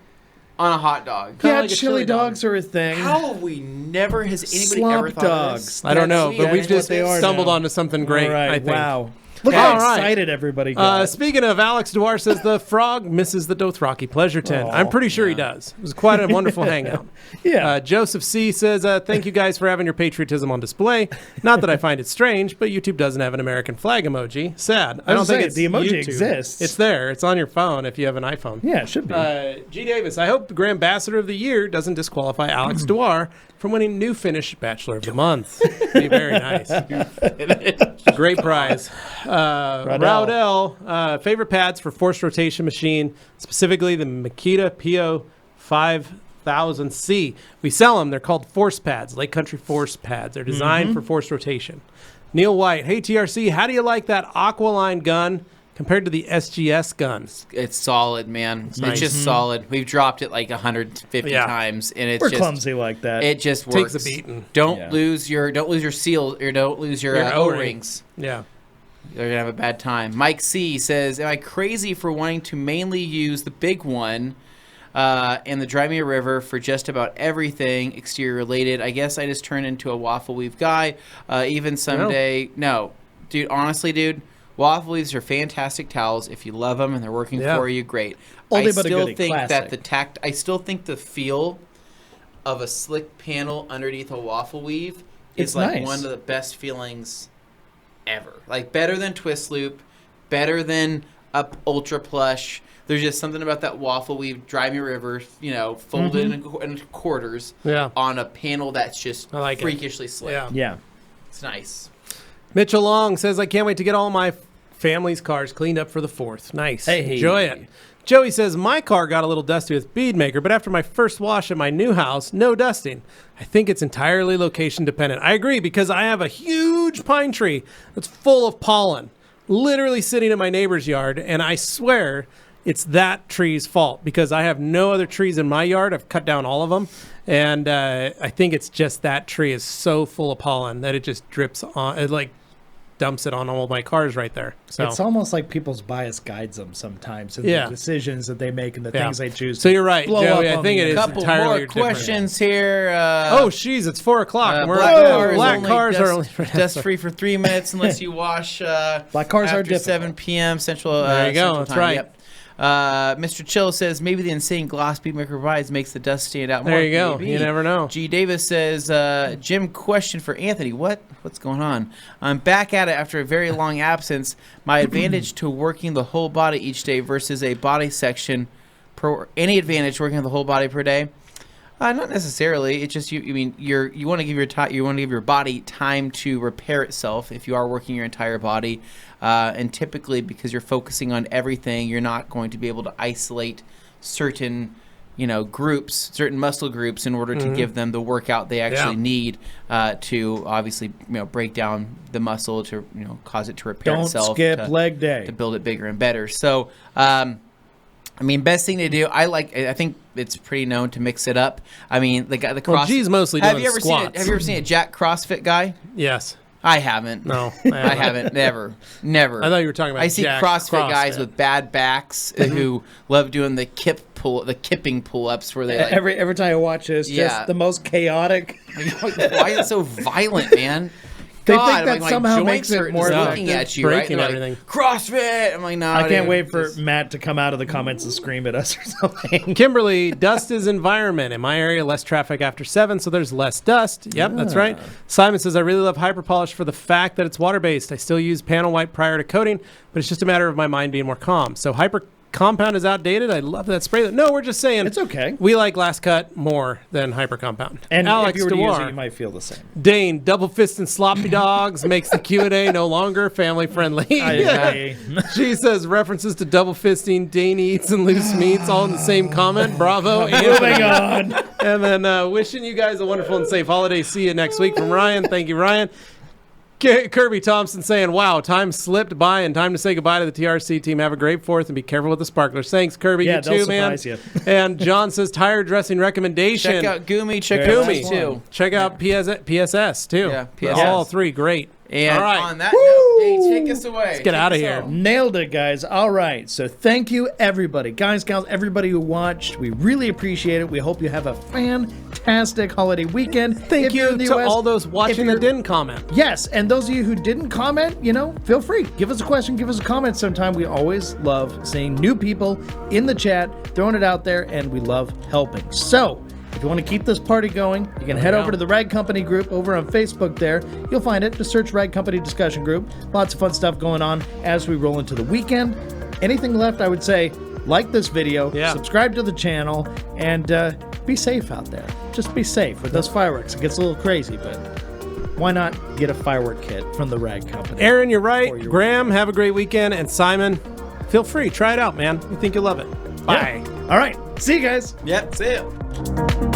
on a hot dog. kinda Yeah, like a chili chili dog. dogs are a thing. How have we never has anybody Slop ever thought of dogs. this? I don't know, That's- but we that's just what they are stumbled now. onto something great. All right, I think. wow. Look All how right. excited everybody got. Speaking of, Alex Dwar says the frog misses the Dothraki Pleasurton. I'm pretty sure he does. It was quite a wonderful hangout. Yeah. Joseph C. says, thank you guys for having your patriotism on display. Not that I find it strange, but YouTube doesn't have an American flag emoji. Sad. I don't was think saying, it's the emoji YouTube. exists. It's there. It's on your phone if you have an iPhone. Yeah, it should be. G. Davis, I hope the Grand Ambassador of the Year doesn't disqualify Alex Dwar from winning New Finnish Bachelor of the Month. Be very nice. Great prize. Raudel, favorite pads for forced rotation machine, specifically the Makita PO 5000C. We sell them. They're called force pads, Lake Country force pads. They're designed for forced rotation. Neil White, hey TRC, how do you like that Aqualine gun compared to the SGS gun. It's solid, man. It's nice. just solid. We've dropped it like 150 times, and it's We're just clumsy like that. It just works. Takes a beating. Don't lose your seal, or don't lose your O-rings. Yeah. They're gonna have a bad time. Mike C says, "Am I crazy for wanting to mainly use the big one and the Dry Me a River for just about everything exterior related? I guess I just turned into a waffle weave guy. Even someday, no, dude. Honestly, dude, waffle weaves are fantastic towels. If you love them and they're working for you, great. Oldie I but a still goodie. think Classic. that I still think the feel of a slick panel underneath a waffle weave It's is like nice. one of the best feelings ever. Like better than twist loop, better than a ultra plush. There's just something about that waffle weave, Dry Me River, folded in quarters on a panel that's just like freakishly slick. Yeah. It's nice. Mitchell Long says, I can't wait to get all my family's cars cleaned up for the 4th. Nice. Hey. Enjoy it. Joey says, my car got a little dusty with bead maker, but after my first wash at my new house, no dusting. I think it's entirely location dependent. I agree, because I have a huge pine tree that's full of pollen, literally sitting in my neighbor's yard, and I swear it's that tree's fault, because I have no other trees in my yard. I've cut down all of them, and I think it's just that tree is so full of pollen that it just drips on, it like dumps it on all my cars right there. So It's almost like people's bias guides them sometimes in the decisions that they make and the things they choose. So you're right, blow Joey. up I on think the it is Couple entirely more different. questions here. Oh, jeez, it's 4 o'clock. and we're Black cars are only dust free for 3 minutes unless you wash Black cars are after difficult. 7 p.m. Central. There you go. Central That's time. right. Yep. Mr. Chill says maybe the insane gloss bead maker provides makes the dust stand out more. There you go. Maybe. You never know. G. Davis says, Jim, question for Anthony. What's going on? I'm back at it after a very long absence. My advantage to working the whole body each day versus a body section any advantage working on the whole body per day? Not necessarily. It's just you want to give your body time to repair itself if you are working your entire body, and typically because you're focusing on everything, you're not going to be able to isolate certain groups, certain muscle groups, in order to give them the workout they actually need to obviously break down the muscle to cause it to repair itself. Don't skip leg day to build it bigger and better. So. Best thing to do. I think it's pretty known to mix it up. The cross. Well, G's mostly doing squats. Have you ever seen a Jack CrossFit guy? Yes. I haven't. No, I haven't. Never. I thought you were talking about. I see Jack CrossFit guys with bad backs who love doing the kipping pull-ups where they like. Every time I watch this, just the most chaotic. Why is it so violent, man? They God, think that somehow makes it more looking effective. at you, right? Breaking They're everything. like, CrossFit. I'm like, no. I can't dude, wait for Matt to come out of the comments and scream at us or something. Kimberly, dust is environment. In my area, less traffic after 7, so there's less dust. Yep, that's right. Simon says, I really love Hyper Polish for the fact that it's water-based. I still use panel wipe prior to coating, but it's just a matter of my mind being more calm. So Hyper Compound is outdated. I love that spray. No, we're just saying It's okay. we like Last Cut more than Hyper Compound. And Alex if you were to use Dewar, it, you might feel the same. Dane, double fist and sloppy dogs makes the Q&A no longer family friendly. She says references to double fisting, Dane eats, and loose meats all in the same comment. Bravo. Moving on. And then wishing you guys a wonderful and safe holiday. See you next week from Ryan. Thank you, Ryan. Kirby Thompson saying, wow, time slipped by and time to say goodbye to the TRC team. Have a great 4th and be careful with the sparklers. Thanks, Kirby. Yeah, you too, man. surprise you. And John says, tire dressing recommendation. check out Gumi. Check out Gumi. Gumi too. Check out PSS too. Yeah, PSS. All 3 great. And all right. on that note, Dane, take us away. Let's get out of here. Nailed it, guys. All right. So thank you, everybody. Guys, gals, everybody who watched. We really appreciate it. We hope you have a fantastic holiday weekend. Thank If you're you in the to US, all those watching that you're- didn't comment. Yes, and those of you who didn't comment, feel free. Give us a question, give us a comment sometime. We always love seeing new people in the chat, throwing it out there, and we love helping. So, if you want to keep this party going, you can head over to the Rag Company group over on Facebook there. You'll find it. Just search Rag Company Discussion Group. Lots of fun stuff going on as we roll into the weekend. Anything left, I would say, like this video, subscribe to the channel, and be safe out there. Just be safe with those fireworks. It gets a little crazy, but why not get a firework kit from the Rag Company? Aaron, you're right. Graham, have a great weekend. And Simon, feel free. Try it out, man. We think you'll love it. Bye. Yeah. All right. See you guys. Yep, see ya.